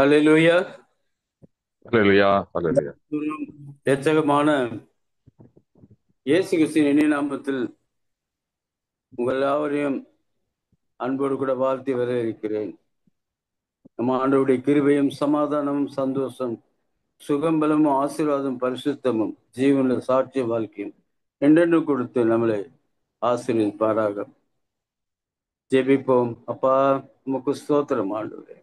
அல்லேலூயா. ஹல்லேலூயா, ஹல்லேலூயா. இரட்சகமான இயேசு கிறிஸ்துவின் இனிய நாமத்தில் உங்கள் யாவரையும் அன்போடு கூட வாழ்த்தி வரவேற்கிறேன். நம்ம ஆண்டவருடைய கிருபையும் சமாதானமும் சந்தோஷம் சுகம்பலமும் ஆசீர்வாதம் பரிசுத்தமும் ஜீவன சாட்சிய வாழ்க்கையும் என்றென்று கொடுத்து நம்மளை ஆசீர்வதிப்பாராக. ஜெபிப்போம். அப்பா, உமக்கு ஸ்தோத்திரம் ஆண்டவரே.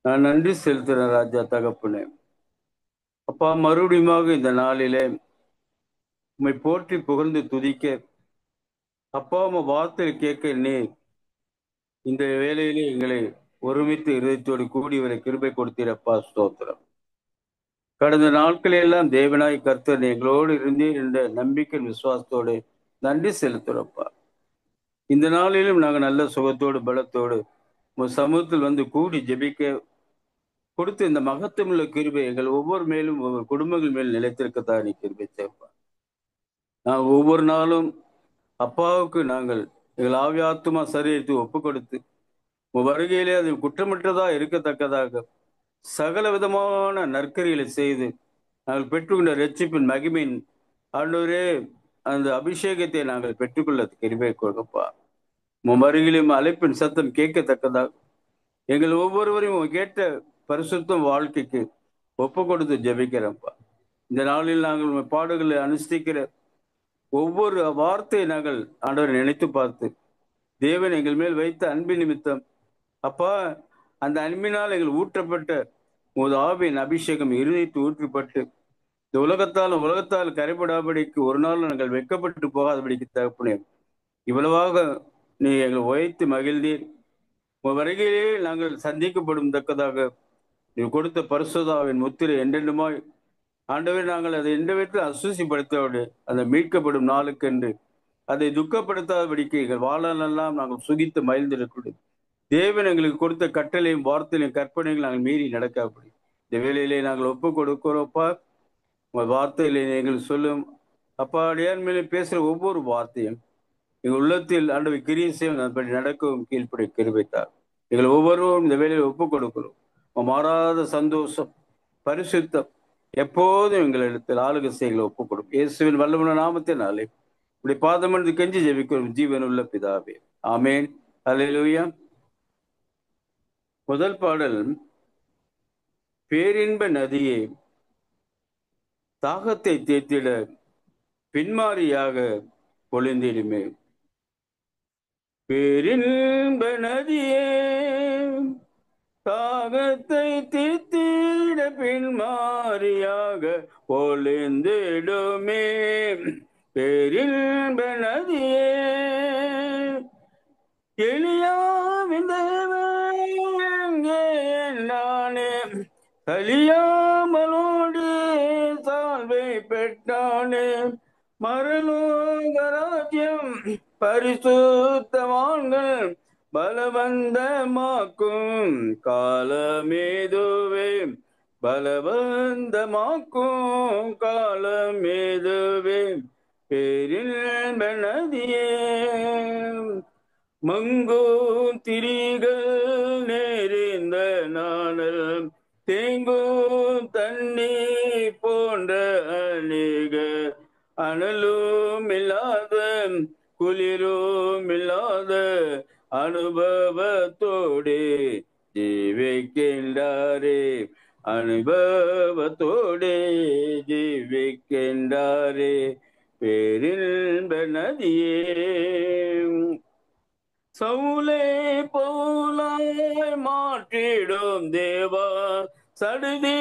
நான் நன்றி செலுத்துறேன் ராஜா தகப்பனே. அப்பா, மறுபடியுமாக இந்த நாளிலே உம்மை போற்றி புகழ்ந்து துதிக்க, அப்பா உம வார்த்தை கேட்க நீ இந்த வேளையிலே எங்களை ஒருமித்து இதயத்தோடு கூடி வரை கிருபை கொடுத்தீரப்பா, ஸ்தோத்திரம். கடந்த நாட்களெல்லாம் தேவனாய் கர்த்தர் எங்களோடு இருந்தீர் என்ற நம்பிக்கை விசுவாசத்தோடு நன்றி செலுத்துறப்பா. இந்த நாளிலும் நாங்கள் நல்ல சுகத்தோடு பலத்தோடு உங்க சமூகத்தில் வந்து கூடி ஜெபிக்க கொடுத்து இந்த மகத்துவமுள்ள கிருபை எங்கள் ஒவ்வொரு மேலும் ஒவ்வொரு குடும்பங்கள் மேல் நிலைத்திருக்கத்தான் நீ கிருபை சேர்ப்பா. நான் ஒவ்வொரு நாளும் அப்பாவுக்கு நாங்கள் எங்கள் ஆவியாத்துமா சரீரத்தை ஒப்பு கொடுத்து உன் வருகையிலே அது குற்றமற்றதா இருக்கத்தக்கதாக சகல விதமான நற்கரிகளை செய்து நாங்கள் பெற்றுக்கொண்ட ரட்சிப்பின் மகிமையின் ஆண்டவரே அந்த அபிஷேகத்தை நாங்கள் பெற்றுக்கொள்ள கிருபை கொடுப்பா. உன் வருகையிலும் அழைப்பின் சத்தம் கேட்கத்தக்கதாக எங்கள் ஒவ்வொருவரையும் கேட்ட பரிசுத்தம் வாழ்க்கைக்கு ஒப்பு கொடுத்து ஜெபிக்கிறப்பா. இந்த நாளில் நாங்கள் உங்கள் பாடுகளை அனுஷ்டிக்கிற ஒவ்வொரு வார்த்தையை நாங்கள் ஆண்டவரை நினைத்து பார்த்து தேவன் எங்கள் மேல் வைத்த அன்பின் நிமித்தம் அப்பா அந்த அன்பினால் எங்கள் ஊற்றப்பட்ட உமது ஆவியின் அபிஷேகம் இருதயத்து ஊற்றப்பட்டு இந்த உலகத்தால் கரைபடாபடிக்கு ஒரு நாள் நாங்கள் வெட்கப்பட்டு போகாதபடிக்கு தகப்பனே, இவ்வளவாக நீ எங்கள் உயர்த்தி மகிழ்ந்தீர். உன் வருகையிலே நாங்கள் சந்திக்கப்படும் தக்கதாக நீ கொடுத்த பரிசுத்தாவின் முத்திரை என்றென்றுமாய் ஆண்டவர் நாங்கள் அதை எந்த விதத்தில் அசூசிப்படுத்த அந்த மீட்கப்படும் நாளுக்கென்று அதை துக்கப்படுத்தாதபடிக்கு எங்கள் வாழ்நாளெல்லாம் நாங்கள் சுகித்து மகிழ்ந்திருக்கிறோம். தேவன் எங்களுக்கு கொடுத்த கட்டளையும் வார்த்தையிலும் கற்பனையும் நாங்கள் மீறி நடக்காப்படி இந்த வேலையிலே நாங்கள் ஒப்பு கொடுக்கிறோப்பா. உங்கள் வார்த்தையிலே எங்கள் சொல்லும் அப்பா அடியான் மேலே பேசுகிற ஒவ்வொரு வார்த்தையும் எங்கள் உள்ளத்தில் ஆண்டவை கிரியை செய்யும் அப்படி நடக்கவும் கீழ்ப்படி கிருபைத்தார். எங்கள் ஒவ்வொருவரும் இந்த வேலையில் ஒப்பு கொடுக்கிறோம். மாறாத சந்தோஷம் பரிசுத்தம் எப்போதும் எங்களிடத்தில் ஆளுகை செய்களை ஒப்புக் கொடுக்கும். இயேசுவின் வல்லமுள்ள நாமத்தினாலே இப்படி பாதமன்று கெஞ்சி ஜெபிக்கிறோம் ஜீவனுள்ள பிதாவே, ஆமேன். அல்லேலூயா. முதல் பாடல், பேரின்ப நதியே தாகத்தை தேத்திட பின்மாரியாக பொழிந்திடுமே. பேரின்ப நதியே தாகத்தை தீர்த்திட பின்மாரியாக பொழிந்திடுமே. பேரின்ப நதியே எளியாவின் நானே கலியாமலோடு சால்வை பெற்றானே. மரலோகராஜ்யம் பரிசுத்தவான்கள் பலவந்தமாக்கும் காலமேதுவே. பலவந்தமாக்கும் காலமேதுவே. பேரின்ப நதியே மங்கும் திரிகள் நேரிந்த நாணல் தேங்கும் தண்ணி போன்ற அநேக அனலும் இல்லாத குளிரும் இல்லாத அனுபவத்தோடு ஜீவிக்கின்றாரே. அனுபவத்தோடு ஜீவிக்கின்றாரே. பேரின்ப நதியே சவுலை பவுலாய் மாற்றிடும் தேவா. சடுதி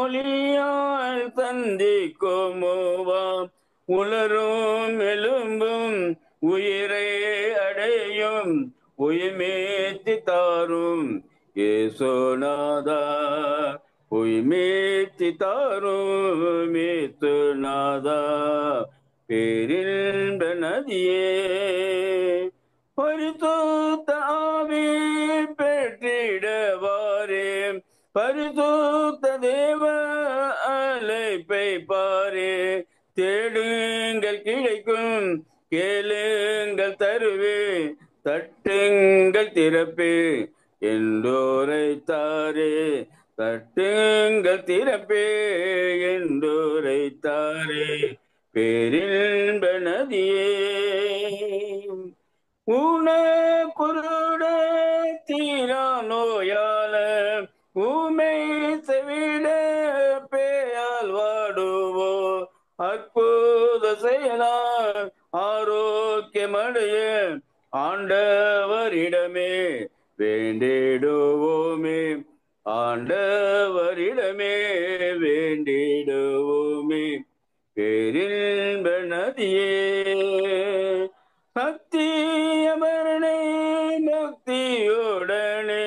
ஒளியால் சந்திக்குமோவா. உலரும் எலும்பும் உயிரை அடையும் உயிர்மேத்தி தாரும் ஏசுநாதா. உயிர்மேத்தி தாரும் ஏசுநாதா. பேரின்ப நதியே பரிசுத்த ஆவி பெற்றிடவாரே. பரிசுத்த தேவ அழைப்பை பாரே. தேடுங்கள் கிடைக்கும், கேளுங்கள் தருவே, தட்டுங்கள் திறப்பே, என்றுரைத்தாரே. தட்டுங்கள் திறப்பே என்றுரைத்தாரே. பேரின்ப நதியே ஊன குருட தீரா நோயால ஊமை செவிட பேயால் வாடுவோ அற்புத செயலால் ஆரோக்கியமடைய ஆண்டவரிடமே வேண்டிடுவோமே. ஆண்டவரிடமே வேண்டிடுவோமே. பேரின்ப நதியே சத்தியமரணே முக்தியுடனே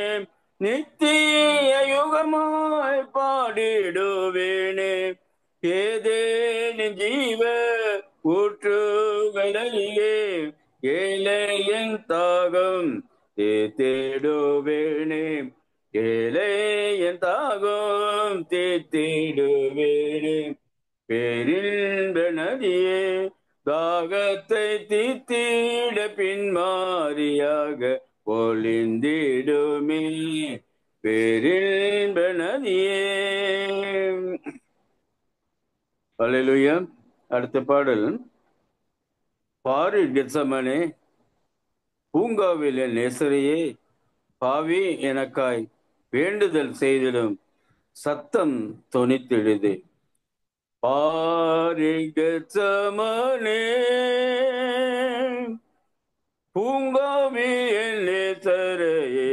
நித்திய யுகமாய் பாடிடுவேனே. ஏதேனின் ஜீவ ஊற்றுகளிலே ஏழையின் தாகம் தீர்த்திடுவேனே. ஏழையின் தாகம் தீர்த்திடுவேனே. பேரின்ப நதியே தாகத்தை தீர்த்திட பின்மாரியாக பொழிந்திடுமே. பேரின்ப நதியே. அல்லேலூயா. அடுத்த பாடல். பாரு கெத்சமனே பூங்காவில் என் நேசரையே பாவி எனக்காய் வேண்டுதல் செய்திடும் சத்தம் தொனித்திடுது. பாரு கெத்சமனே பூங்காவில் என் நேசரையே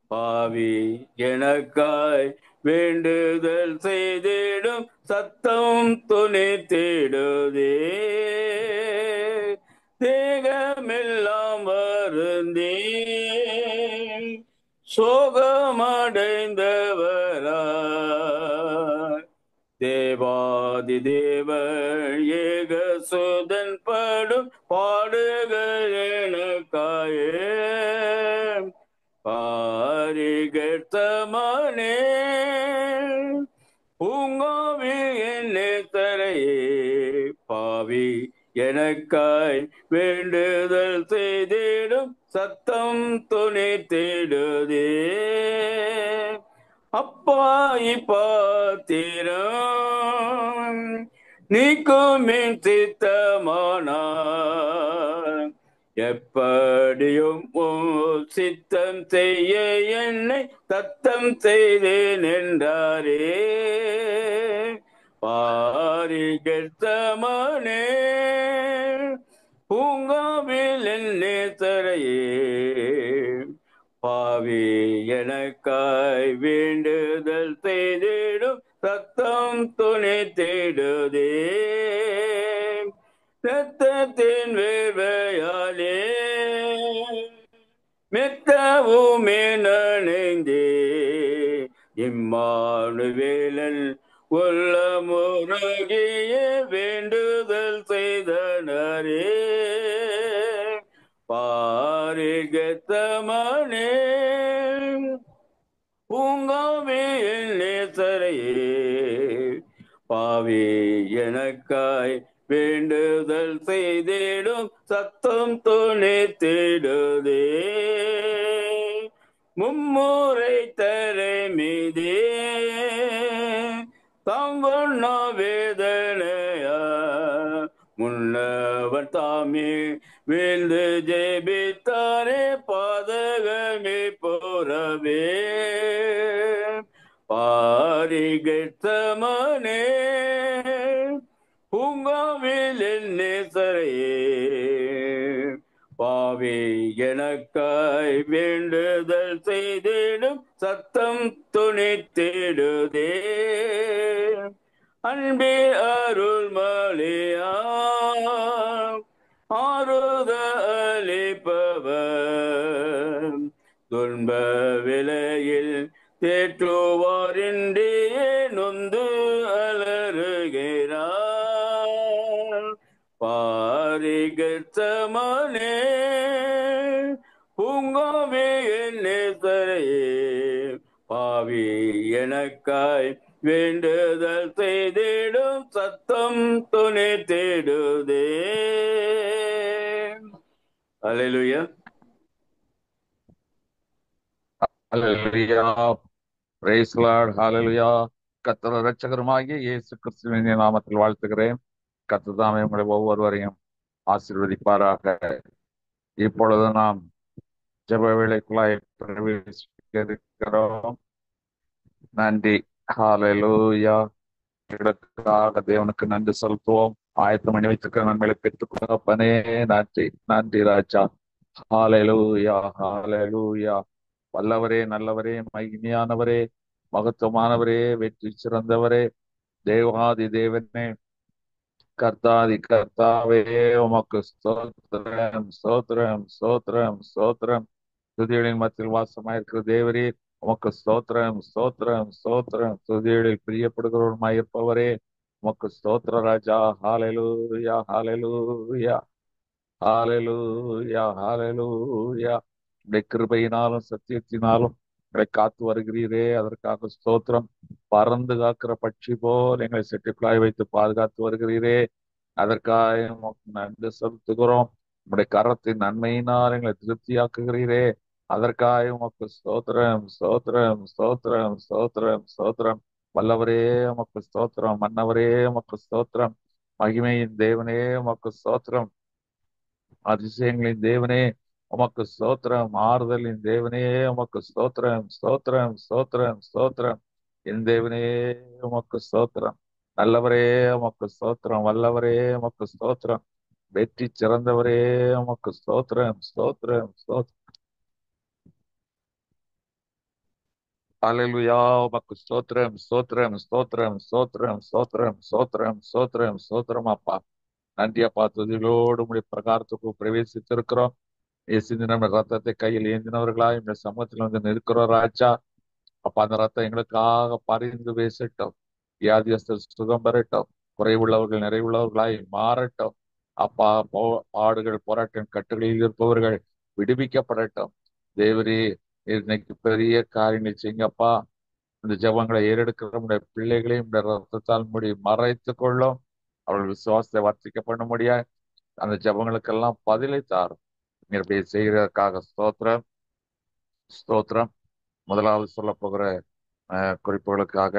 பாவி எனக்காய் வேண்டுதல் செய்திடும் சத்தம் துணித்திடுதே. தேகமெல்லாம் வருந்தே சோகமடைந்தவரா தேவாதி தேவன் ஏகசுதன் படும் பாடுகள் எனக்காயே. பாரிகத்தமனே பூங்காவில் என் நேசரையே பாவி எனக்காய் வேண்டுதல் செய்திடும் சத்தம் துணித்திடுதே. அப்பா இப்பாத்திரம் நீக்குமின் சித்தமானார் எப்படியும் சித்தம் செய்ய என்னை தத்தம் செய்தேன் என்றாரே. பாரிகத்தமனே பூங்காவில் என் நேசரையே பாவி எனக்காய் வேண்டுதல் செய்திடும் சத்தம் துணித்திடுதே. ரத்தத்தின் வேர்வையாலே மெத்தவுமே நனைந்தே இம்மானுவேலன் உள்ளமுருகிய வேண்டுதல் செய்தனரே. பாரிகத்தமனே பூங்காவில் என் நேசரையே பாவி எனக்காய் வேண்டுதல் செய்திடும் சத்தம் துணித்திடுதே. மும்முறை தரை மீதே தாங்கொண்ணா வேதனையா முன்னவன் தாமே வீழ்ந்து ஜெபித்தாரே பாதகமே போறவே. பாரிகத்தமனே பூங்காவில் என் நேசரையே பாவி எனக்காய் வேண்டுதல் செய்திடும் சத்தம் துணித்திடுதே. அன்பே அருள் மலையா ஆறுதலிப்பவர் துன்ப விலையில் தேற்றுவாரின்றே நொந்து அலறுகிறார். பாரிகத்தமனே பூங்காவில் என் நேசரையே பாவி எனக்காய் வேண்டுதல் செய்திடும் சத்தம் துணித்திடுதே. அல்லேலூயா. ஹalleluya. praise lord, hallelujah. கர்த்தர் இரட்சகருமாகிய இயேசு கிறிஸ்துவின் நாமத்தில் வாழ்த்துகிறேன். கர்த்தர் தாமே உங்களை ஒவ்வொருவரையும் ஆசீர்வதிப்பாராக. இப்பொழுது நாம் ஜெப வேளைக்குள்ளாய் பிரவேசிக்க இருக்கிறோம். நன்றி. ஹalleluya. எங்களுக்காக தேவனுக்கு நன்றி செலுத்துவோம். ஆயத்தம் பண்ணி வைத்திருக்கிற நன்மைகளை பெற்றுக் கொடுப்பனே. நன்றி, நன்றி ராஜா. ஹalleluya, ஹalleluya. வல்லவரே, நல்லவரே, மகிமையானவரே, மகத்துவமானவரே, வெற்றி சிறந்தவரே, தேவாதி தேவனே, கர்த்தாதி கர்த்தாவே, உமக்கு ஸ்தோத்திரம், ஸ்தோத்திரம், ஸ்தோத்திரம், ஸ்தோத்திரம். துதிகளின் மத்தியில் வாசமாயிருக்கிற தேவரே, உமக்கு ஸ்தோத்திரம், ஸ்தோத்திரம், ஸ்தோத்திரம். துதிகளில் பிரியப்படுகிறவருமாய் இருப்பவரே, உமக்கு ஸ்தோத்திர ராஜா. ஹalleluya, ஹalleluya, ஹalleluya, ஹalleluya. உடைய கிருபையினாலும் சத்தியத்தினாலும் எங்களை காத்து வருகிறீரே, அதற்காக ஸ்தோத்திரம். பறந்து காக்கிற பட்சி போல் எங்களை செட்டிக்குள்ளாய் வைத்து பாதுகாத்து வருகிறீரே, அதற்காக உமக்கு நன்றி செலுத்துகிறோம். உடைய கரத்தின் நன்மையினால் எங்களை திருப்தியாக்குகிறீரே, அதற்காக உமக்கு ஸ்தோத்திரம், ஸ்தோத்திரம், ஸ்தோத்திரம், ஸ்தோத்திரம், ஸ்தோத்திரம். வல்லவரே உமக்கு ஸ்தோத்திரம், மன்னவரே உமக்கு ஸ்தோத்திரம், மகிமையின் தேவனே உமக்கு ஸ்தோத்திரம், அதிசயங்களின் தேவனே உமக்கு ஸ்தோத்திரம், ஆறுதலின் தேவனே உமக்கு ஸ்தோத்திரம், ஸ்தோத்திரம், ஸ்தோத்திரம், ஸ்தோத்திரம். என் தேவனே உமக்கு ஸ்தோத்திரம், நல்லவரே உமக்கு ஸ்தோத்திரம், வல்லவரே உமக்கு ஸ்தோத்திரம், வெற்றி சிறந்தவரே உமக்கு ஸ்தோத்திரம், ஸ்தோத்திரம், ஸ்தோத்திரம். அல்லேலூயா. உமக்கு ஸ்தோத்திரம், ஸ்தோத்திரம், ஸ்தோத்திரம், ஸ்தோத்திரம், ஸ்தோத்திரம், ஸ்தோத்திரம், ஸ்தோத்திரம், ஸ்தோத்திரம். அப்பா நன்றி அப்பா. துதிகளோடு உடைய பிரகாரத்துக்கு பிரவேசித்திருக்கிறோம். இயேசு நம்ம ரத்தத்தை கையில் ஏந்தினவர்களாய் இந்த சமூகத்தில் வந்து நிற்கிறோம் ராஜா. அப்ப அந்த ரத்தம் எங்களுக்காக பரிந்து பேசட்டும். வியாதியஸ்தர் சுகம் பெறட்டும். குறைவுள்ளவர்கள் நிறைவுள்ளவர்களாய் மாறட்டும். அப்பா பாடுகள் போராட்டம் கட்டுகளில் இருப்பவர்கள் விடுவிக்கப்படட்டும். தேவரே, இன்னைக்கு பெரிய காரியங்களை செய்யுங்கப்பா. இந்த ஜெபங்களை ஏறெடுக்கிற நம்முடைய பிள்ளைகளையும் இந்த ரத்தத்தால் முடி மறைத்து கொள்ளும். அவர்கள் விசுவாசத்தை வர்த்திக்க பண்ண முடியாது. அந்த ஜெபங்களுக்கெல்லாம் பதிலை தாரும். நீங்க இப்படி செய்கிறதற்காக ஸ்தோத்திரம், ஸ்தோத்திரம். முதலாவது சொல்ல போகிற குறிப்புகளுக்காக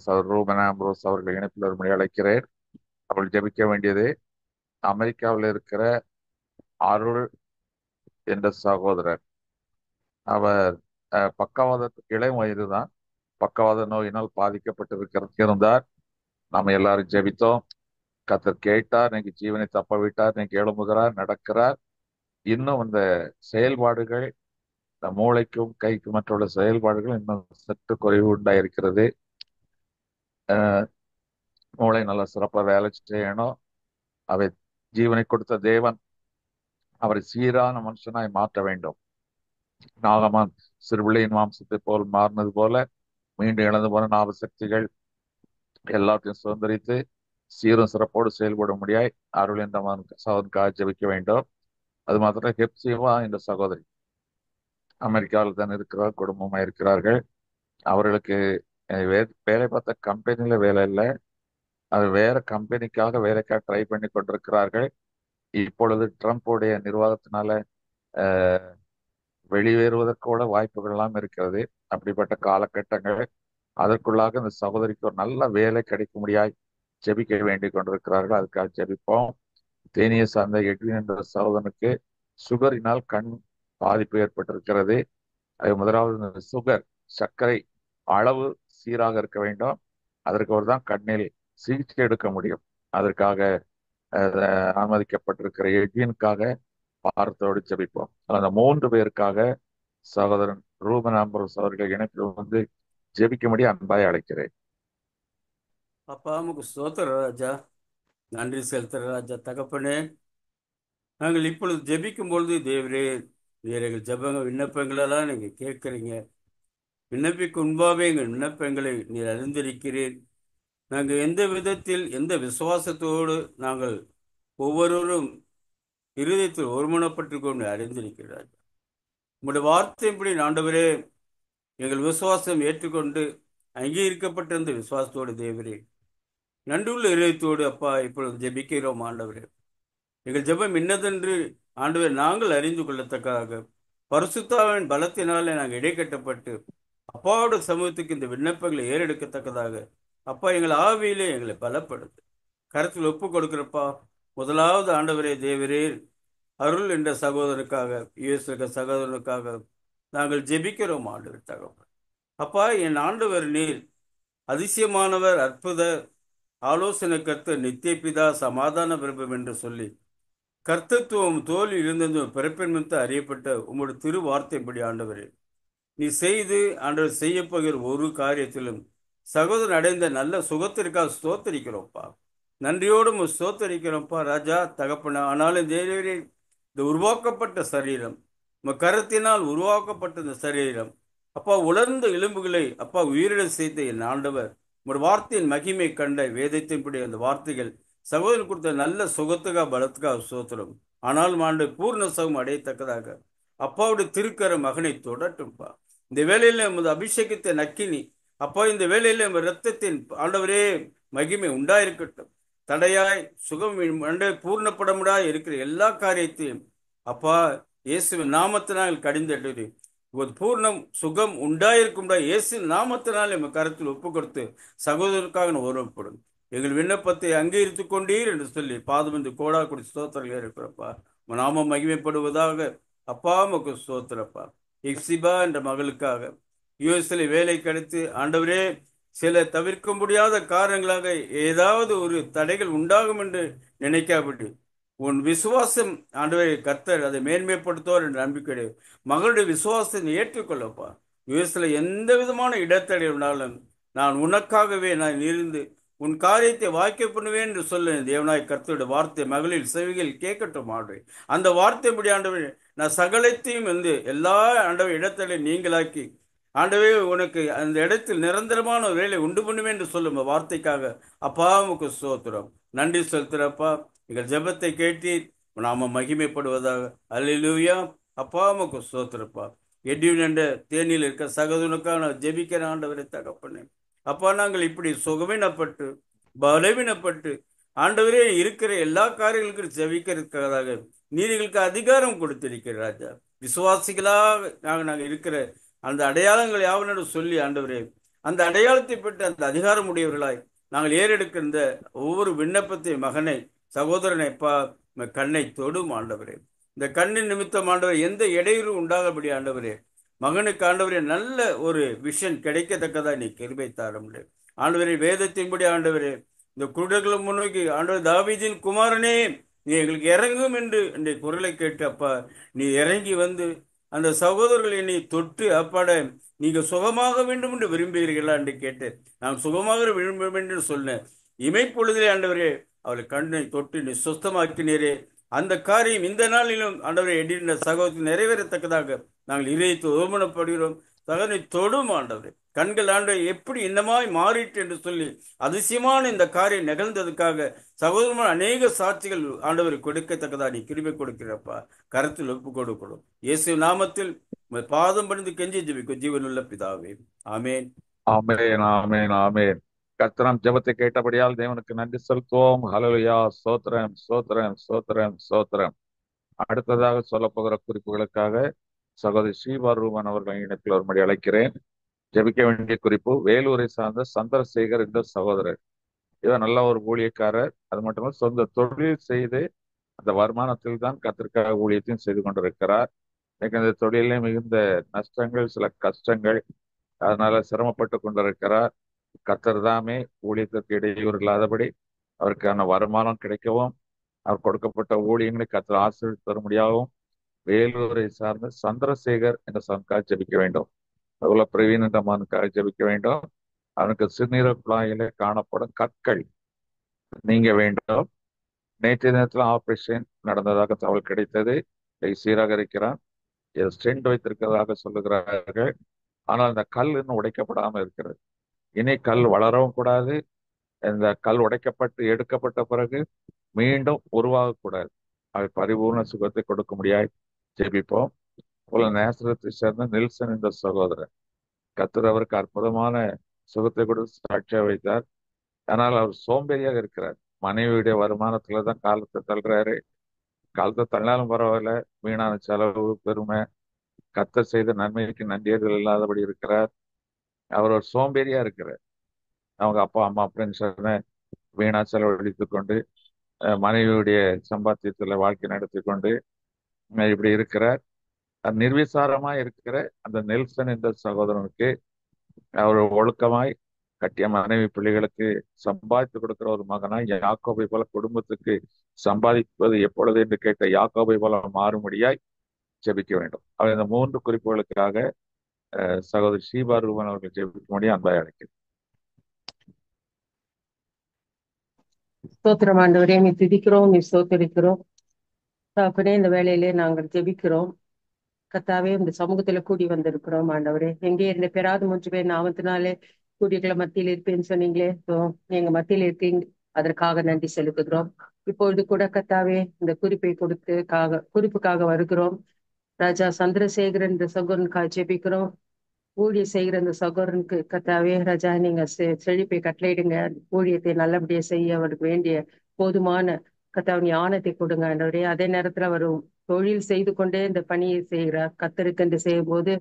சகோதரர் ரூபன் ஆம்ப்ரோஸ் அவர்கள் இணைப்பில் வரும்படி அழைக்கிறேன். அவர்கள் ஜெபிக்க வேண்டியது அமெரிக்காவில் இருக்கிற அருள் என்ற சகோதரர். அவர் பக்கவாத இளம் வயதுதான், பக்கவாத நோயினால் இருந்தார். நாம எல்லாரும் ஜெபித்தோம். கர்த்தர் கேட்டார். இன்னைக்கு ஜீவனை தப்ப விட்டார். இன்னைக்கு எழும்புகிறார், நடக்கிறார். இன்னும் அந்த செயல்பாடுகள், இந்த மூளைக்கும் கைக்கும் மற்றுள்ள செயல்பாடுகள் இன்னும் சற்று குறைவு உண்டாயிருக்கிறது. மூளை நல்லா சிறப்பாக வேலை செய்யணும். அவை ஜீவனை கொடுத்த தேவன் அவரை சீரான மனுஷனாய் மாற்ற வேண்டும். நாகமான் சிறுபிள்ளையின் மாம்சத்தை போல் மாறினது போல மீண்டும் இழந்து போன ஞாபக சக்திகள் எல்லாத்தையும் சுதந்திரித்து சீரும் சிறப்போடு செயல்பட முடியாய் அருள் என்ற சகோதரனுக்காக ஜெபிக்க வேண்டும். அது மாத்திரம் ஹெப்சிவா என்ற சகோதரி அமெரிக்காவில் தான் இருக்கிறார், குடும்பமா இருக்கிறார்கள். அவர்களுக்கு வேலை பார்த்த கம்பெனில வேலை இல்லை, அது வேற கம்பெனிக்காக வேலைக்காக ட்ரை பண்ணி கொண்டிருக்கிறார்கள். இப்பொழுது ட்ரம்ப்புடைய நிர்வாகத்தினால வெளியேறுவதற்கூட வாய்ப்புகள் எல்லாம் இருக்கிறது. அப்படிப்பட்ட காலகட்டங்கள் அதற்குள்ளாக இந்த சகோதரிக்கு ஒரு நல்ல வேலை கிடைக்க முடியாய் ஜெபிக்க வேண்டி கொண்டிருக்கிறார்கள். அதுக்காக ஜெபிப்போம். தேனியை சார்ந்த எட்வின் என்ற சகோதரனுக்கு சுகரினால் கண் பாதிப்பு ஏற்பட்டிருக்கிறது. அது முதலாவது சுகர், சர்க்கரை அளவு சீராக இருக்க வேண்டும். அதற்கு ஒரு தான் கண்ணில் சிகிச்சை எடுக்க முடியும். அதற்காக அனுமதிக்கப்பட்டிருக்கிற எட்வினுக்காக பாரத்தோடு ஜெபிப்போம். அந்த 3 பேருக்காக சகோதரன் ரூபன் ஆம்பரோஸ் அவர்கள் இணைப்பில் வந்து ஜெபிக்கும்படி அன்பாய் அழைக்கிறேன். அப்பா நமக்கு ஸ்தோத்திர ராஜா, நன்றி செலுத்துற ராஜா. தகப்பனே, நாங்கள் இப்பொழுது ஜெபிக்கும் பொழுது தேவரே, எங்கள் ஜெபங்க விண்ணப்பங்களெல்லாம் நீங்க கேட்குறீங்க. விண்ணப்பிக்கு முன்பாகவே எங்கள் விண்ணப்பங்களை நீர் அறிந்திருக்கிறீர். நாங்கள் எந்த விதத்தில் எந்த விசுவாசத்தோடு நாங்கள் ஒவ்வொருவரும் இருதயத்தில் ஒருமனப்பட்டு கொண்டு அறிந்திருக்கிறார். உங்களுடைய வார்த்தையின்படி ஆண்டவரே, எங்கள் விசுவாசம் ஏற்றுக்கொண்டு அங்கீகரிக்கப்பட்டிருந்த விசுவாசத்தோடு தேவரே, நன்றுள்ள இதயத்தோடு அப்பா இப்பொழுது ஜெபிக்கிறோம் ஆண்டவரே. எங்கள் ஜெபம் இன்னதென்று ஆண்டவர் நாங்கள் அறிந்து கொள்ளத்தக்காக பரிசுத்தாவின் பலத்தினாலே நாங்கள் இடைக்கட்டப்பட்டு அப்பாவோட சமூகத்துக்கு இந்த விண்ணப்பங்களை ஏறெடுக்கத்தக்கதாக அப்பா எங்கள் ஆவியிலே எங்களை பலப்படுத்து கருத்தில் ஒப்பு கொடுக்கிறப்பா. முதலாவது ஆண்டவரே தேவரே, அருள் என்ற சகோதரனுக்காக, யுஎஸ் சகோதரனுக்காக நாங்கள் ஜெபிக்கிறோம் ஆண்டவர் தகப்பன். அப்பா, என் ஆண்டவர் நீர் அதிசயமானவர், அற்புதர், ஆலோசனை கர்த்தர், நித்திய பிதா, சமாதான பிரபம் என்று சொல்லி கர்த்தத்துவம் தோல் இருந்தது பிறப்பின் மித்த அறியப்பட்ட உம்முடைய திரு வார்த்தைப்படி ஆண்டவரே, நீ செய்து ஆண்டவர் செய்ய போகிற ஒரு காரியத்திலும் சகோதரன் அடைந்த நல்ல சுகத்திற்காக ஸ்தோத்தரிக்கிறோம்ப்பா. நன்றியோடு ஸ்தோத்தரிக்கிறோம்ப்பா ராஜா தகப்பன. ஆனாலும் தேவரே, இந்த உருவாக்கப்பட்ட சரீரம், கரத்தினால் உருவாக்கப்பட்ட இந்த சரீரம் அப்பா, உலர்ந்த எலும்புகளை அப்பா உயிரிட செய்த என் ஆண்டவர், ஒரு வார்த்தையின் மகிமை கண்ட வேதத்தின்படி அந்த வார்த்தைகள் சகோதரன் கொடுத்த நல்ல சுகத்துக்காக பலத்துக்காக சோத்திரம். ஆனாலும் ஆண்டு பூர்ண சுகம் அடையத்தக்கதாக அப்பாவுடைய திருக்கர மகனை தொடட்டும்பா. இந்த வேலையில உமது அபிஷேகத்தை நக்கினி அப்பா, இந்த வேலையில இரத்தத்தின் ஆண்டவரே மகிமை உண்டாயிருக்கட்டும். தடையாய் சுகம் பூர்ணப்படமுடாய் இருக்கிற எல்லா காரியத்தையும் அப்பா இயேசுவின் நாமத்தினால் கடிந்தட்டு ஒரு பூர்ணம் சுகம் உண்டாயிருக்கும் இயேசு நாமத்தினால் எங்கள் கருத்தில் ஒப்பு கொடுத்து சகோதரருக்காக ஒருவப்படும் எங்கள் விண்ணப்பத்தை அங்கீகரித்து கொண்டீர் என்று சொல்லி பாதம் என்று கோடா கொடி ஸ்தோத்திரங்கள் இருக்கிறப்பா. நாமம் மகிமைப்படுவதாக அப்பா. மக்கு ஸ்தோத்திரப்பா. இக்சிபா என்ற மகளுக்காக யுஎஸ்ல வேலை கிடைத்து ஆண்டவரே, சில தவிர்க்க முடியாத காரணங்களாக ஏதாவது ஒரு தடைகள் உண்டாகும் என்று நினைக்காவிட்டு உன் விசுவாசம் ஆண்டவரை கர்த்தர் அதை மேன்மைப்படுத்துவார் என்ற நம்பிக்கை மகளுடைய விசுவாசத்தை ஏற்றுக்கொள்ளப்பா. யுஎஸ்ல எந்த விதமான இடத்தடை உண்டாலும் நான் உனக்காகவே நான் இருந்து உன் காரியத்தை வாய்க்க பண்ணுவேன் என்று சொல்ல தேவனாய் கர்த்தருடைய வார்த்தை மகளிர் செவிகள் கேட்கட்டும் ஆண்டவரே. அந்த வார்த்தைப்படி ஆண்டவரே, நான் சகலத்தையும் வந்து எல்லா ஆண்டவர் இடத்தடை நீங்களாக்கி ஆண்டவே உனக்கு அந்த இடத்தில் நிரந்தரமான வேலை உண்டு பண்ணுவேன் என்று சொல்லும் வார்த்தைக்காக அப்பா உமக்கு ஸ்தோத்திரம். நன்றி செலுத்துறப்பா. எங்கள் ஜெபத்தை கேட்டு நாம மகிமைப்படுவதாக. அல்லேலூயா. அப்பா உமக்கு ஸ்தோத்திரப்பா. எடியூன் என்ற தேனியில் இருக்க சகோதரனுக்காக ஜெபிக்கிற ஆண்டவரை தகப்பனே. அப்பா, நாங்கள் இப்படி சுகவீனப்பட்டு பலவீனப்பட்டு ஆண்டவரே இருக்கிற எல்லா காரியங்களுக்கும் ஜெபிக்கிறதுக்காக நீர் எங்களுக்கு அதிகாரம் கொடுத்திருக்கிற ராஜா. விசுவாசிகளாக நாங்கள் இருக்கிற அந்த அடையாளங்கள் யாவனோடு சொல்லி ஆண்டவரே, அந்த அடையாளத்தை பெற்று அந்த அதிகாரம் உடையவர்களாய் நாங்கள் ஏறெடுக்கின்ற ஒவ்வொரு விண்ணப்பத்தை மகனை சகோதரனை கண்ணை தொடும் ஆண்டவரே. இந்த கண்ணின் நிமித்தம் ஆண்டவரே எந்த இடையூறு உண்டாகபடி ஆண்டவரே மகனுக்கு ஆண்டவரே நல்ல ஒரு விஷன் கிடைக்கத்தக்கதா நீ கிருபை தாரும் ஆண்டவரே. வேதத்தின்படி ஆண்டவரே, இந்த குருடர்களும் முன்னோக்கி ஆண்டவர் தாவீதின் குமாரனே நீ எங்களுக்கு இறங்கும் என்று இந்த குரலை கேட்டு அப்பா நீ இறங்கி வந்து அந்த சகோதரர்களை நீ தொட்டு அப்பாட நீங்க சுகமாக வேண்டும் என்று விரும்புகிறீர்களா என்று கேட்டு நான் சுகமாக விரும்ப வேண்டும் என்று சொன்னேன். இமைப்பொழுதிலே ஆண்டவரே அவளை கண்ணை தொட்டு நீ சுத்தமாக்கினீரே. அந்த காரியம் இந்த நாளிலும் ஆண்டவரை எடின சகோதரத்தை நிறைவேறத்தக்கதாக நாங்கள் இதயத்தை ஓமனப்படுகிறோம். தகனை தொடும் ஆண்டவரே. கண்கள் ஆண்டவரை எப்படி இன்னமாய் மாறிட்டு என்று சொல்லி அதிசயமான இந்த காரியம் நிகழ்ந்ததுக்காக சகோதரமான அநேக சாட்சிகள் ஆண்டவரை கொடுக்கத்தக்கதா நீ கிருபை கொடுக்கிறப்பா. கருத்தில் ஒப்பு கொடுக்கணும். இயேசு நாமத்தில் பாதம் பணிந்து கெஞ்சி ஜெபிக்கும் ஜீவனுள்ள பிதாவே. ஆமேன். ஆமேன், ஆமேன், ஆமேன். கர்த்தராம் ஜெபத்தை கேட்டபடியால் தேவனுக்கு நன்றி செலுத்துவோம். ஹல்லேலூயா. ஸ்தோத்திரம், ஸ்தோத்திரம், ஸ்தோத்திரம், ஸ்தோத்திரம். அடுத்ததாக சொல்ல போகிற குறிப்புகளுக்காக சகோதரி ஸ்ரீவாரூபன் அவர்கள் இணைப்பில் ஒருபடி அழைக்கிறேன். ஜெபிக்க வேண்டிய குறிப்பு, வேலூரை சார்ந்த சந்திரசேகர் என்ற சகோதரர். இவர் நல்ல ஒரு ஊழியக்காரர். அது மட்டுமல்ல சொந்த தொழில் செய்து அந்த வருமானத்தில் தான் கர்த்தருக்காக ஊழியத்தையும் செய்து கொண்டிருக்கிறார். இந்த தொழிலே மிகுந்த நஷ்டங்கள், சில கஷ்டங்கள், அதனால சிரமப்பட்டு கொண்டிருக்கிறார். கர்த்தர் தாமே ஊழியத்திற்கு இடையூறு இல்லாதபடி அவருக்கான வருமானம் கிடைக்கவும் அவர் கொடுக்கப்பட்ட ஊழியங்களை கர்த்தர் ஆசீர்வதித்து தரும்படியாகவும் வேலூரை சார்ந்த சந்திரசேகர் என்ற சனுக்காக ஜெபிக்க வேண்டும். அதுபோல பிரவீன் என்ற மகனுக்காக ஜெபிக்க வேண்டும். அவனுக்கு சிறுநீரக குழாயிலே காணப்படும் கற்கள் நீங்க வேண்டும். நேற்றைய தினத்துல ஆபரேஷன் நடந்ததாக தகவல் கிடைத்தது. சீராக இருக்கிறான். ஸ்டெண்ட் வைத்திருக்கிறதாக சொல்லுகிறார்கள். ஆனால் அந்த கல் இன்னும் உடைக்கப்படாமல் இருக்கிறது. இனி கல் வளரவும் கூடாது. இந்த கல் உடைக்கப்பட்டு எடுக்கப்பட்ட பிறகு மீண்டும் உருவாகக்கூடாது. அவை பரிபூர்ண சுகத்தை கொடுக்க முடியாது. ஜெபிப்போம். போல நேசரத்தை சேர்ந்த நெல்சன் என்ற சகோதரர், கர்த்தர் அவருக்கு அற்புதமான சுகத்தை கொடுத்து சாட்சியா வைத்தார். ஆனால் அவர் சோம்பேறியாக இருக்கிறார். மனைவியுடைய வருமானத்துல தான் காலத்தை தள்ளுறாரு. காலத்தை தள்ளாலும் பரவாயில்ல, வீணான செலவு, பெருமை, கர்த்தர் செய்த நன்மைக்கு நன்றியர்கள் இல்லாதபடி இருக்கிறார். அவர் ஒரு சோம்பேறியா இருக்கிறார். அவங்க அப்பா அம்மா ஃப்ரெண்ட்ஸ் வீணா செலவழித்துக் கொண்டு மனைவியுடைய சம்பாத்தியத்துல வாழ்க்கை நடத்தி கொண்டு இப்படி இருக்கிறார். நிர்விசாரமா இருக்கிற அந்த நெல்சன் என்ற சகோதரனுக்கு அவர் ஒழுக்கமாய் கட்டிய மனைவி பிள்ளைகளுக்கு சம்பாதித்து கொடுக்கிற ஒரு மகனாய் யாக்கோபை போல குடும்பத்துக்கு சம்பாதிப்பது எப்பொழுது என்று கேட்ட யாக்கோபை போல மாறும்படியாய் ஜெபிக்க வேண்டும். அவர் இந்த 3 குறிப்புகளுக்காக சகோதரி ஷீபா ரூபன் அவர்கள் ஜெபிக்கும்படி அன்பாய் அழைக்கிறேன். ஸ்தோத்திரம் ஆண்டவரே, நீ துதிக்கிறோம், நீ ஸ்தோத்தரிக்கிறோம். தகப்பனே, இந்த வேளையிலே நாங்கள் ஜெபிக்கிறோம். கர்த்தாவே, இந்த சமூகத்துல கூடி வந்திருக்கிறோம் ஆண்டவரே. எங்கே இருந்த பெறாத 3 பேர் நாமத்தினாலே கூடிகளை மத்தியில் இருப்பேன்னு சொன்னீங்களே, எங்க மத்தியில் இருக்கீங்க, அதற்காக நன்றி செலுத்துகிறோம். இப்பொழுது கூட கர்த்தாவே, இந்த குறிப்பை குறிப்புக்காக வருகிறோம். ராஜா சந்திரசேகரன் இந்த சகோதரனுக்காக ஜெபிக்கிறோம். ஊழிய செய்கிற இந்த சகோதரனுக்கு கர்த்தாவே ராஜா, நீங்க செழிப்பை கட்டளையிடுங்க. ஊழியத்தை நல்லபடியா செய்ய அவருக்கு வேண்டிய போதுமான கர்த்தாவின் ஞானத்தை கொடுங்க ஆண்டவரே. அதே நேரத்துல வரும் தொழில் செய்து கொண்டே இந்த பணியை செய்கிறார். கர்த்தருக்கு என்று செய்யும் போது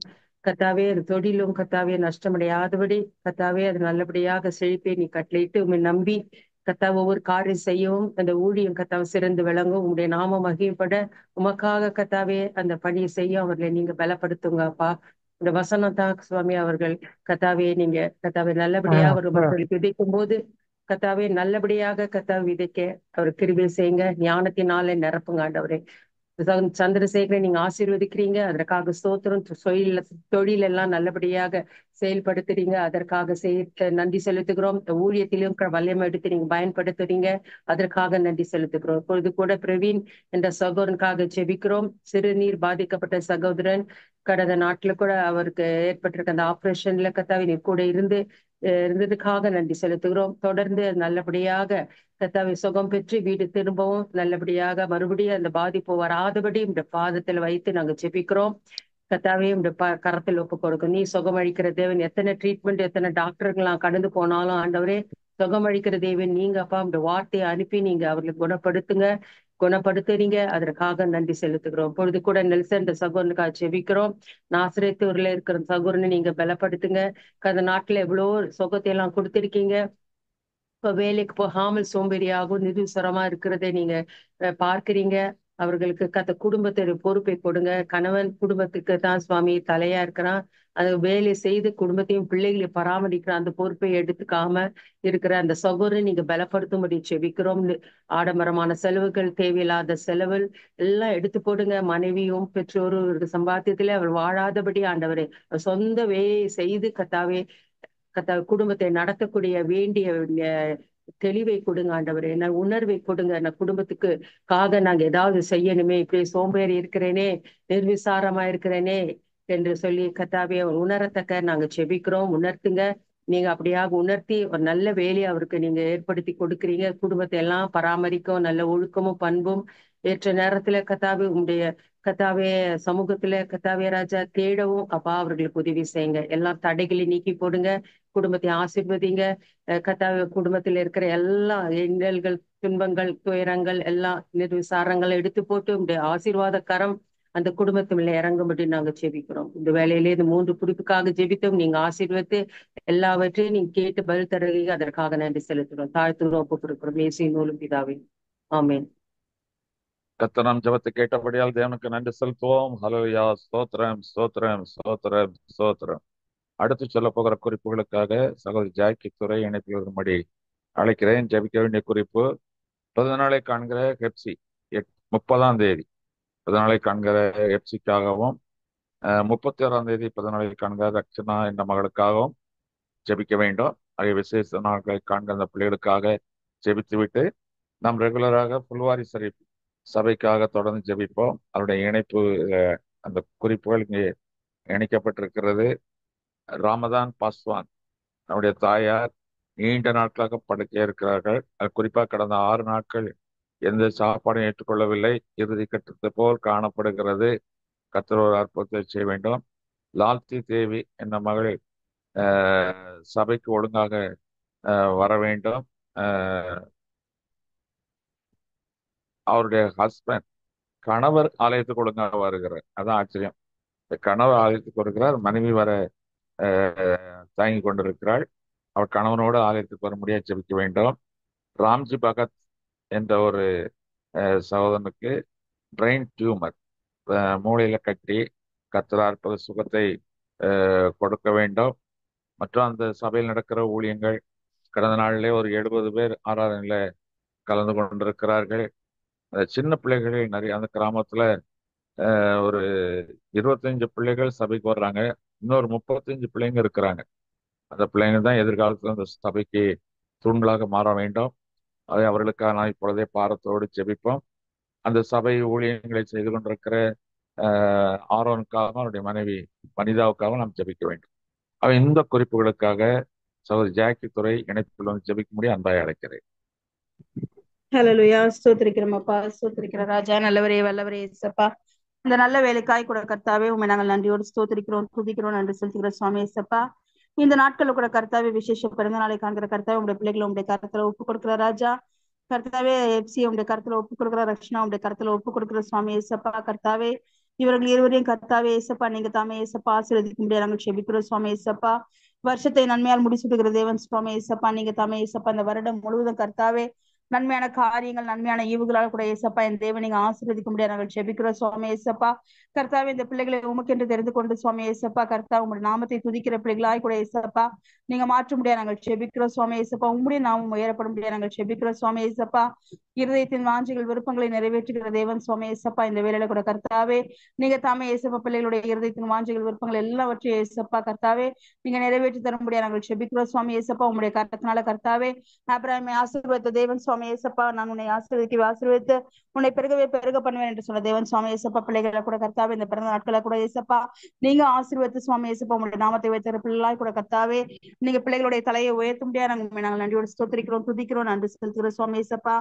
கர்த்தாவே, அது தொழிலும் கர்த்தாவே நஷ்டமடையாதபடி கர்த்தாவே அது நல்லபடியாக செழிப்பை நீ கட்டளையிட்டு உண்மை நம்பி கர்த்தாவை ஒவ்வொரு காரியம் செய்யவும் அந்த ஊழியம் கர்த்தாவை சிறந்து விளங்கும். உங்களுடைய நாம மகிமைப்பட உமக்காக கர்த்தாவே அந்த பணியை செய்ய அவர்களை நீங்க பலப்படுத்துங்க அப்பா. இந்த வசனம் தான் சுவாமி அவர்கள் கர்த்தாவே, நீங்க கர்த்தாவை நல்லபடியா ஒரு மக்களுக்கு விதைக்கும் போது கர்த்தாவே நல்லபடியாக கர்த்தாவை விதைக்க அவர் கிருபை செய்யுங்க. ஞானத்தினாலே நிரப்புங்க ஆண்டவரே. சந்திரசேகரை நீங்க ஆசீர்வதிக்கிறீங்க, அதற்காக ஸ்தோத்திரம். தொழில் எல்லாம் நல்லபடியாக செயல்படுத்துறீங்க, அதற்காக நன்றி செலுத்துகிறோம். ஊழியத்திலும் வல்லமை எடுத்து நீங்க பயன்படுத்துறீங்க, அதற்காக நன்றி செலுத்துகிறோம். இப்பொழுது கூட பிரவீன் என்ற சகோதரனுக்காக ஜெபிக்கிறோம். சிறுநீர் பாதிக்கப்பட்ட சகோதரன் கடந்த நாட்டுல கூட அவருக்கு ஏற்பட்டிருக்க அந்த ஆபரேஷன்ல கர்த்தாவே நீர் கூட இருந்ததுக்காக நன்றி செலுத்துகிறோம். தொடர்ந்து நல்லபடியாக கர்த்தாவை சுகம் பெற்று வீடு திரும்பவும் நல்லபடியாக மறுபடியும் அந்த பாதிப்பு வராதபடி இந்த பாதத்துல வைத்து நாங்க ஜெபிக்கிறோம். கர்த்தாவே இந்த கரத்தில் ஒப்பு கொடுக்கும். நீ சுகமளிக்கிற தேவன். எத்தனை ட்ரீட்மெண்ட் எத்தனை டாக்டர்கள்லாம் கடந்து போனாலும் ஆண்டவரே சுகமளிக்கிற தேவன் நீங்க அப்பா. இந்த வார்த்தையை அனுப்பி நீங்க அவர்களுக்கு குணப்படுத்துறீங்க, அதற்காக நன்றி செலுத்துகிறோம். பொழுது கூட நெல்சன் இந்த சகோதரனுக்காக ஜெபிக்கிறோம். நாசரேத்தூர்ல இருக்கிற சகோதரனை நீங்க பலப்படுத்துங்க. கடந்த நாட்டுல எவ்வளோ சுகத்தை எல்லாம் கொடுத்திருக்கீங்க. இப்ப வேலைக்கு போகாமல் சோம்பேறியாகவும் நிருசரமா இருக்கிறதை நீங்க பார்க்கிறீங்க. அவர்களுக்கு குடும்பத்தோட பொறுப்பை கொடுங்க. கணவன் குடும்பத்துக்கு தான் சுவாமி தலையா இருக்கிறான். அது வேலை செய்து குடும்பத்தையும் பிள்ளைகளையும் பராமரிக்கிற அந்த பொறுப்பை எடுத்துக்காம இருக்கிற அந்த சகோதரன் நீங்க பலப்படுத்தும்படி செபிக்கிறோம். ஆடம்பரமான செலவுகள், தேவையில்லாத செலவு எல்லாம் எடுத்து போடுங்க. மனைவியும் பெற்றோரும் சம்பாத்தியத்திலே அவர் வாழாதபடி ஆண்டவரே சொந்த வேலையை செய்து குடும்பத்தை நடத்தக்கூடிய வேண்டிய தெளிவை கொடுங்க ஆண்டவரே. உணர்வை கொடுங்க. குடும்பத்துக்காக நாங்க ஏதாவது செய்யணுமே, இப்படி சோம்பேறி இருக்கிறேனே, நிர்விசாரமா இருக்கிறேனே என்று சொல்லி கர்த்தாவே அவர் உணரத்தக்க நாங்க செபிக்கிறோம். உணர்த்துங்க. நீங்க அப்படியாக உணர்த்தி ஒரு நல்ல வேலையை அவருக்கு நீங்க ஏற்படுத்தி கொடுக்குறீங்க. குடும்பத்தை எல்லாம் பராமரிக்கும் நல்ல ஒழுக்கமும் பண்பும் ஏற்ற நேரத்துல கர்த்தாவே சமூகத்துல கர்த்தாவே ராஜா தேடவும் அப்பா அவர்களுக்கு உதவி செய்யுங்க. எல்லாம் தடைகளை நீக்கி போடுங்க. குடும்பத்தை ஆசீர்வதிங்க. கர்த்தாவே குடும்பத்தில் இருக்கிற எல்லா இன்னல்கள், துன்பங்கள், துயரங்கள் எல்லாம் நிர்விசாரங்களை எடுத்து போட்டு உங்களுடைய ஆசீர்வாத கரம் அந்த குடும்பத்துல இறங்கும்படி நாங்க ஜெபிக்கிறோம். இந்த வேலையிலே இந்த 3 குறிப்புக்காக ஜெபித்தோம். நீங்க ஆசீர்வதித்து எல்லாவற்றையும் நீங்க கேட்டு பதில் தருவீங்க, அதற்காக நன்றி செலுத்துகிறோம். தாழ்த்துகிறோம், ஒப்பு கொடுக்கிறோம். இயேசுவின் மூலம் பிதாவே, ஆமென். கர்த்தர் ஜெபத்தை கேட்டபடியால் தேவனுக்கு நன்றி செலுத்துவோம். ஹல்லேலூயா. ஸ்தோத்திரம் ஸ்தோத்திரம் ஸ்தோத்திரம் ஸ்தோத்திரம். அடுத்து சொல்ல போகிற குறிப்புகளுக்காக சகோதரி ஜாக்கி துறை இணைப்பில் வரும்படி அழைக்கிறேன். ஜெபிக்க வேண்டிய குறிப்பு, 30 நாளை காண்கிற ஹெப்சி 30ஆம் தேதி 30 நாளை காண்கிற ஹெப்சிக்காகவும் 31ஆம் தேதி 30 நாளை காண்கிற ரக்ஷனா என்ற மகளுக்காகவும் ஜெபிக்க வேண்டும். ஆகிய விசேஷ நாட்களை காண்கிற அந்த பிள்ளைகளுக்காக ஜெபித்துவிட்டு நாம் ரெகுலராக புல்வாரி சபைக்காக தொடர்ந்து ஜெபிப்போம். அவருடைய இணைப்பு அந்த குறிப்புகள் இங்கே இணைக்கப்பட்டிருக்கிறது. ராமதான் பாஸ்வான் நம்முடைய தாயார் நீண்ட நாட்களாக படுக்கையா இருக்கிறார்கள். குறிப்பாக கடந்த 6 நாட்கள் எந்த சாப்பாடும் ஏற்றுக்கொள்ளவில்லை. இறுதி கட்டத்தை போல் காணப்படுகிறது. கர்த்தர் ஒரு அற்புதத்தை செய்ய வேண்டும். லால்தி தேவி என்ற மகள் சபைக்கு ஒழுங்காக வர வேண்டும். அவருடைய ஹஸ்பண்ட் கணவர் ஆலயத்துக்கு ஒழுங்காக வருகிறார். அதான் ஆச்சரியம். கணவர் ஆலயத்துக்கு வருகிறார், மனைவி வர தாங்கி கொண்டிருக்கிறாள். அவர் கணவனோடு ஆலயத்துக்கு வர முடியாது, ஜெபிக்க வேண்டும். ராம்ஜி பகத் என்ற ஒரு சகோதரனுக்கு பிரெயின் டியூமர், மூளையில கட்டி, கர்த்தர் அற்புத சுகத்தை கொடுக்க வேண்டும். மற்றும் அந்த சபையில் நடக்கிற ஊழியங்கள், கடந்த நாளிலே ஒரு 70 பேர் ஆராதனையில கலந்து கொண்டிருக்கிறார்கள். சின்ன பிள்ளைகள் நிறைய, அந்த கிராமத்துல ஒரு 25 பிள்ளைகள் சபைக்கு வர்றாங்க. இன்னொரு 35 பிள்ளைங்க இருக்கிறாங்க. அந்த பிள்ளைங்க தான் எதிர்காலத்துல அந்த சபைக்கு தூண்களாக மாற வேண்டும். அதை அவர்களுக்காக நான் இப்பொழுதே பாரத்தோடு ஜெபிப்போம். அந்த சபை ஊழியங்களை செய்து கொண்டிருக்கிற ஆரோனுக்காகவும் அவருடைய மனைவி வனிதாவுக்காகவும் நாம் ஜெபிக்க வேண்டும். அவன் இந்த குறிப்புகளுக்காக சகோதரி ஜாக்கி துறை இணைப்பில் வந்து ஜெபிக்கும்படி அன்பாய் அழைக்கிறேன். ஹல்லேலூயா. ஸ்தோத்திரிக்கிறோமப்பா, ஸ்தோத்திரிக்கிற ராஜா, நல்லவரே வல்லவரே இயேசப்பா. இந்த நல்ல வேலைக்காய் கூட கர்த்தாவே உண்மை நாங்கள் நன்றியோடு ஸ்தோத்திரிக்கிறோம், துதிக்கிறோம், நன்றி செலுத்துகிற சுவாமி இயேசப்பா. இந்த நாட்கள்ல கூட கர்த்தாவே விசேஷ பிறந்த நாளை காண்கிற கர்த்தாவே உங்களுடைய பிள்ளைகளை உங்களுடைய கருத்துல ஒப்பு கொடுக்கிற ராஜா. கர்த்தாவே எப்சி உங்களுடைய கருத்துல ஒப்பு கொடுக்கிற, ரக்ஷனா உங்களுடைய கருத்துல ஒப்பு கொடுக்கிற சுவாமி இயேசப்பா. கர்த்தாவே இவர்கள் இருவரையும் கர்த்தாவே இயேசப்பா நீங்க தாமே இயேசப்பா ஆசீர்வதிக்க முடியாது நாங்கள் செபிக்கிறோம் சுவாமி இயேசப்பா. வருஷத்தை நன்மையால் முடிச்சுடுகிற தேவன் சுவாமி இயேசப்பா நீங்க தாமே இயேசப்பா. இந்த வருடம் முழுவதும் கர்த்தாவே நன்மையான காரியங்கள், நன்மையான ஈவுகளால் கூட ஏசப்பா என் தேவன் நீங்க ஆசீர்வதிக்க முடியாது நாங்கள் ஜெபிக்கிறோம் சுவாமி ஏசப்பா. கர்த்தாவே இந்த பிள்ளைகளை உமக்கென்று தெரிந்து கொண்டு சுவாமி ஏசப்பா கர்த்தா உங்களுடைய நாமத்தை துதிக்கிற பிள்ளைகளாய் கூட ஏசப்பா நீங்க மாற்ற முடியாது நாங்கள் ஜெபிக்கிறோம் சுவாமி ஏசப்பா. உங்களுடைய நாமம் உயரப்பட முடியாது நாங்கள் ஜெபிக்கிறோம் சுவாமி ஏசப்பா. இருதயத்தின் வாஞ்சிகள் விருப்பங்களை நிறைவேற்றுகிற தேவன் சுவாமி ஏசப்பா. இந்த வேலையில கூட கர்த்தாவே நீங்க தாமே ஏசப்பா பிள்ளைகளுடைய இருதயத்தின் வாஞ்சிகள் விருப்பங்கள் எல்லாவற்றையும் ஏசப்பா கர்த்தாவே நீங்க நிறைவேற்றி தர முடியாது நாங்கள் ஜெபிக்கிறோம் சுவாமி ஏசப்பா. உங்களுடைய கர்த்தத்தினால கர்த்தாவே அபிரகாமை ஆசீர்வதித்த தேவன் சுவாமி ஏசப்பா. நான் உன்னை ஆசீர்வதித்து உன்னை பெருகவே பெருக பண்ணுவேன் என்று சொன்ன தேவன் சுவாமி ஏசப்பா. பிள்ளைகளை கூட கர்த்தாவே இந்த பிறந்த நாட்களை கூட ஏசப்பா நீங்க ஆசீர்வதித்து சுவாமி ஏசப்பா உங்களுடைய நாமத்தை வைத்திருக்கிற பிள்ளைகளாய் கூட கர்த்தாவே நீங்க பிள்ளைகளுடைய தலையை உயர்த்த முடியாது நாங்கள் நன்றியோடு ஸ்தோத்திரிக்கிறோம், துதிக்கிறோம், நன்றி செலுத்துகிறோம் சுவாமி ஏசப்பா.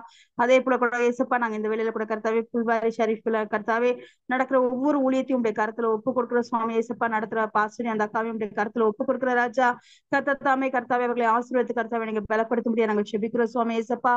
அதே போல கூட ஏசப்பா நாங்க இந்த வேலையில கூட கர்த்தாவே புல்வாரி ஷரீஃப்ல கர்த்தாவே நடக்கிற ஒவ்வொரு ஊழியத்தையும் உடைய கருத்துல ஒப்பு கொடுக்கிற சுவாமி ஏசப்பா. நடத்துற பாஸ்டர் அந்த அக்காவையும் உடைய கருத்துல ஒப்பு கொடுக்கிற ராஜா. கர்த்தாவே கர்த்தாவே அவர்களை ஆசீர்வதித்து கர்த்தாவே நீங்க பலப்படுத்த முடியாது நாங்கள் ஜெபிக்கிறோம் சுவாமி ஏசப்பா.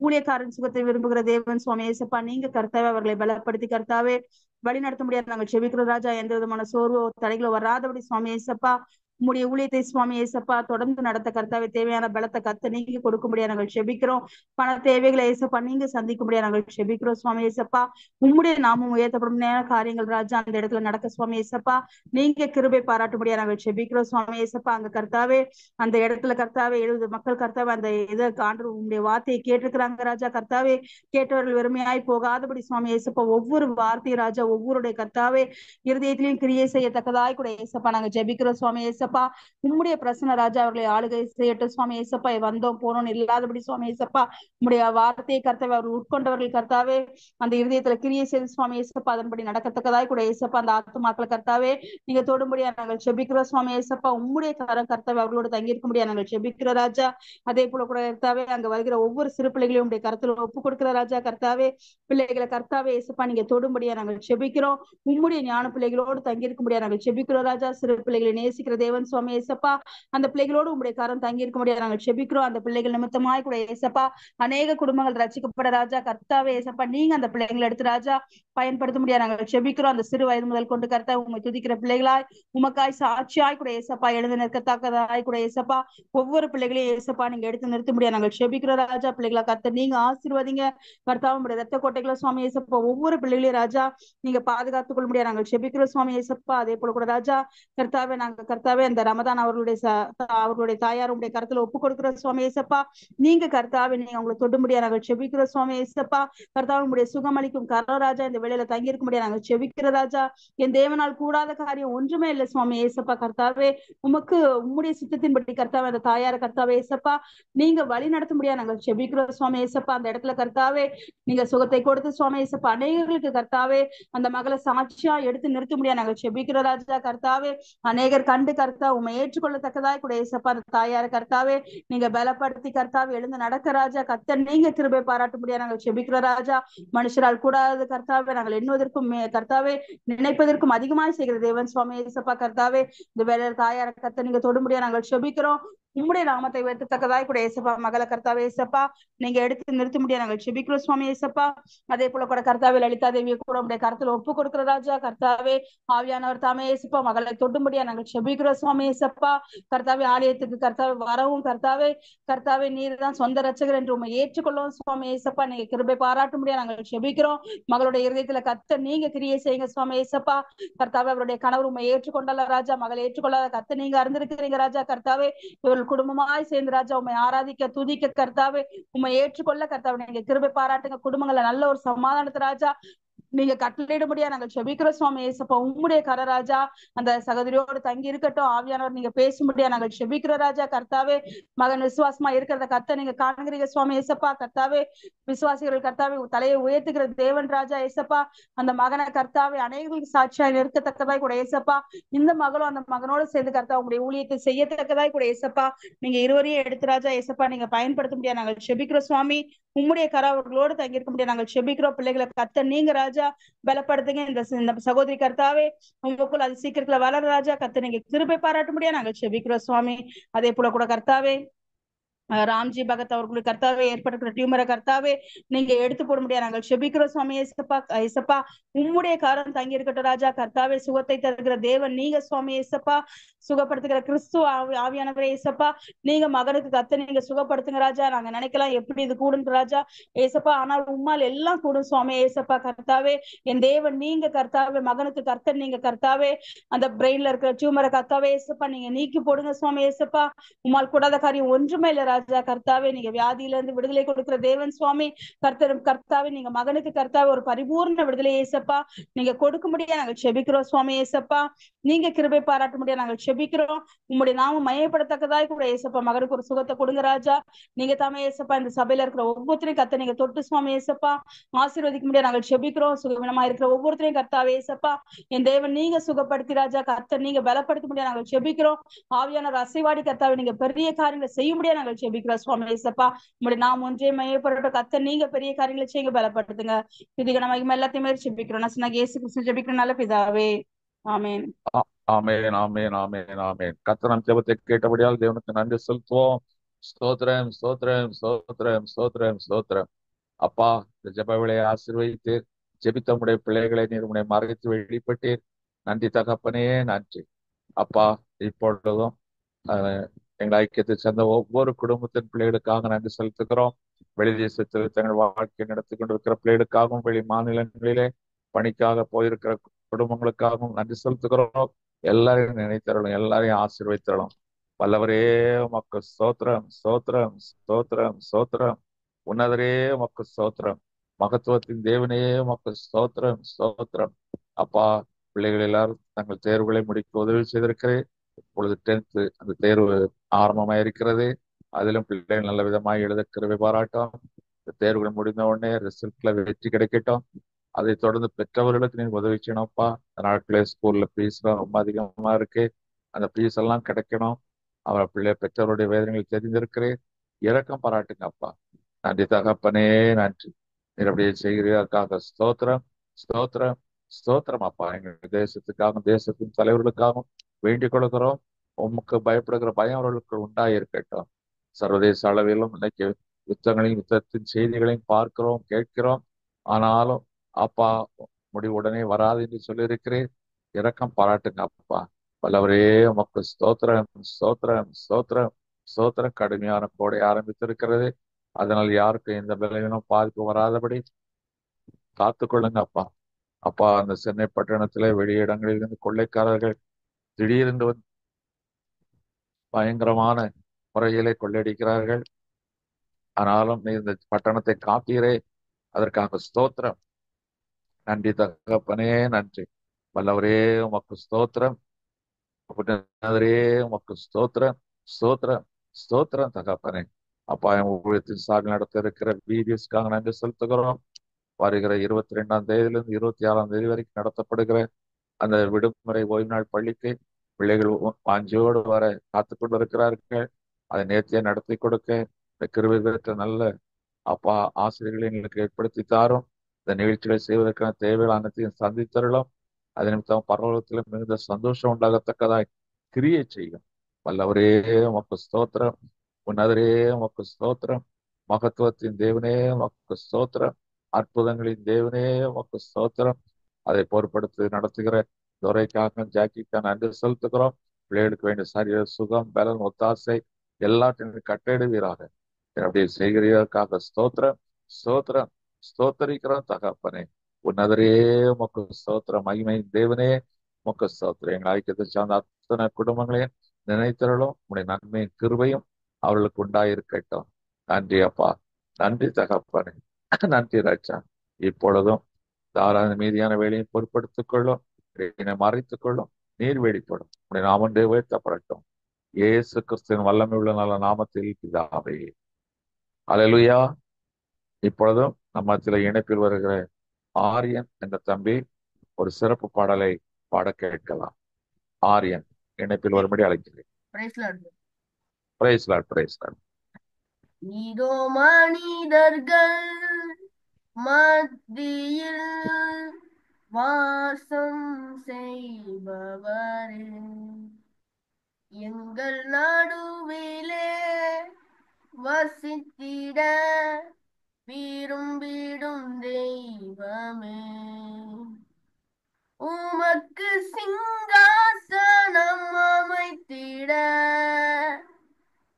ஊழியக்காரன் சுகத்தை விரும்புகிற தேவன் சுவாமி ஏசப்பா நீங்க கர்த்தாவே அவர்களை பலப்படுத்தி கர்த்தாவே வழி நடத்த முடியாது நாங்கள் ஜெபிக்கிறோம் ராஜா. எந்த விதமான சோர்வோ தடைகளோ வராதபடி சுவாமி ஏசப்பா உம்முடைய ஊழியத்தை சுவாமி ஏசப்பா தொடர்ந்து நடத்த கர்த்தாவே தேவையான பலத்தை கத்த நீங்க கொடுக்க முடியாது நாங்கள் ஜெபிக்கிறோம். பண தேவைகளை ஏசப்பா நீங்க சந்திக்க முடியாது நாங்கள் ஜெபிக்கிறோம் சுவாமி ஏசப்பா. உம்முடைய நாமம் உயர்த்தப்படும் காரியங்கள் ராஜா அந்த இடத்துல நடக்க சுவாமி ஏசப்பா நீங்க கிருபை பாராட்ட முடியாது நாங்கள் ஜெபிக்கிறோம் சுவாமி ஏசப்பா. அங்க கர்த்தாவே அந்த இடத்துல கர்த்தாவே 70 மக்கள் கர்த்தாவே அந்த இதை காண்ற உங்களுடைய வார்த்தையை கேட்டிருக்கிறாங்க ராஜா. கர்த்தாவே கேட்டவர்கள் வெறுமையாய் போகாதபடி சுவாமி ஏசப்பா ஒவ்வொரு வார்த்தையும் ராஜா ஒவ்வொருடைய கர்த்தாவே இருதயத்திலையும் கிரியை செய்யத்தக்கதாய் கூட ஏசப்பா நாங்க ஜெபிக்கிறோம் சுவாமி ஏசப்பா. உம்முடைய பிரசன்ன ராஜா அவர்களை ஆளுகை செய்யட்டும் சுவாமி ஏசப்பா. வந்தோம் போனோம் இல்லாதபடி சுவாமி ஏசப்பா உம்முடைய வார்த்தையை கர்த்தாவே அவர் உட்கொண்டவர்கள் கர்த்தாவே அந்த இருதயத்துல கிரியை செய்து சுவாமி ஏசப்பா அதன்படி நடக்கத்தக்கதாய் கூட ஏசப்பா அந்த ஆத்துமாக்களை கர்த்தாவே நீங்க தொடும்படியா நாங்கள் ஜெபிக்கிறோம் சுவாமி ஏசப்பா. உம்முடைய கரம் கர்த்தாவே அவர்களோட தங்கியிருக்க முடியாது நாங்கள் ஜெபிக்கிற ராஜா. அதே போல கூட கர்த்தாவே அங்க வருகிற ஒவ்வொரு சிறு பிள்ளைகளையும் உடைய கருத்துல ஒப்பு கொடுக்கிற ராஜா. கர்த்தாவே பிள்ளைகளை கர்த்தாவே ஏசப்பா நீங்க தொடும்படியா நாங்கள் ஜெபிக்கிறோம். உம்முடைய ஞான பிள்ளைகளோடு தங்கியிருக்க முடியாது நாங்கள் ஜெபிக்கிறோம் ராஜா. சிறு பிள்ளைகளை நேசிக்கிற தேவன் சுவாமி ஏசப்பா அந்த பிள்ளைகளோடு உங்களுடைய கரம் தங்கியிருக்க முடியாது நாங்கள் ஜெபிக்கிறோம். அந்த பிள்ளைகள் நிமித்தமாய் கூட ஏசப்பா அநேக குடும்பங்கள் ரட்சிக்கப்பட ராஜா. கர்த்தாவே ஏசப்பா நீங்க அந்த பிள்ளைகளை எடுத்து ராஜா பயன்படுத்த முடியாது நாங்கள் ஜெபிக்கிறோம். அந்த சிறு வயது முதல் கொண்டு கர்த்தா உண்மை துதிக்கிற பிள்ளைகளாய் உமக்காய் சாட்சியாய் கூட ஏசப்பா எழுந்து நிற்கத்தக்கதாய் கூட ஏசப்பா ஒவ்வொரு பிள்ளைகளையும் ஏசப்பா நீங்க எடுத்து நிறுத்த முடியாது நாங்கள் ஜெபிக்கிறோம் ராஜா. பிள்ளைகளை கர்த்தர் நீங்க ஆசீர்வதிங்க கர்த்தாவும் ரத்த கோட்டைகளை சுவாமி ஏசப்பா ஒவ்வொரு பிள்ளைகளையும் ராஜா நீங்க பாதுகாத்துக் கொள்ள முடியாது நாங்கள் ஜெபிக்கிறோம் சுவாமி ஏசப்பா. அதே போல கூட ராஜா கர்த்தாவே நாங்க கர்த்தாவே அந்த ரமதான் அவர்களுடைய தாயார் உடைய கருத்துல ஒப்பு கொடுக்கிற சுவாமி ஏசப்பா நீங்க கர்த்தாவே நீங்க அவங்களை தொட முடியாது நாங்கள் ஜெபிக்கிற சுவாமி ஏசப்பா. கர்த்தாவே உடைய சுகமளிக்கும் கரம் ராஜா இந்த வேளையில தங்கியிருக்க முடியாது நாங்கள் ஜெபிக்கிற ராஜா. என் தேவனால் கூடாத காரியம் ஒன்றுமே இல்லை சுவாமி ஏசப்பா. கர்த்தாவே உமக்கு உம்முடைய சித்தத்தின்படி கர்த்தாவே அந்த தாயார கர்த்தாவே ஏசப்பா நீங்க வழி நடத்த முடியாது நாங்கள் ஜெபிக்கிற சுவாமி ஏசப்பா. அந்த இடத்துல கர்த்தாவே நீங்க சுகத்தை கொடுத்து சுவாமி ஏசப்பா அநேகர்களுக்கு கர்த்தாவே அந்த மகளை சாட்சியா எடுத்து நிறுத்த முடியாது நாங்கள் ஜெபிக்கிற ராஜா. கர்த்தாவே அநேகர் கண்டு கர்த்தா உண்மை ஏற்றுக்கொள்ளத்தக்கதாய் கூட ஏசப்பா அந்த தாயார கர்த்தாவே நீங்க பலப்படுத்தி கர்த்தாவே எழுந்து நடக்க ராஜா. கர்த்தர் நீங்க கிருபை பாராட்ட முடியாது நாங்கள் ஜெபிக்கிற ராஜா. மனுஷரால் கூடாது கர்த்தாவே நாங்கள் எண்ணுவதற்கும் கர்த்தாவே நினைப்பதற்கும் அதிகமாய் செய்கிற தேவன் சுவாமி ஏசப்பா. கர்த்தாவே இந்த வேலையில தாயார கர்த்தர் நீங்க தொட முடியாது நாங்கள் ஜெபிக்கிறோம். உம்முடைய நாமத்தை உயர்த்தத்தக்கதாய் கூட ஏசப்பா மகள கர்த்தாவே ஏசப்பா நீங்க எடுத்து நிறுத்த முடியாது நாங்கள் செபிக்கிறோம் சுவாமி ஏசப்பா. அதே போல கூட கர்த்தாவே லலிதா தேவியை கூட உடைய கருத்துல ஒப்பு கொடுக்கிற ராஜா கர்த்தாவே ஆவியானவர் தாமே ஏசப்பா மகளை தொடும்படியா நாங்கள் செபிக்கிறோம் சுவாமி ஏசப்பா. கர்த்தாவே ஆலயத்துக்கு கர்த்தாவே வரவும் கர்த்தாவே கர்த்தாவே நீர் தான் சொந்த ரட்சகர் என்று உண்மை ஏற்றுக்கொள்ளும் சுவாமி ஏசப்பா. நீங்க கிருபை பாராட்ட முடியாது நாங்கள் செபிக்கிறோம். மகளுடைய இருதயத்துல நீங்க கிரியை செய்யுங்க சுவாமி ஏசப்பா. கர்த்தாவே அவருடைய கணவர் உண்மை ஏற்றுக்கொண்டால ராஜா, மகளை ஏற்றுக்கொள்ளாத நீங்க அறிந்திருக்கிறீங்க ராஜா. கர்த்தாவே இவர்கள் குடும்பமாய் சேர்ந்து ராஜா உண்மை ஆராதிக்க துதிக்க கர்த்தாவே உண்மை ஏற்றுக்கொள்ள கர்த்தாவே நீங்க கிருபை பாராட்டுங்க. குடும்பங்கள்ல நல்ல ஒரு சமாதானத்தை ராஜா நீங்க கட்டளையிட முடியாது நாங்கள் செபிக்கிறோம் சுவாமி ஏசப்பா. உம்முடைய கரராஜா அந்த சகோதரியோடு தங்கி இருக்கட்டும். ஆவியானவர் நீங்க பேச முடியாது நாங்கள் செபிக்கிற ராஜா. கர்த்தாவே மகன் விசுவாசமா இருக்கிறத நீங்க காணுகிறீங்க சுவாமி ஏசப்பா. கர்த்தாவே விசுவாசிகள் கர்த்தாவே தலையை உயர்த்துகிற தேவன் ராஜா ஏசப்பா. அந்த மகனை கர்த்தாவே அநேகங்களுக்கு சாட்சியாய் நிற்கத்தக்கதாய் கூட ஏசப்பா. இந்த மகளும் அந்த மகனோடு சேர்ந்து கர்த்தா உங்களுடைய ஊழியத்தை செய்யத்தக்கதாய் கூட ஏசப்பா. நீங்க இருவரையும் எடுத்து ராஜா ஏசப்பா நீங்க பயன்படுத்த முடியாது நாங்கள் செபிக்கிறோம் சுவாமி. உம்முடைய கர அவர்களோடு தங்கியிருக்க முடியாது நாங்கள் செபிக்கிறோம். பிள்ளைகளை நீங்க ராஜா பலப்படுத்துங்க. இந்த சகோதரி கர்த்தாவே உங்களுக்குள் அது சீக்கிரத்துல வளர ராஜா. நீங்க கிருபை பாராட்ட முடியாது நாங்கள் செபிக்கிறோம் சுவாமி. அதே போல கூட கர்த்தாவே ராம்ஜி பகத் அவர்களுக்கு கர்த்தாவே ஏற்படுகிற டியூமரை கர்த்தாவே நீங்க எடுத்து போட முடியாது நாங்கள் செபிக்கிறோம் சுவாமி ஏசப்பா. ஏசப்பா உம்முடைய காரம் தங்கி இருக்கட்டும் ராஜா. கர்த்தாவே சுகத்தை தருகிற தேவன் நீங்க சுவாமி ஏசப்பா. சுகப்படுத்துகிற கிறிஸ்து ஆவியானவரே ஏசப்பா. நீங்க மகனுக்கு நீங்க சுகப்படுத்துங்க ராஜா. நாங்க நினைக்கலாம் எப்படி இது கூடுங்க ராஜா ஏசப்பா. ஆனால் உம்மால் எல்லாம் கூடும் சுவாமி ஏசப்பா. கர்த்தாவே என் தேவன் நீங்க கர்த்தாவே மகனுக்கு நீங்க கர்த்தாவே அந்த பிரெயின்ல இருக்கிற டியூமரை கர்த்தாவே ஏசப்பா நீங்க நீக்கி போடுங்க சுவாமி ஏசப்பா. உம்மால் கூடாத காரியம் ஒன்றுமே இல்ல ராஜா. கர்த்தாவே நீங்க வியாதியில இருந்து விடுதலை கொடுக்கிற தேவன் சுவாமி. கர்த்தாவே நீங்க மகனுக்கு கர்த்தாவே ஒரு பரிபூர்ண விடுதலை ஏசப்பா நீங்க கொடுக்க முடியாது நாங்கள் செபிக்கிறோம் சுவாமி ஏசப்பா. நீங்க கிருபை பாராட்ட முடியாது நாங்கள் செபிக்கிறோம். உங்களுடைய நாமம் மையப்படத்தக்கதாய் கூட ஏசப்பா மகனுக்கு ஒரு சுகத்தை கொடுங்க ராஜா. நீங்க தாமே ஏசப்பா இந்த சபையில இருக்கிற ஒவ்வொருத்தரையும் நீங்க தொட்டு சுவாமி ஏசப்பா ஆசீர்வதிக்க முடியாது நாங்கள் செபிக்கிறோம். சுகவீனமா இருக்கிற ஒவ்வொருத்தரையும் கர்த்தாவே ஏசப்பா என் தேவன் நீங்க சுகப்படுத்தி ராஜா. நீங்க பலப்படுத்த முடியாது நாங்கள் செபிக்கிறோம். ஆவியான அசைவாடி கர்த்தாவே நீங்க பெரிய காரியங்களை செய்ய முடியாது நாங்கள் செபிக்கிறோம் சுவாமி ஏசப்பா. உங்களுடைய நாம் ஒன்றே மையப்படட்டும். நீங்க பெரிய காரியங்களை செய்யுங்க பலப்படுத்துங்க. இதுக்கு நம்ம எல்லாத்தையுமே செபிக்கிறோம். நான் இயேசு கிறிஸ்து ஜெபிக்கிறோம் நல்ல பிதாவே. ஆமென். ஆமென் ஆமென் ஆமென் ஆமென். கர்த்தர் ஜெபத்தை கேட்டபடியால் தேவனுக்கு நன்றி செலுத்துவோம். ஸ்தோத்திரம் ஸ்தோத்திரம் ஸ்தோத்திரம் ஸ்தோத்திரம் ஸ்தோத்திரம். அப்பா இந்த ஜெப வேளையை ஆசீர்வதித்து ஜெபித்த உடைய பிள்ளைகளை நீர் உடைய மறைத்து வெளிப்பட்டீர். நன்றி தகப்பனே நன்றி அப்பா. இப்பொழுதும் எங்கள் ஐக்கியத்தை சேர்ந்த ஒவ்வொரு குடும்பத்தின் பிள்ளைகளுக்காக நன்றி செலுத்துகிறோம். வெளி தேசத்தில் தங்கள் வாழ்க்கை நடத்தி கொண்டிருக்கிற பிள்ளைகளுக்காகவும் வெளி மாநிலங்களிலே பணிக்காக போயிருக்கிற குடும்பங்களுக்காகவும் நன்றி செலுத்துகிறோம். எல்லாரையும் நினைத்தரலும் எல்லாரையும் ஆசீர்வதித்தரலும். வல்லவரே உமக்கு ஸ்தோத்திரம் ஸ்தோத்திரம் ஸ்தோத்திரம் ஸ்தோத்திரம். உன்னதரே உமக்கு ஸ்தோத்திரம். மகத்துவத்தின் தேவனே உமக்கு ஸ்தோத்திரம் ஸ்தோத்திரம். அப்பா பிள்ளைகள் எல்லாரும் தங்கள் தேர்வுகளை முடிக்க உதவி செய்திருக்கிறேன். இப்பொழுது 10th அந்த தேர்வு ஆரம்பமாக இருக்கிறது. அதிலும் பிள்ளைகள் நல்ல விதமாக எழுத கிருபை பாராட்டும். இந்த தேர்வுகள் முடிந்த உடனே ரிசல்ட்ல வெற்றி கிடைக்கட்டும். அதை தொடர்ந்து பெற்றவர்களுக்கு நீங்க உதவி செய்யணும்ப்பா. இந்த நாட்களே ஸ்கூல்ல ஃபீஸ் ரொம்ப அதிகமா இருக்கு. அந்த ஃபீஸ் எல்லாம் கிடைக்கணும். அவர் பெற்றவருடைய வேதனைகள் தெரிந்திருக்கிறேன். இரக்கம் பாராட்டுங்க அப்பா. நன்றி தகப்பனே நன்றி. நீர் அப்படியே செய்கிறதற்காக ஸ்தோத்திரம் ஸ்தோத்திரம் ஸ்தோத்திரம் அப்பா. எங்கள் தேசத்துக்காகவும் தேசத்தின் தலைவர்களுக்காகவும் வேண்டிக் கொள்கிறோம். உமக்கு பயப்படுகிற பயம் அவர்களுக்கு உண்டாயிருக்கட்டும். சர்வதேச அளவிலும் இன்னைக்கு யுத்தத்தின் செய்திகளையும் பார்க்கிறோம் கேட்கிறோம். ஆனாலும் அப்பா முடிவு உடனே வராது என்று சொல்லியிருக்கிறேன். இரக்கம் பாராட்டுங்க அப்பா. வல்லவரே உமக்கு ஸ்தோத்திரம் ஸ்தோத்திரம் ஸ்தோத்திரம் ஸ்தோத்திரம். கடுமையான கோடை ஆரம்பித்திருக்கிறது. அதனால் யாருக்கும் எந்த விளைவிலும் பாதிப்பு வராதபடி காத்துக்கொள்ளுங்க அப்பா. அப்பா அந்த சென்னை பட்டணத்திலே வெளியிடங்களில் இருந்து கொள்ளைக்காரர்கள் திடீரென்று வந்து பயங்கரமான முறையிலே கொள்ளையடிக்கிறார்கள். ஆனாலும் நீ இந்த பட்டணத்தை காத்தீரே, அதற்காக ஸ்தோத்திரம். நன்றி தகப்பனே நன்றி. வல்லவரே உமக்கு ஸ்தோத்திரம். உமக்கு ஸ்தோத்திரம் ஸ்தோத்திரம் ஸ்தோத்திரம் தகப்பனே. அப்பா ஊழியத்தின் சார்பில் நடத்த இருக்கிற வீடியோஸ்க்காக நன்றி செலுத்துகிறோம். வருகிற 22ஆம் தேதியிலிருந்து 26ஆம் தேதி வரைக்கும் நடத்தப்படுகிற அந்த விடுமுறை ஓய்வு நாள் பள்ளிக்கு பிள்ளைகள் வாஞ்சியோடு வர காத்து கொண்டு இருக்கிறார்கள். அதை நேர்த்தியை நடத்தி கொடுக்க இந்த கிருபை பெற்ற நல்ல அப்பா ஆசிரியர்களை எங்களுக்கு ஏற்படுத்தி தாரும். இந்த நிகழ்ச்சிகளை செய்வதற்கான தேவைகள் அனைத்தையும் சந்தித்தருளும். அது நிமித்தம் பரலோகத்திலும் மிகுந்த சந்தோஷம் உண்டாகத்தக்கதாய் கிரியை செய்யும். வல்லவரே உமக்கு ஸ்தோத்திரம், உன்னதரே உமக்கு ஸ்தோத்திரம், மகத்துவத்தின் தேவனே உமக்கு ஸ்தோத்திரம், அற்புதங்களின் தேவனே உமக்கு ஸ்தோத்திரம். அதை பொறுப்படுத்தி நடத்துகிற துரைக்காக ஜாக்கிக்காக நன்றி செலுத்துகிறோம். பிள்ளைகளுக்கு வேண்டிய சரீர சுகம், பலன், ஒத்தாசை எல்லாத்தையும் கட்டிடுவீராக. அப்படி செய்கிறதற்காக ஸ்தோத்திரம், ஸ்தோத்திரம், ஸ்தோத்தரிக்கிறோம் தகப்பனே. உன்னதரே உமக்கு ஸ்தோத்திரம், மகிமை தேவனே உமக்கு ஸ்தோத்திரம். எங்கள் ஐக்கியத்தை சார்ந்த அத்தனை குடும்பங்களையும் நினைத்தருளும். உடைய நன்மையும் கிருபையும் அவர்களுக்கு உண்டாயிருக்கட்டும். நன்றி அப்பா, நன்றி தகப்பனே, நன்றி ராஜா. இப்பொழுதும் தாராள மீதியான வேலையை பொறுப்படுத்திக் கொள்ளும், என்னை மறைத்துக் கொள்ளும், நீர் வெளிப்படும். உடைய நாமண்டே உயர்த்தப்படட்டும். இயேசு கிறிஸ்துவின் வல்லமை உள்ள நல்ல நாமத்தில் பிதாவே. அல்லேலூயா. இப்பொழுதும் நம்ம சில இணைப்பில் வருகிற ஆரியன் என்ற தம்பி ஒரு சிறப்பு பாடலை பாட கேட்கலாம். ஆரியன் இணைப்பில் வரும்படி அழைக்கிறேன். Praise Lord, praise Lord. இதோ மனிதர்கள் மத்தியில் வாசம் செய்பவரே, எங்கள் நடுவிலே வசித்திட விரும்பிடும் தெய்வமே, உமக்கு சிங்காசனம் அமைத்திட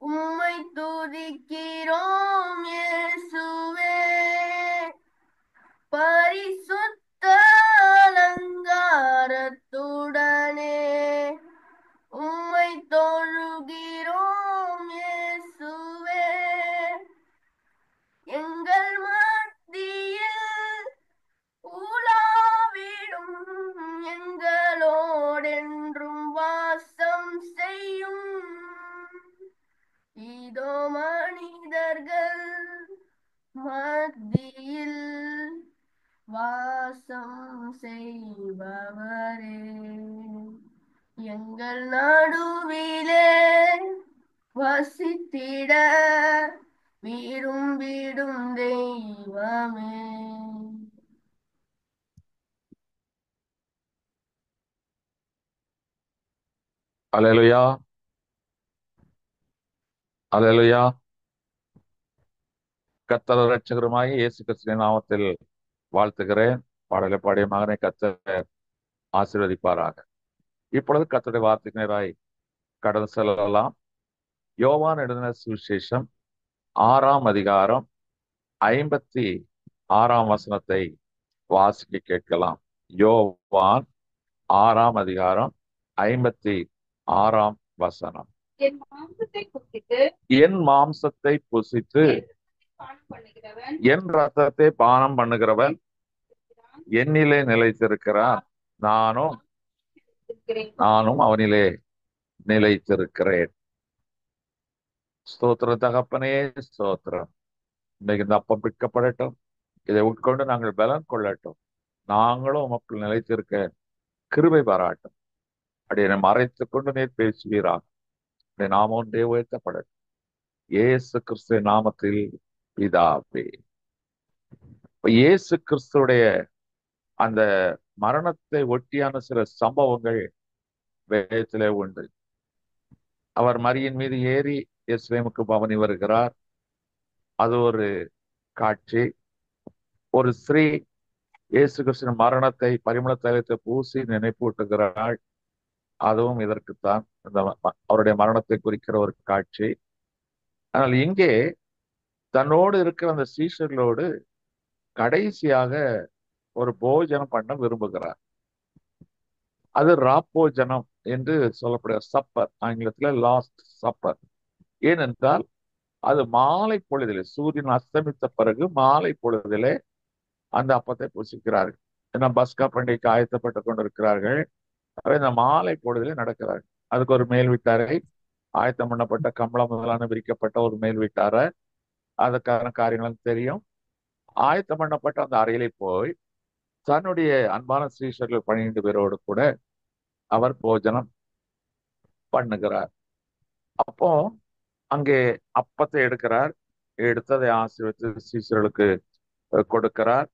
உம்மை துதிக்கிறோம் இயேசுவே. பரிசுத்த அலங்காரத்துடனே உம்மை தொழுகிறோம் இயேசுவே. எங்கள் மத்தியில் உலாவிடும் எங்களோடென்றும் வாசம் செய்யும். இதோ மனிதர்கள் மத்தியில் வாசம் செய்பவரே, எங்கள் நடுவிலே வசித்திட விரும்பிடும் தெய்வமே. அல்லேலூயா, அல்லேலூயா. கர்த்தர் இரட்சகருமாய் இயேசு கிறிஸ்துவின் நாமத்தில் வாழ்த்துகிறேன். பாடலை பாடிய மகனை கர்த்தர் ஆசீர்வதிப்பாராக. இப்பொழுது கர்த்தருடைய வார்த்தைக்கு நேராய் கடந்து செல்லலாம். யோவான் எழுதின சுவிசேஷம் 6ஆம் அதிகாரம் 56ஆம் வசனத்தை வாசிக்க கேட்கலாம். யோவான் 6ஆம் அதிகாரம் 56ஆம் வசனம். என் மாம்சத்தை புசித்து என் ரத்தத்தை பானம் பண்ணுகிறவன் என்னிலே நிலைத்திருக்கிறான், நானும் அவனிலே நிலைத்திருக்கிறேன். ஸ்தோத்திர தகப்பனே, ஸ்தோத்திரம். இன்னைக்கு இந்த அப்பம் பிற்கப்படட்டும், இதை உட்கொண்டு நாங்கள் பலன் கொள்ளட்டும், நாங்களும் உமக்குள் நிலைத்திருக்க கிருபை பாராட்டும். அப்படியே மறைத்துக் கொண்டு நீர் பேசுவீராக. நாம ஒன்றே உயர்த்தப்படட்டும். இயேசு கிறிஸ்து நாமத்தில் பிதாவே. இயேசு கிறிஸ்துடைய அந்த மரணத்தை ஒட்டியான சில சம்பவங்கள் வேதத்திலே உண்டு. அவர் மரியின் மீது ஏறி எருசலேமுக்கு பவனி வருகிறார். அது ஒரு காட்சி. ஒரு ஸ்திரீ இயேசு கிறிஸ்துவின் மரணத்தை பரிமள தைலத்தை பூசி நினைப்பூட்டுகிறாள். அதுவும் இதற்குத்தான், அவருடைய மரணத்தை குறிக்கிற ஒரு காட்சி. ஆனால் இங்கே தன்னோடு இருக்கிற அந்த சீஷர்களோடு கடைசியாக ஒரு போஜனம் பண்ண விரும்புகிறார். அது ராப்போஜனம் என்று சொல்லப்படுகிற சப்பர், ஆங்கிலத்துல லாஸ்ட் சப்பர். ஏனென்றால் அது மாலை பொழுதிலே, சூரியன் அஸ்தமித்த பிறகு மாலை பொழுதிலே அந்த அப்பத்தை புசிக்கிறார்கள். ஏன்னா பஸ்கா பண்டிகைக்கு ஆயத்தப்பட்டு கொண்டிருக்கிறார்கள். இந்த மாலை பொழுதிலே நடக்கிறார்கள். அதுக்கு ஒரு மேல் வீட்டாரை, ஆயத்தம் பண்ணப்பட்ட கம்பளம் முதலான விரிக்கப்பட்ட ஒரு மேல் வீட்டார, அதுக்கான காரியங்களும் தெரியும். ஆயத்தம் பண்ணப்பட்ட அந்த அறையிலே போய் தன்னுடைய அன்பான ஸ்ரீஷர்கள் 12 பேரோடு கூட அவர் போஜனம் பண்ணுகிறார். அப்போ அங்கே அப்பத்தை எடுக்கிறார், எடுத்து அதை ஆசீர்வதித்து சீஷர்களுக்கு கொடுக்கிறார்.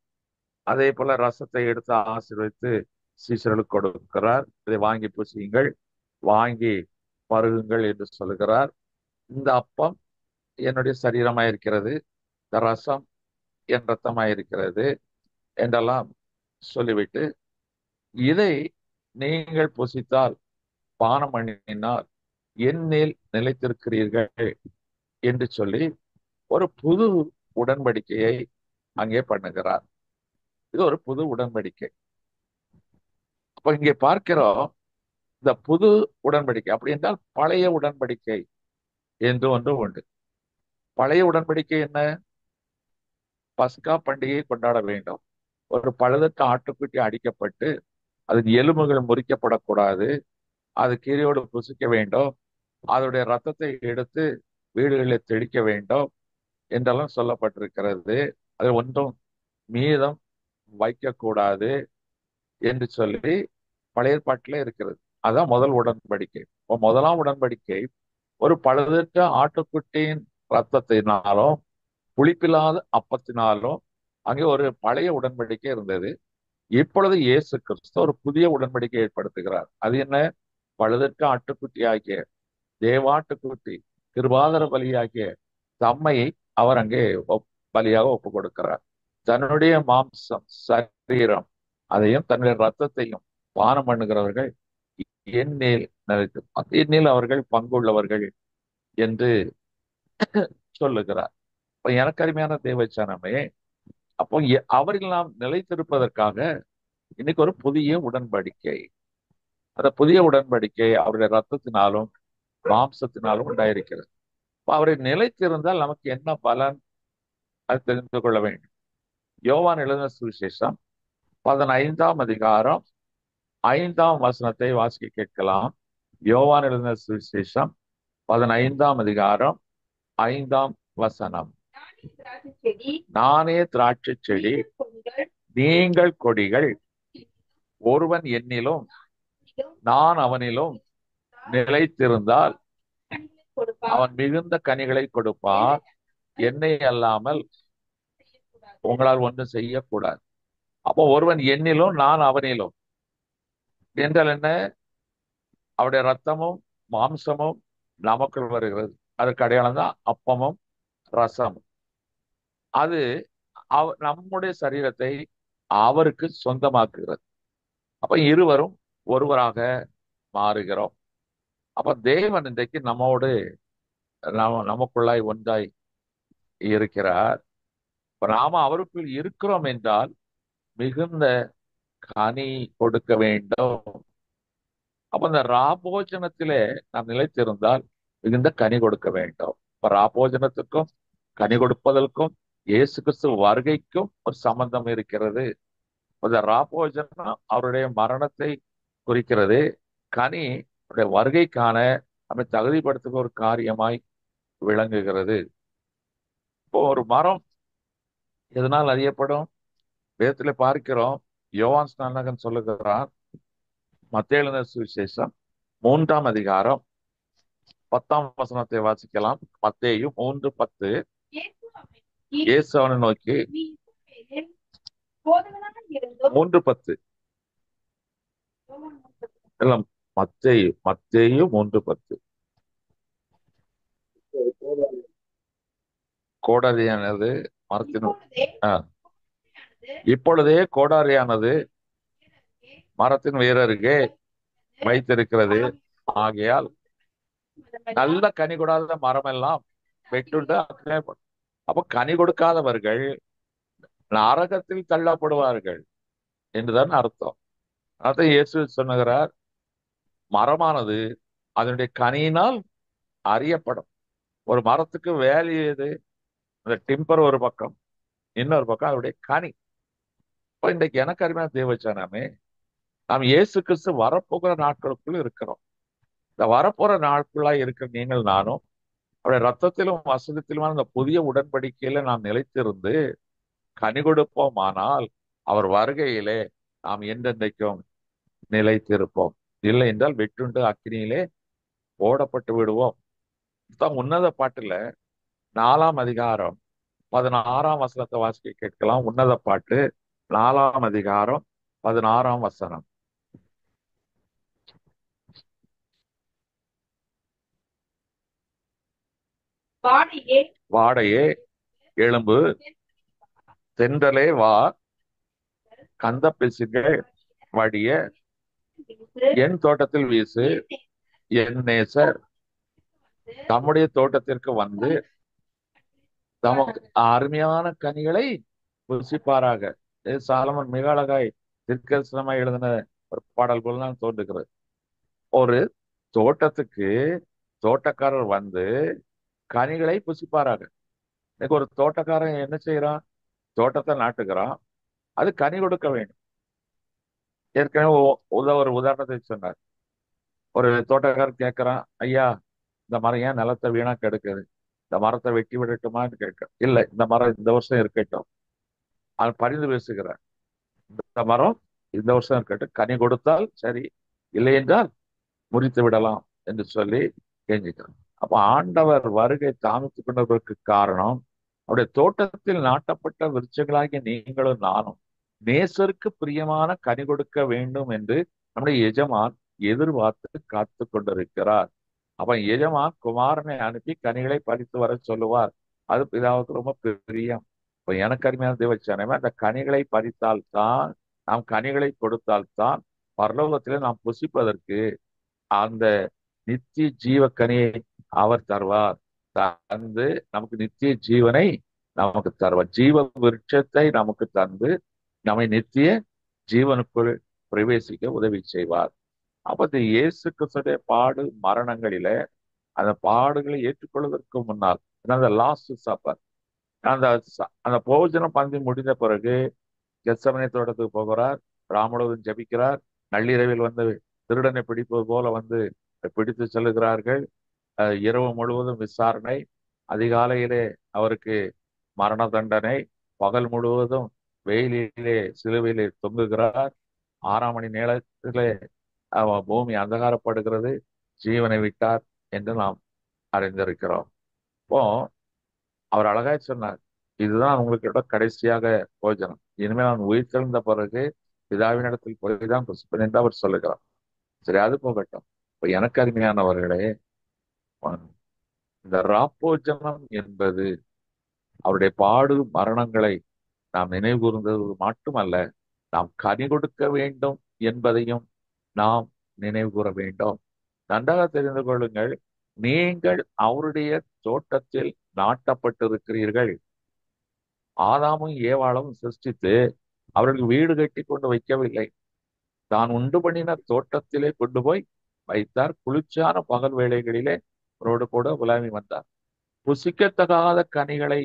அதே போல ரசத்தை எடுத்து ஆசீர்வதித்து சீஷர்களுக்கு கொடுக்கிறார். இதை வாங்கி புசியுங்கள், வாங்கி பருகுங்கள் என்று சொல்லுகிறார். இந்த அப்பம் என்னுடைய சரீரமாயிருக்கிறது, இந்த ரசம் என் ரத்தமாயிருக்கிறது என்றெல்லாம் சொல்லிவிட்டு, இதை நீங்கள் புசித்தால் பானம் பண்ணினால் என்னில் நிலைத்திருக்கிறீர்கள் என்று சொல்லி ஒரு புது உடன்படிக்கையை அங்கே பண்ணுகிறார். இது ஒரு புது உடன்படிக்கை. அப்ப இங்கே பார்க்கிறோம், இந்த புது உடன்படிக்கை அப்படி என்றால் பழைய உடன்படிக்கை என்று ஒன்று உண்டு. பழைய உடன்படிக்கை என்ன? பஸ்கா பண்டிகையை கொண்டாட வேண்டும். ஒரு பழுதற்ற ஆட்டுக்குட்டி அடிக்கப்பட்டு அதன் எலும்புகள் முறிக்கப்படக்கூடாது, அது கீரியோடு புசிக்க வேண்டும், அதனுடைய ரத்தத்தை எடுத்து வீடுகளில் தெளிக்க வேண்டும் என்றெல்லாம் சொல்லப்பட்டிருக்கிறது. அது ஒன்றும் மீதம் வைக்கக்கூடாது என்று சொல்லி பழைய ஏற்பாட்டிலே இருக்கிறது. அதான் முதல் உடன்படிக்கை. இப்போ முதலாம் உடன்படிக்கை ஒரு பழுதற்ற ஆட்டுக்குட்டியின் ரத்தத்தினாலும் புளிப்பில்லாத அப்பத்தினாலும் அங்கே ஒரு பழைய உடன்படிக்கை இருந்தது. இப்பொழுது இயேசு கிறிஸ்து ஒரு புதிய உடன்படிக்கை ஏற்படுத்துகிறார். அது என்ன? பழுதற்ற ஆட்டுக்குட்டி ஆகிய தேவாட்டுக்குட்டி கிருபாதர பலியாகிய தம்மையை அவர் அங்கே பலியாக ஒப்பு கொடுக்கிறார். தன்னுடைய மாம்சம் சரீரம் அதையும் தன்னுடைய ரத்தத்தையும் பானம் பண்ணுகிறவர்கள் என்னில் நிலைத்து என்னில் அவர்கள் பங்குள்ளவர்கள் என்று சொல்லுகிறார். இப்ப எனக்கு அருமையான தேவச்சனமே, அப்போ அவர்கள் நாம் நிலைத்திருப்பதற்காக இன்னைக்கு ஒரு புதிய உடன்படிக்கை, அந்த புதிய உடன்படிக்கை அவருடைய ரத்தத்தினாலும் மாம்சத்தினாலும் உண்டாயிருக்கிறது. அவரை நிலைத்திருந்தால் நமக்கு என்ன பலன், அது தெரிந்து கொள்ள வேண்டும். யோவான் எழுதின சுவிசேஷம் 15ஆம் அதிகாரம் 5ஆம் வசனத்தை வாசிக்க கேட்கலாம். யோவான் எழுதின சுவிசேஷம் 15ஆம் அதிகாரம் 5ஆம் வசனம். நானே திராட்சை செடி, நீங்கள் கொடிகள், ஒருவன் என்னிலும் நான் அவனிலும் நிலைத்திருந்தால் அவன் மிகுந்த கனிகளை கொடுப்பான். என்னை அல்லாமல் உங்களால் ஒன்றும் செய்யக்கூடாது. அப்போ ஒருவன் என்னிலும் நான் அவனிலும் என்றால் என்ன? அவருடைய ரத்தமும் மாம்சமும் நமக்குள் வருகிறது. அதற்கு அடையாளம் தான் அப்பமும் ரசமும். அது நம்முடைய சரீரத்தை அவருக்கு சொந்தமாக்குகிறது. அப்ப இருவரும் ஒருவராக மாறுகிறோம். அப்ப தேவன் இன்றைக்கு நம்மோடு நமக்குள்ளாய் ஒன்றாய் இருக்கிறார். இப்ப நாம அவருக்குள் இருக்கிறோம் என்றால் மிகுந்த கனி கொடுக்க வேண்டும். அப்ப இந்த ராபோஜனத்திலே நாம் நிலைத்திருந்தால் மிகுந்த கனி கொடுக்க வேண்டும். இப்ப ராபோஜனத்துக்கும் கனி கொடுப்பதற்கும் இயேசு கிறிஸ்து வருகைக்கும் ஒரு சம்பந்தம் இருக்கிறது. இந்த ராபோஜனம் அவருடைய மரணத்தை குறிக்கிறது. கனி அவருடைய வருகைக்கான நம்மை தகுதிப்படுத்துகிற ஒரு காரியமாய் விளங்குகிறது. இப்போ ஒரு மரம் எதனால் அறியப்படும்? வேதத்துல பார்க்கிறோம். யோவான் ஸ்நானகன் சொல்லுகிறான், மத்தேயு எழுதின சுவிசேஷம் 3ஆம் அதிகாரம் 10ஆம் வசனத்தை வாசிக்கலாம். மத்தேயு 3:10. இயேசு அவனை நோக்கி 3:10 இல்ல, மத்தேயு 3:10. கோடாரியானது மரத்தின் இப்பொழுதே கோடாரியானது மரத்தின் வேறருகே வைத்திருக்கிறது. ஆகையால் நல்ல கனி கொடாத மரம் எல்லாம் வெட்டுண்டு. அப்ப கனி கொடுக்காதவர்கள் நரகத்தில் தள்ளப்படுவார்கள் என்றுதான் அர்த்தம். அதான் இயேசு சொன்னுகிறார், மரமானது அதனுடைய கனியினால் அறியப்படும். ஒரு மரத்துக்கு வேல்யூ எது? அந்த டிம்பர் ஒரு பக்கம், இன்னொரு பக்கம் அதனுடைய கனி. இப்ப இன்றைக்கு எனக்கு அருமையான தேவச்சனமே, நாம் இயேசு கிறிஸ்து வரப்போகிற நாட்களுக்குள் இருக்கிறோம். இந்த வரப்போற நாட்குள்ளா இருக்கிற நீங்கள் நானும் அவருடைய ரத்தத்திலும் வசனத்திலுமான இந்த புதிய உடன்படிக்கையில நாம் நிலைத்திருந்து கனி கொடுப்போமானால் அவர் வருகையிலே நாம் என்றென்றைக்கும் நிலைத்திருப்போம். இல்லை என்றால் வெட்டுண்டு அக்கினியிலே ஓடப்பட்டு விடுவோம். உன்னத பாட்டுல 4ஆம் அதிகாரம் 16ஆம் வசனத்தை வாசிக்க கேட்கலாம். உன்னத பாட்டு 4ஆம் அதிகாரம் 16ஆம் வசனம். வாடையே எழும்பு, தென்றலே வா, கந்த பிசிர்கள் வடிய என் தோட்டத்தில் வீசு, என் நேசர் தம்முடைய தோட்டத்திற்கு வந்து தமக்கு அருமையான கனிகளை புசிப்பாராக. இது சாலமன் மிக அழகாய் தீர்க்கதரிசனமாய் எழுதின ஒரு பாடல் போல தான் தோன்றுகிறது. ஒரு தோட்டத்துக்கு தோட்டக்காரர் வந்து கனிகளை புசிப்பாராக. இன்னைக்கு ஒரு தோட்டக்காரன் என்ன செய்யறான்? தோட்டத்தை நாட்டுகிறான், அது கனி கொடுக்க வேண்டும். ஏற்கனவே ஒரு உதாரணத்தை சொன்னார். ஒரு தோட்டக்காரர் கேட்கிறான், ஐயா இந்த மரம் ஏன் நிலத்தை வீணா கெடுக்குது, இந்த மரத்தை வெட்டி விடட்டுமான்னு கேட்க. இல்லை, இந்த மரம் இந்த வருஷம் இருக்கட்டும். அவன் பரிந்து பேசுகிறார், இந்த மரம் இந்த வருஷம் இருக்கட்டும், கனி கொடுத்தால் சரி, இல்லை என்றால் முறித்து விடலாம் என்று சொல்லி கெஞ்சிக்கிறான். அப்ப ஆண்டவர் வருகை தாமதித்துக் கொண்டதற்கு காரணம், அவருடைய தோட்டத்தில் நாட்டப்பட்ட விருட்சங்களாகிய நீங்களும் நானும் நேசருக்கு பிரியமான கனி கொடுக்க வேண்டும் என்று நம்முடைய எஜமான் எதிர்பார்த்து காத்து கொண்டிருக்கிறார். அப்ப எஜமான் குமாரனை அனுப்பி கனிகளை பறித்து வர சொல்லுவார். அது பிதாவுக்கு ரொம்ப பிரியம். இப்ப எனக்கு அருமையான தேவச்சனமே, அந்த கனிகளை பறித்தால்தான், நாம் கனிகளை கொடுத்தால்தான் பரலோகத்திலே நாம் புசிப்பதற்கு அந்த நித்திய ஜீவ கனியை அவர் தருவார். தந்து நமக்கு நித்திய ஜீவனை நமக்கு தருவார். ஜீவ விருட்சத்தை நமக்கு தந்து நம்மை நித்திய ஜீவனுக்குள் பிரவேசிக்க உதவி செய்வார். அப்ப இந்த இயேசு கிறிஸ்துடைய பாடு மரணங்களில அந்த பாடுகளை ஏற்றுக்கொள்வதற்கு முன்னால், அந்த லாஸ்ட் சப்பர், அந்த அந்த போஜனம் பந்தி முடிந்த பிறகு கெத்சமனே தோட்டத்துக்கு போகிறார், ராமுழுவதும் ஜபிக்கிறார். நள்ளிரவில் வந்து திருடனை பிடிப்பது போல வந்து பிடித்து செல்லுகிறார்கள். இரவு முழுவதும் விசாரணை, அதிகாலையிலே அவருக்கு மரண தண்டனை, பகல் முழுவதும் வெயிலிலே சிலுவையிலே தொங்குகிறார். 6ஆம் மணி நேரத்திலே பூமி அந்தகாரப்படுகிறது, ஜீவனை விட்டார் என்று நாம் அறிந்திருக்கிறோம். இப்போ அவர் அழகாய் சொன்னார், இதுதான் உங்களுக்கு கடைசியாக போஜனம், இனிமேல் நான் உயிர் தெழுந்த பிறகு பிதாவினிடத்தில் போய்தான் புசிப்பேன் என்று அவர் சொல்லுகிறார். சரி, அது போகட்டும். இப்ப எனக்கு அருமையானவர்களே, இந்த ராப்போஜனம் என்பது அவருடைய பாடு மரணங்களை நாம் நினைவு கூர்ந்தது மட்டுமல்ல, நாம் கனி கொடுக்க வேண்டும் என்பதையும் நாம் நினைவு கூற வேண்டும். நன்றாக தெரிந்து கொள்ளுங்கள், நீங்கள் அவருடைய தோட்டத்தில் நாட்டப்பட்டிருக்கிறீர்கள். ஆதாமும் ஏவாளும் சிருஷ்டித்து அவர்களுக்கு வீடு கட்டி கொண்டு வைக்கவில்லை, தான் உண்டு பண்ணின தோட்டத்திலே கொண்டு போய் வைத்தார். குளிர்ச்சியான பகல் வேளைகளிலே அவரோடு கூட உலாவி வந்தார். புசிக்கத்தகாத கனிகளை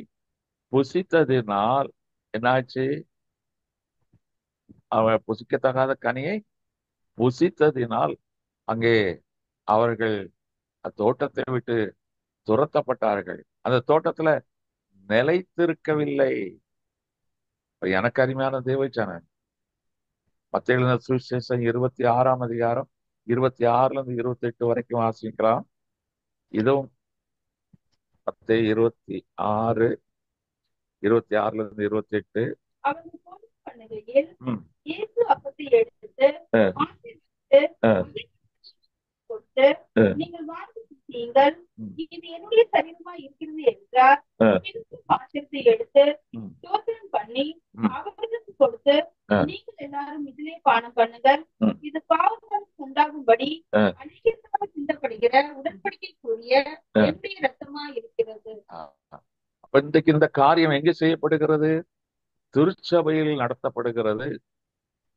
புசித்ததினால் என்னாச்சு? அவன் புசிக்கத்தகாத கனியை புசித்ததினால் அங்கே அவர்கள் தோட்டத்தை விட்டு துரத்தப்பட்டார்கள். அந்த தோட்டத்துல நிலைத்திருக்கவில்லை. எனக்கு அருமையான தேவச்சன மத்திய சுவிசேஷம் 26ஆம் அதிகாரம் 26ல இருந்து 28 வரைக்கும் வாசிக்கலாம். இதுவும் மத்திய 26, 26ல இருந்து 28. நீங்கள் நீங்கள் இது என்னுடைய சரீரமா இருக்கிறது என்றார். பாத்திரத்தை எடுத்து ஸ்தோத்திரம் பண்ணி அவர்களுக்கு கொடுத்து, நீங்கள் எல்லாரும் இதிலே பானம் பண்ணுங்கள், இது பாவங்களுக்கு உண்டாகும்படி அநேகருக்காக சிந்தப்படுகிற உடன்படிக்கைக்குரிய என்னுடைய ரத்தமா இருக்கிறது. இன்றைக்கு இந்த காரியம் எங்கே செய்யப்படுகிறது? திருச்சபையில் நடத்தப்படுகிறது.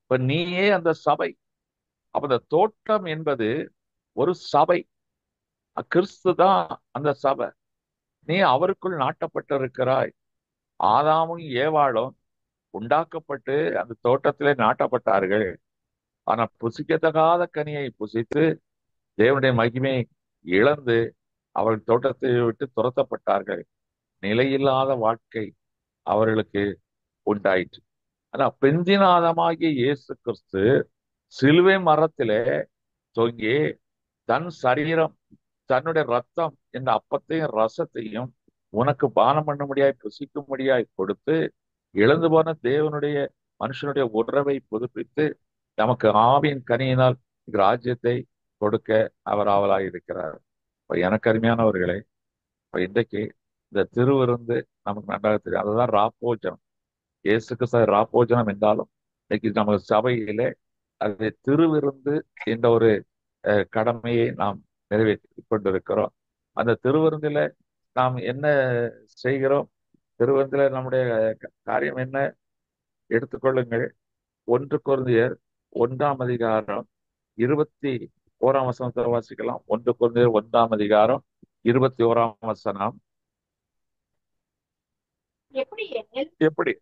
இப்ப நீயே அந்த சபை. அப்ப இந்த தோட்டம் என்பது ஒரு சபை, கிறிஸ்து தான் அந்த சபை. நீ அவருக்குள் நாட்டப்பட்டிருக்கிறாய். ஆதாமும் ஏவாளும் உண்டாக்கப்பட்டு அந்த தோட்டத்திலே நாட்டப்பட்டார்கள். ஆனா புசிக்கத்தகாத கனியை புசித்து தேவனுடைய மகிமையை இழந்து அவர்கள் தோட்டத்தை விட்டு துரத்தப்பட்டார்கள். நிலையில்லாத வாழ்க்கை அவர்களுக்கு உண்டாயிற்று. ஆனா பெந்தினாதமாகிய இயேசு கிறிஸ்து சிலுவை மரத்திலே தொங்கி தன் சரீரம், தன்னுடைய ரத்தம் என்ற அப்பத்தையும் ரசத்தையும் உனக்கு பானம் பண்ணும்படியாய் புசிக்கும்படியாய் கொடுத்து, இழந்து போன தேவனுடைய மனுஷனுடைய உறவை புதுப்பித்து நமக்கு ஆவியின் கனியினால் ராஜ்யத்தை கொடுக்க அவர் ஆவலாய் இருக்கிறார். எனக்கு அருமையானவர்களே, இப்ப இன்றைக்கு இந்த திருவிருந்து நமக்கு நன்றாக தெரியும். அதுதான் ராப்போஜனம். இயேசுக்கு ராப்போஜனம் என்றாலும் இன்னைக்கு நம்ம சபையிலே அது திருவிருந்து என்ற ஒரு கடமையை நாம் நிறைவேற்றி கொண்டிருக்கிறோம். அந்த திருவிருந்தில நாம் என்ன செய்கிறோம்? திருவிருந்தில நம்முடைய காரியம் என்ன? எடுத்துக்கொள்ளுங்கள். 1 கொரிந்தியர் 1 21 வாசிக்கலாம். 1 கொரிந்தியர் 1 எப்படி எனில் எப்படி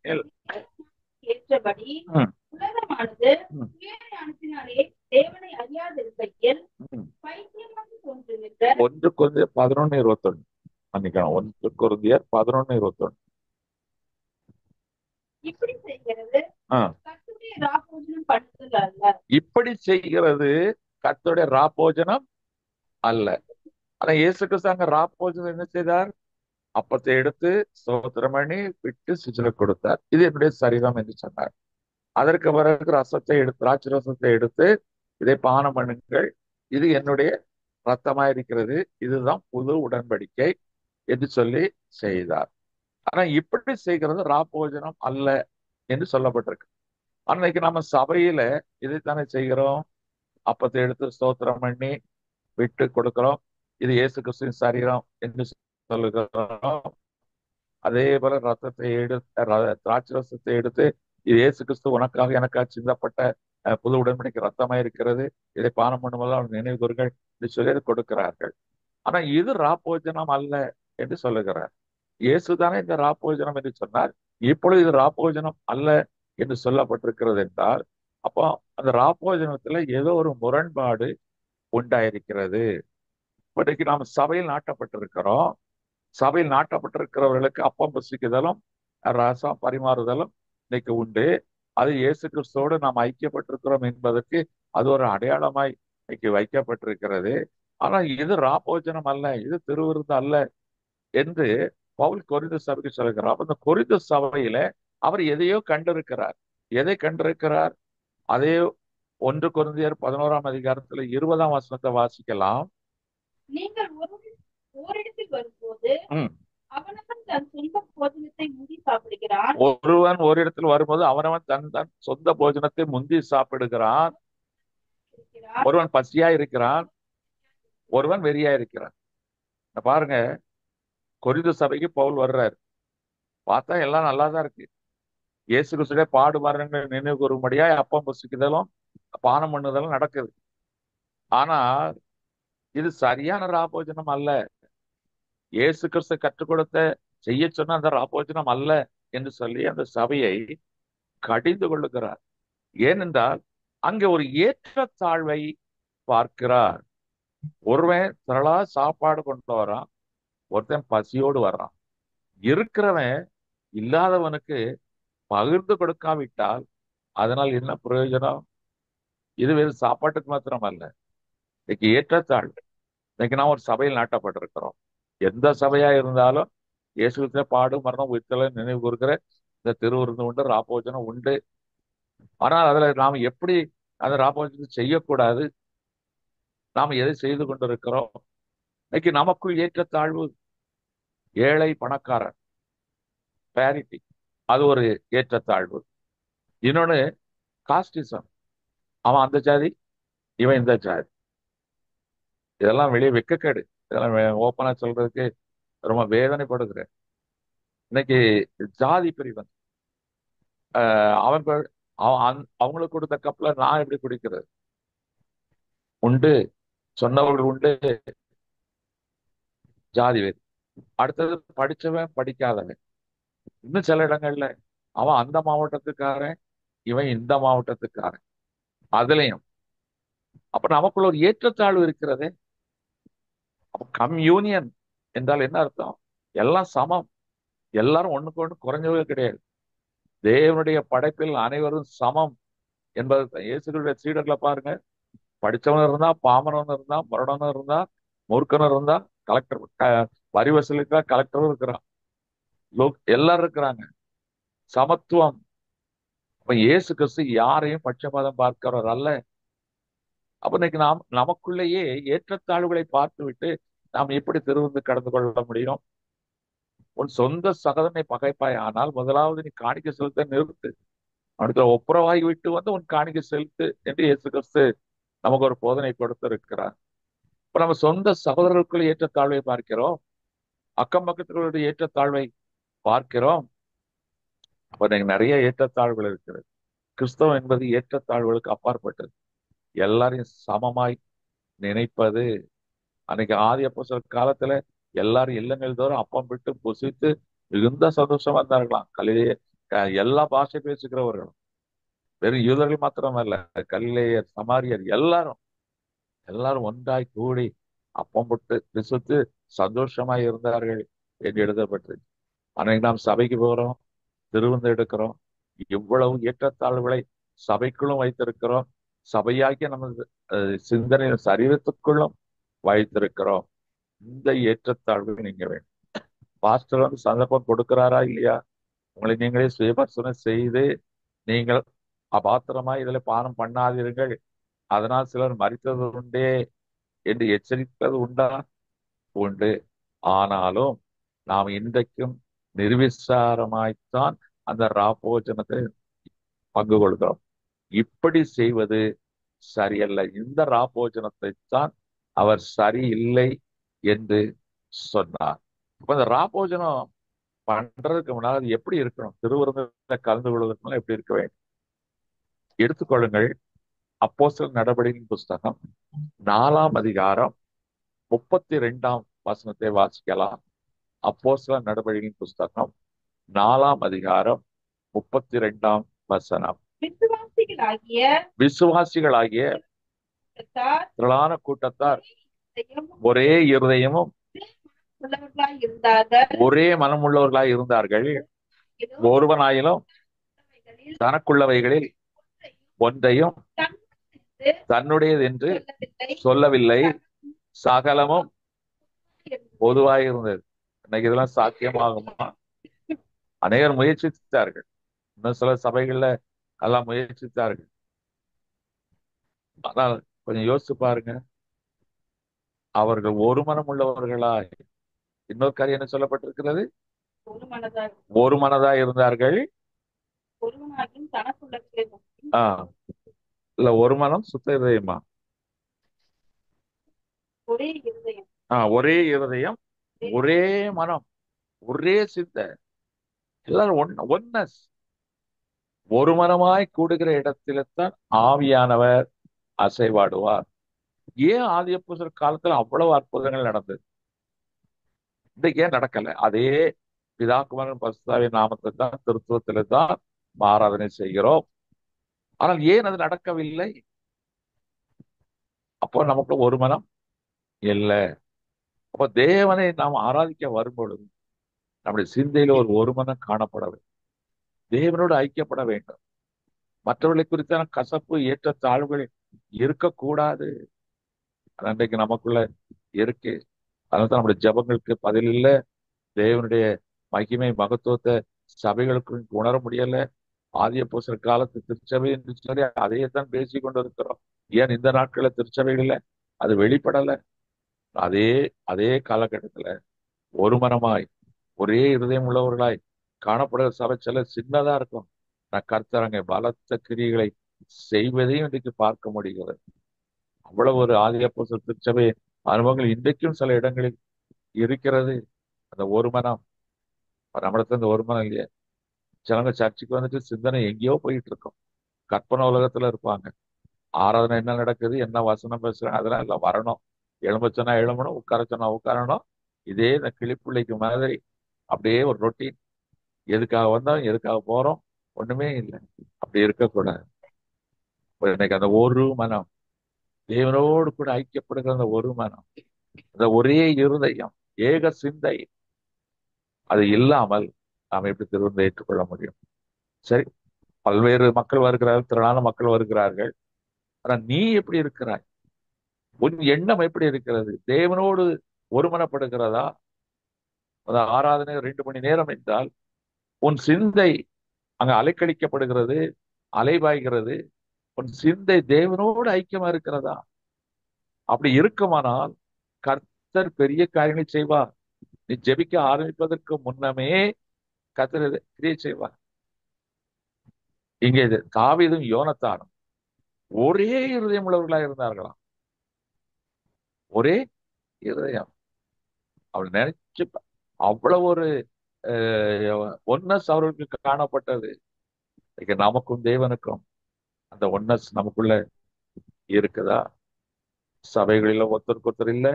ஏற்றபடி ம், உலகமானது ம், சுயஞானத்தினாலே தேவனை அறியாதிருக்கையில் ம். பைத்தியமாக தோன்றுகின்ற 1 கொரிந்தியர் 11:21 மன்னிக்கணும். 1 கொரிந்தியர் 11:21. இப்படி செய்கிறது ஆ. கர்த்தருடைய ராப்போஜனம் பண்ணுதல் அல்ல. இப்படி செய்கிறது கர்த்தருடைய ராப்போஜனம் அல்ல. ஆனா இயேசு கிறிஸ்து அங்க ராப்போஜனம் என்ன செய்தார்? அப்பத்தை எடுத்து ஸ்தோத்திரம் பண்ணி விட்டு சிசுவுக்கு கொடுத்தார். இது என்னுடைய சரீரம் என்று சொன்னார். அதற்கு பிறகு திராட்சை ரசத்தை எடுத்து இதை பானம் பண்ணுங்கள், இது என்னுடைய ரத்தமாய் இருக்கிறது, இதுதான் புது உடன்படிக்கை என்று சொல்லி செய்தார். ஆனா இப்படி செய்கிறது ராப்போஜனம் அல்ல என்று சொல்லப்பட்டிருக்கு. அன்னைக்கு நம்ம சபையில இதைத்தானே செய்கிறோம். அப்பத்தை எடுத்து ஸ்தோத்திரம் பண்ணி விட்டு கொடுக்கிறோம், இது இயேசு கிறிஸ்துவின் சரீரம் என்று சொல்லுகிறோம். அதே போல திராட்சை ரசத்தை எடுத்து இது இயேசு கிறிஸ்து உனக்காக எனக்காக சிந்தப்பட்ட புது உடன்படிக்கை ரத்தமாய் இருக்கிறது, இதை பானம் பண்ணும்போது அவர் நினைவு கூறுங்கள் என்று சொல்லி கொடுக்கிறார்கள். ஆனா இது ராப்போஜனம் அல்ல என்று சொல்லுகிறார். இயேசுதானே இந்த ராப்போஜனம் என்று சொன்னார். இப்பொழுது இது ராப்போஜனம் அல்ல என்று சொல்லப்பட்டிருக்கிறது என்றால், அப்போ அந்த ராப்போஜனத்துல ஏதோ ஒரு முரண்பாடு உண்டாயிருக்கிறது. இன்றைக்கு நாம் சபையில் நாட்டப்பட்டிருக்கிறோம். சபையில் நாட்டப்பட்டிருக்கிறவர்களுக்கு அப்பம் புசிக்குதலும் ரசம் பரிமாறுதலும் இன்னைக்கு உண்டு. அது இயேசு கிறிஸ்துவோடு நாம் ஐக்கியப்பட்டிருக்கிறோம் என்பதற்கு அது ஒரு அடையாளமாய் இன்னைக்கு வைக்கப்பட்டிருக்கிறது. ஆனா இது ராப்போஜனம் அல்ல, இது திருவிருந்து அல்ல என்று பவுல் கொரிந்து சபைக்கு சொல்கிறார். அப்ப இந்த கொரிந்து சபையில அவர் எதையோ கண்டிருக்கிறார். எதை கண்டிருக்கிறார்? அதே 1 கொரிந்தியர் 11 20 வாசிக்கலாம். நீங்கள் ஓரிடத்தில் வரும்போது ம். அவனவன் தன் சொந்த போஜனத்தை முந்தி சாப்பிடுகிறான். ஒருவன் ஒரு இடத்தில் வரும்போது அவனவன் தன் தன் சொந்த போஜனத்தை முந்தி சாப்பிடுகிறான். ஒருவன் பசியா இருக்கிறான், ஒருவன் வெறியா இருக்கிறான். பாருங்க, கொரிந்து சபைக்கு பவுல் வர்றாரு. பார்த்தா எல்லாம் நல்லாதான் இருக்கு. இயேசு கிறிஸ்துடைய பாடுபாடுகள் நினைவு கூறும்படியா அப்பம் புசிக்குதலும் பானம் பண்ணுதலும் நடக்குது. ஆனா இது சரியான ராபோஜனம் அல்ல. இயேசு கிறிஸ்து கற்றுக் கொடுத்த செய்ய சொன்ன அந்த ராபோஜனம் அல்ல என்று சொல்லி அந்த சபையை கடிந்து கொள்ளுகிறார். ஏனென்றால் அங்கே ஒரு ஏற்றத்தாழ்வை பார்க்கிறார். ஒருவன் திரளா சாப்பாடு கொண்டு வரான், ஒருத்தன் பசியோடு வர்றான். இருக்கிறவன் இல்லாதவனுக்கு பகிர்ந்து கொடுக்காவிட்டால் அதனால் என்ன பிரயோஜனம்? இது வெறும் சாப்பாட்டுக்கு மாத்திரம் அல்ல, இன்னைக்கு ஏற்றத்தாழ்வு. இன்னைக்கு நாம் ஒரு சபையில் நாட்டப்பட்டிருக்கிறோம். எந்த சபையா இருந்தாலும் இயேசுவின் பாடு மரணம் உயிர்த்தலை நினைவு கூறுகிற இந்த திருவிருந்து உண்டு, ராப்போஜனம் உண்டு. ஆனால் அதுல நாம் எப்படி அந்த ராப்போஜனத்தை செய்யக்கூடாது? நாம் எதை செய்து கொண்டிருக்கிறோம்? இன்னைக்கு நமக்குள் ஏற்றத்தாழ்வு, ஏழை பணக்காரன் பேரிட்டி, அது ஒரு ஏற்றத்தாழ்வு. இன்னொன்னு காஸ்டிசம், அவன் அந்த ஜாதி இவன் இந்த ஜாதி. இதெல்லாம் வெளியே வெக்கக்கேடு. இதெல்லாம் ஓப்பனா சொல்றதுக்கு ரொம்ப வேதனைப்படுகிறேன். இன்னைக்கு ஜாதி பிரிவன், அவங்களுக்கு கொடுத்த கப்ல நான் எப்படி குடிக்கிறது உண்டு. சொன்னவர்கள் உண்டு, ஜாதி வேறு. அடுத்தது படிச்சவன் படிக்காதவன். இன்னும் சில இடங்கள்ல அவன் அந்த மாவட்டத்துக்காரன், இவன் இந்த மாவட்டத்துக்காரன். அதுலயும் அப்ப நமக்குள்ள ஒரு ஏற்றத்தாழ்வு இருக்கிறது. அப்ப கம்யூனியன் என்றால் என்ன அர்த்தம்? எல்லாம் சமம், எல்லாரும் ஒண்ணுக்கு ஒண்ணு குறைஞ்சவங்க கிடையாது. தேவனுடைய படைப்பில் அனைவரும் சமம் என்பது இயேசுடைய சீடர்களை பாருங்க. படிச்சவன் இருந்தா, பாமரன் இருந்தா, முரடனும் இருந்தா, மூர்க்கனும் இருந்தா, கலெக்டர் வரி வசூலிக்கா கலெக்டரும் இருக்கிறான், எல்லாரும் இருக்கிறாங்க. சமத்துவம். அப்ப இயேசு கிறிஸ்து யாரையும் பட்சபாதம் பார்க்கிறவர் அல்ல. அப்ப இன்னைக்கு நாம் நமக்குள்ளேயே ஏற்றத்தாழ்வுகளை பார்த்து விட்டு நாம் எப்படி திருவிருந்து கடந்து கொள்ள முடியும்? உன் சொந்த சகோதரனை பகைப்பாய், ஆனால் முதலாவது நீ காணிக்கை செலுத்த நிறுத்து, அவனுக்கு ஒப்புரவாகி விட்டு வந்து உன் காணிக்கை செலுத்து என்று இயேசு கிறிஸ்து நமக்கு ஒரு போதனை கொடுத்து இருக்கிறார். இப்ப நம்ம சொந்த சகோதரர்களுக்குள்ள ஏற்றத்தாழ்வை பார்க்கிறோம், அக்கம் பக்கத்தினுடைய ஏற்றத்தாழ்வை பார்க்கிறோம். அப்ப எனக்கு நிறைய ஏற்றத்தாழ்வுகள் இருக்கிறது. கிறிஸ்தவம் என்பது ஏற்றத்தாழ்வுகளுக்கு அப்பாற்பட்டது, எல்லாரையும் சமமாய் நினைப்பது. அன்னைக்கு ஆதி அப்போஸ்தலர் காலத்துல எல்லாரும் இல்லங்கள் தோறும் அப்பம் விட்டு புசித்து மிகுந்த சந்தோஷமா இருந்தார்களாம். கலிலேய எல்லா பாஷை பேசுகிறவர்களும், வெறும் யூதர்கள் மாத்திரமல்ல, கலிலேயர், சமாரியர் எல்லாரும் எல்லாரும் ஒன்றாய் கூடி அப்பம் விட்டு புசித்து சந்தோஷமாய் இருந்தார்கள் என்று எழுதப்பட்டது. அன்னைக்கு நாம் சபைக்கு போகிறோம், திருவிருந்து எடுக்கிறோம், இவ்வளவு ஏற்றத்தாழ்வுகளை சபைக்குள்ளும் வைத்திருக்கிறோம், சபையாகிய நமது சிந்தனை சரீரத்துக்குள்ளும் வைத்திருக்கிறோம். இந்த ஏற்றத்தாழ்வுகள் நீங்க வேண்டும். பாஸ்டர் வந்து சந்தர்ப்பம் கொடுக்கிறாரா இல்லையா? உங்களை நீங்களே சுயபரிசோதனை செய்து நீங்கள் அபாத்திரமா இதுல பானம் பண்ணாதீர்கள், அதனால் சிலர் மரித்தது உண்டே என்று எச்சரிப்பது உண்டா? உண்டு. ஆனாலும் நாம் இன்றைக்கும் நிர்விசாரமாய்த்தான் அந்த ராபோஜனத்தை பங்கு கொள்கிறோம். இப்படி செய்வது சரியல்ல. இந்த ராபோஜனத்தை தான் அவர் சரியில்லை என்று சொன்னார். இப்ப இந்த ராபோஜனம் பண்றதுக்கு முன்னால் அது எப்படி இருக்கணும்? திருவிருந்தில கலந்து கொள்வதற்கு முன்னால் எப்படி இருக்க வேண்டும்? எடுத்துக்கொள்ளுங்கள், அப்போஸ்தலர் நடபடிகளின் புஸ்தகம் 4ஆம் அதிகாரம் 32ஆம் வசனத்தை வாசிக்கலாம். அப்போஸ்தலர் நடபடிகளின் புஸ்தகம் 4ஆம் அதிகாரம் 32ஆம் வசனம். விசுவாசிகளாகிய திரளான கூட்டத்தார் ஒரே இருதயமும் ஒரே மனமுள்ளவர்களாய் இருந்தார்கள், ஒருவனாயிலும் தனக்குள்ளவைகளில் ஒன்றையும் தன்னுடையது என்று சொல்லவில்லை, சகலமும் பொதுவாக இருந்தது. இன்னைக்கு இதெல்லாம் சாத்தியமாகுமா? அநேகர் முயற்சித்தார்கள், இன்னும் சில சபைகள்ல எல்லாம் முயற்சித்தார்கள். ஆனால் கொஞ்சம் யோசிச்சு பாருங்க, அவர்கள் ஒரு மனம் உள்ளவர்களாய், இன்னொரு காரியம் என்ன சொல்லப்பட்டிருக்கிறது? ஒரு மனதா இருந்தார்கள். இல்ல, ஒரு மனம் சுத்த இருதயமா? ஒரே இருதயம், ஒரே மனம், ஒரே சிந்தை, எல்லாரும் ஒன்னஸ். ஒரு மனமாய் கூடுகிற இடத்தில தான் ஆவியானவர் அசைவாடுவார். ஏன் ஆதி அப்போஸ்தலர் காலத்துல அவ்வளவு அற்புதங்கள் நடந்தது, இன்றைக்கு ஏன் நடக்கல? அதே பிதாகுமாரன் பரிசுத்தாவியின் நாமத்தை தான், திருத்துவத்தில தான் ஆராதனை செய்கிறோம். ஆனால் ஏன் அது நடக்கவில்லை? அப்போ நமக்கு ஒரு மனம் இல்லை. அப்போ தேவனை நாம் ஆராதிக்க வரும் பொழுது நம்முடைய சிந்தையில ஒரு மனம் காணப்பட வேண்டும், தேவனோடு ஐக்கியப்பட வேண்டும். மற்றவர்களை குறித்தான கசப்பு ஏற்ற தாழ்வுகள் இருக்கக்கூடாது. அன்றைக்கு நமக்குள்ள இருக்கு. அதனால நம்முடைய ஜபங்களுக்கு பதில் இல்லை. தேவனுடைய மகிமை மகத்துவத்தை சபைகளுக்கு உணர முடியல. ஆதி அப்போஸ்தலர் காலத்து திருச்சபை என்று சொல்லி அதையே தான் பேசி கொண்டு இருக்கிறோம். ஏன் இந்த நாட்கள திருச்சபைகள்ல அது வெளிப்படல? அதே அதே காலகட்டத்துல ஒரு மனமாய் ஒரே இருதயம் உள்ளவர்களாய் காணப்படுகிற சபை சில சின்னதா இருக்கும். நான் கர்த்தரங்க பலத்த கிரிகளை செய்வதையும் இன்றைக்கு பார்க்க முடிகிறது. அவ்வளவு ஒரு ஆதி அப்போஸ்தலர் திருச்சபை அனுபவங்கள் இன்றைக்கும் சில இடங்களில் இருக்கிறது. அந்த ஒரு மனம் நம்மளத்துல இந்த ஒரு மனம் இல்லையே. சிலங்க சர்ச்சுக்கு வந்துட்டு சிந்தனை எங்கேயோ போயிட்டு இருக்கோம், கற்பனை உலகத்துல இருப்பாங்க. ஆராதனை என்ன நடக்குது, என்ன வசனம் பேசுறாங்க, அதெல்லாம் எல்லாம் வரணும். எழும்பச்சனா எழும்பணும், உட்காரச்சனா உட்காரணும். இதே இந்த கிளிப்பிள்ளைக்கு மாதிரி அப்படியே ஒரு ரொட்டீன். எதுக்காக வந்தோம், எதுக்காக போறோம், ஒண்ணுமே இல்லை. அப்படி இருக்கக்கூடாது. இன்னைக்கு அந்த ஒரு மனம், தேவனோடு கூட ஐக்கியப்படுகிற அந்த ஒரு மனம், அந்த ஒரே இருதயம், ஏக சிந்தை, அது இல்லாமல் நாம் எப்படி திருவிருந்தை ஏற்றுக்கொள்ள முடியும்? சரி, பல்வேறு மக்கள் வருகிறார்கள், திரளான மக்கள் வருகிறார்கள். ஆனா நீ எப்படி இருக்கிறாய்? உன் எண்ணம் எப்படி இருக்கிறது? தேவனோடு ஒருமனப்படுகிறதா? ஆராதனை 2 மணி நேரம் என்றால் உன் சிந்தை அங்க அலைக்கழிக்கப்படுகிறது, அலைபாய்கிறது. உன் சிந்தை தேவனோடு ஐக்கியமா இருக்கிறதா? அப்படி இருக்குமானால் கர்த்தர் பெரிய காரியங்களை செய்வார். நீ ஜெபிக்க ஆரம்பிப்பதற்கு முன்னமே கர்த்தர் கிரியை செய்வார். இங்கே தாவீதும் யோனத்தானும் ஒரே இருதயம் உள்ளவர்களா இருந்தார்களாம். ஒரே இருதயம். அவள் நினைச்சு அவ்வளவு ஒரு ஒன்னஸ் அவர்களுக்கு காணப்பட்டது. நமக்கும் தேவனுக்கும் அந்த ஒன்னஸ் நமக்குள்ள இருக்குதா? சபைகளில ஒருத்தருக்கு ஒருத்தர் இல்ல,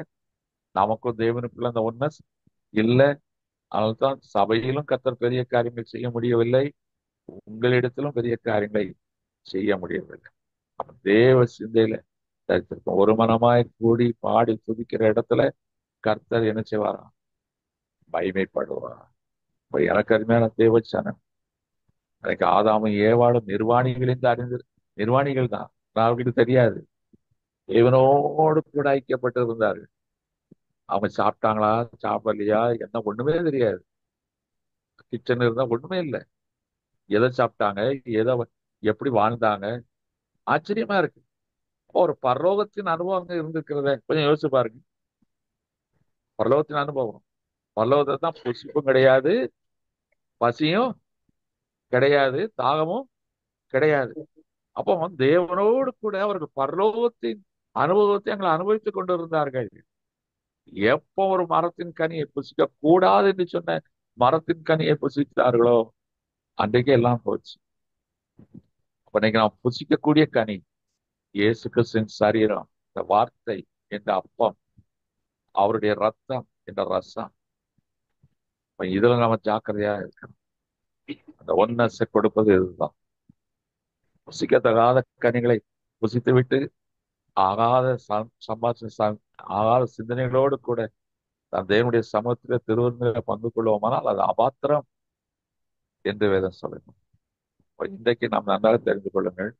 நமக்கும் தேவனுக்குள்ள அந்த ஒன்னஸ் இல்ல. அதனால்தான் சபையிலும் கர்த்தர் பெரிய காரியங்கள் செய்ய முடியவில்லை, உங்களிடத்திலும் பெரிய காரியங்களை செய்ய முடியவில்லை. தேவ சிந்தையில ஒரு மனமாய் கூடி பாடி துதிக்கிற இடத்துல கர்த்தர் என்ன செய்வாராம்? மகிமைப்படுவார். இப்ப எனக்கு அருமையான தேவச்சனம், எனக்கு ஆதாமும் ஏவாளும் நிர்வாணிகளின் நிர்வாணிகள் தான். அவர்களுக்கு தெரியாது, தேவனோடு கூட ஐக்கியப்பட்டு இருந்தார்கள். அவங்க சாப்பிட்டாங்களா சாப்பிடலையா என்ன ஒண்ணுமே தெரியாது. கிச்சன் இருந்தா ஒண்ணுமே இல்லை. எதை சாப்பிட்டாங்க, எதை எப்படி வாழ்ந்தாங்க, ஆச்சரியமா இருக்கு. ஒரு பரலோகத்தின் அனுபவம் அங்க இருந்திருக்கிறத கொஞ்சம் யோசிச்சு பாருங்க. பரலோகத்தின் அனுபவம், பரலோகத்தை தான் புசிப்பும் கிடையாது, பசியும் கிடையாது, தாகமும் கிடையாது. அப்போ தேவனோடு கூட அவர்கள் பரலோகத்தின் அனுபவத்தை எங்களை அனுபவித்துக் கொண்டிருந்தார்கள். எப்போ ஒரு மரத்தின் கனியை புசிக்க கூடாது என்று சொன்ன மரத்தின் கனியை புசித்தார்களோ அன்றைக்கு எல்லாம் போச்சு. அப்ப இன்னைக்கு நாம் புசிக்கக்கூடிய கனி இயேசு கிறிஸ்துவின் சரீரம், இந்த வார்த்தை என்ற அப்பம், அவருடைய ரத்தம் என்ற ரசம். இதுல நம்ம ஜாக்கிரதையா இருக்கணும். அந்த ஒன்னஸை கொடுப்பது இதுதான். புசிக்கத்தகாத கனிகளை புசித்து விட்டு ஆகாத ஆகாத சிந்தனைகளோடு கூட நாம் தேவனுடைய சமூகத்தில திருவருந்தில பங்கு கொள்வோமானால் அது அபாத்திரம் என்று வேதம் சொல்லணும். இன்றைக்கு நாம் நன்றாக தெரிந்து கொள்ளுங்கள்,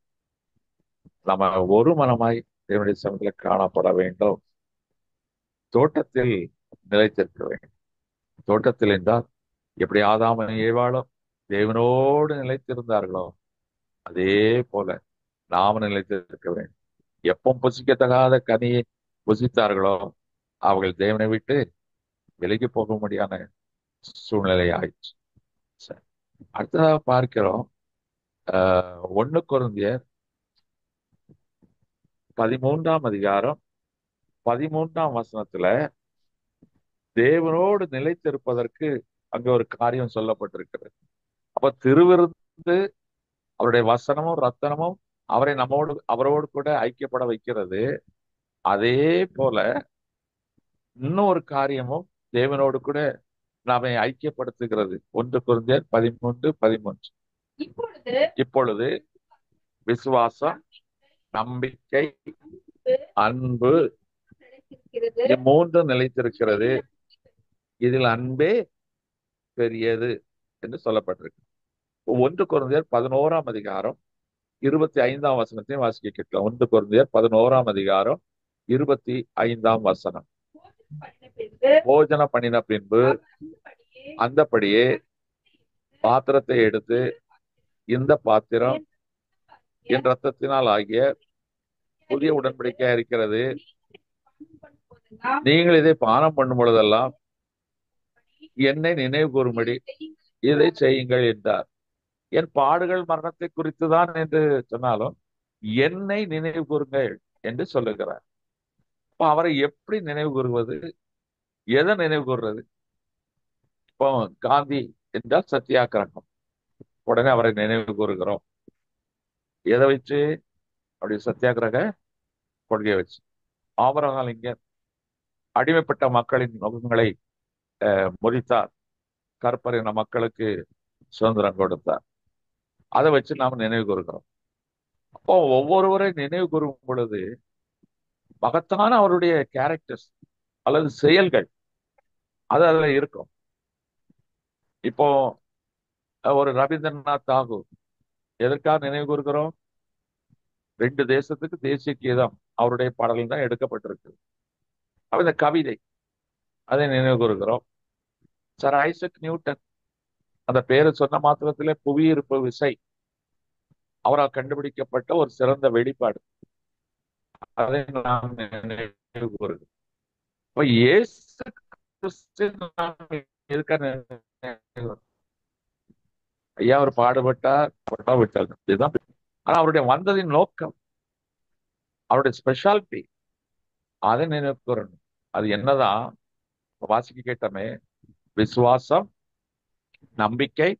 நம்ம ஒரு மனமாய் தேவனுடைய சமூகத்தில் காணப்பட வேண்டும். தோட்டத்தில் நிலைத்திருக்க வேண்டும். தோட்டத்தில் என்றால் எப்படி ஆதாமும் ஏவாளும் தேவனோடு நிலைத்திருந்தார்களோ அதே போல நாம நிலைத்திருக்க வேண்டும். எப்போ புசிக்கத்தகாத கனியை புசித்தார்களோ அவர்கள் தேவனை விட்டு விலகி போக முடியாத சூழ்நிலை ஆயிடுச்சு. சரி, அடுத்ததாக பார்க்கிறோம் 1 கொரிந்தியர் 13ஆம் அதிகாரம் 13ஆம் வசனத்துல தேவனோடு நிலைத்திருப்பதற்கு அங்க ஒரு காரியம் சொல்லப்பட்டிருக்கிறது. அப்ப திருவிருந்து அவருடைய வசனமும் ரத்தனமும் அவரை அவரோடு கூட ஐக்கியப்பட வைக்கிறது. அதே போல இன்னொரு காரியமும் தேவனோடு கூட நாம ஐக்கியப்படுத்துகிறது. 1 கொரிந்தியர் 13:13. இப்பொழுது விசுவாசம், நம்பிக்கை, அன்பு மூன்று நிலைத்திருக்கிறது, இதில் அன்பே பெரியது என்று சொல்லப்பட்டிருக்கு. 1 கொரிந்தியர் 11ஆம் அதிகாரம் 25ஆம் வசனத்தையும் வாசிக்க கேட்கலாம். 1 கொரிந்தியர் 11ஆம் அதிகாரம் 25ஆம் வசனம். போஜன பண்ணின பின்பு அந்தபடியே பாத்திரத்தை எடுத்து, இந்த பாத்திரம் என் ரத்தத்தினால் ஆகிய புதிய உடன்படிக்கையா இருக்கிறது, நீங்கள் இதை பானம் பண்ணும் பொழுதெல்லாம் என்னை நினைவு கூறும்படி இதை செய்யுங்கள் என்றார். என் பாடுகள் மரணத்தை குறித்துதான் என்று சொன்னாலும் என்னை நினைவு கூறுங்கள் என்று சொல்லுகிறார். இப்போ அவரை எப்படி நினைவு கூறுவது, எதை நினைவு கூறுறது? இப்போ காந்தி என்றால் சத்தியாகிரகம், உடனே அவரை நினைவு கூறுகிறோம். எதை வச்சு? அப்படி சத்தியாகிரக கொள்கையை வச்சு. ஆபரகாலிங்கர் அடிமைப்பட்ட மக்களின் முகங்களை முறித்தார், கற்பரின மக்களுக்கு சுதந்திரம் கொடுத்தார். அதை வச்சு நாம் நினைவு கூறுகிறோம். அப்போ ஒவ்வொருவரை நினைவு கூறும் பொழுது மகத்தான அவருடைய கேரக்டர்ஸ் அல்லது செயல்கள் அது அதுல இருக்கும். இப்போ ஒரு ரவீந்திரநாத் தாகூர் எதற்காக நினைவு கூறுகிறோம்? 2 தேசத்துக்கு தேசிய கீதம் அவருடைய பாடல்கள் தான் எடுக்கப்பட்டிருக்கு. இந்த கவிதை அதை நினைவு கூறுகிறோம். சர் ஐசக் நியூட்டன், அந்த பேரை சொன்ன மாத்திரத்திலே புவியீர்ப்பு விசை அவரால் கண்டுபிடிக்கப்பட்ட ஒரு சிறந்த வெளிப்பாடு, அதை நாம் நினைவு கூறுகிறோம். இப்ப இயேசு கிறிஸ்து நாம் இருக்க ஐயா அவர் பாடுபட்டார் விட்டார் இதுதான். ஆனா அவருடைய வந்ததின் நோக்கம், அவருடைய ஸ்பெஷாலிட்டி அதை நினைக்கிறோம். அது என்னதான் வாசிக்க கேட்டமே, விசுவாசம், நம்பிக்கை,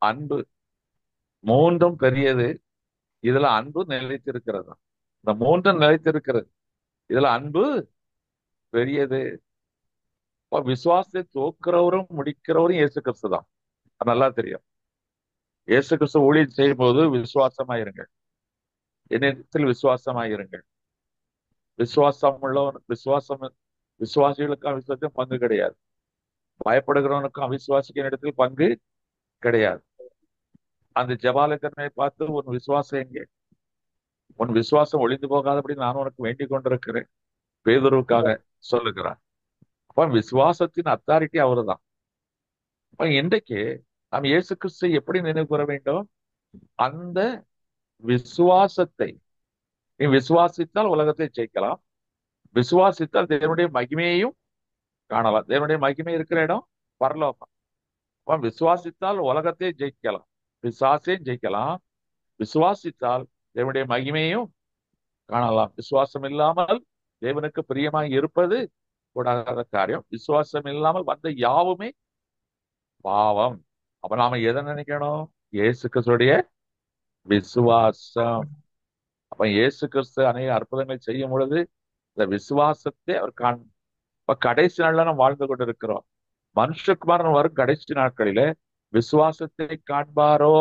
அன்பு, மூன்றும் பெரியது. இதுல அன்பு நிலைத்திருக்கிறது. இந்த மூன்றும் நிலைத்திருக்கிறது, இதுல அன்பு பெரியது. இப்ப விசுவாசத்தை தோக்குறவரும் முடிக்கிறவரும் இயேசு கிறிஸ்து தான். அது நல்லா தெரியும். இயேசு கிறிஸ்து ஊழியம் செய்யும் போது விசுவாசமாயிருங்கள், என்னிடத்தில் விசுவாசமாயிருங்கள். விசுவாசம் உள்ளவன் விசுவாசிகளுக்கும் அவிசுவாசம் பங்கு கிடையாது. பயப்படுகிறவனுக்கும் அவிசுவாசிக்கிற இடத்தில் பங்கு கிடையாது. அந்த ஜபாலயத்தினை பார்த்து உன் விசுவாசம் எங்கே, உன் விசுவாசம் ஒளிந்து போகாதபடி நான் உனக்கு வேண்டிக் கொண்டிருக்கிறேன் பேதுருவுக்காக சொல்லுகிறார். அப்ப விசுவாசத்தின் அத்தாரிட்டி அவருதான். அப்ப இன்றைக்கு நாம் இயேசு கிறிஸ்து எப்படி நினைவு கூற வேண்டும்? அந்த விசுவாசத்தை, நீ விசுவாசித்தால் உலகத்தை ஜெயிக்கலாம், விசுவாசித்தால் தேவனுடைய மகிமையையும் காணலாம். தேவனுடைய மகிமை இருக்கிற இடம் பரலோகம். அப்ப விசுவாசித்தால் உலகத்தை ஜெயிக்கலாம், பிசாசையும் ஜெயிக்கலாம். விசுவாசித்தால் தேவனுடைய மகிமையும் காணலாம். விசுவாசம் இல்லாமல் தேவனுக்கு பிரியமாய் இருப்பது கூடாத காரியம். விசுவாசம் இல்லாமல் வந்த யாவுமே பாவம். அப்ப நாம எதை நினைக்கணும்? இயேசு கிறிஸ்துடைய விசுவாசம். அப்ப இயேசு கிறிஸ்து அநேக அற்புதங்களை செய்யும் பொழுது இந்த விசுவாசத்தை அவர் இப்ப கடைசி நாள்ல நாம் வாழ்ந்து கொண்டிருக்கிறோம். மனுஷகுமாரன் வரும் கடைசி நாட்களிலே விசுவாசத்தை காண்பாரோ?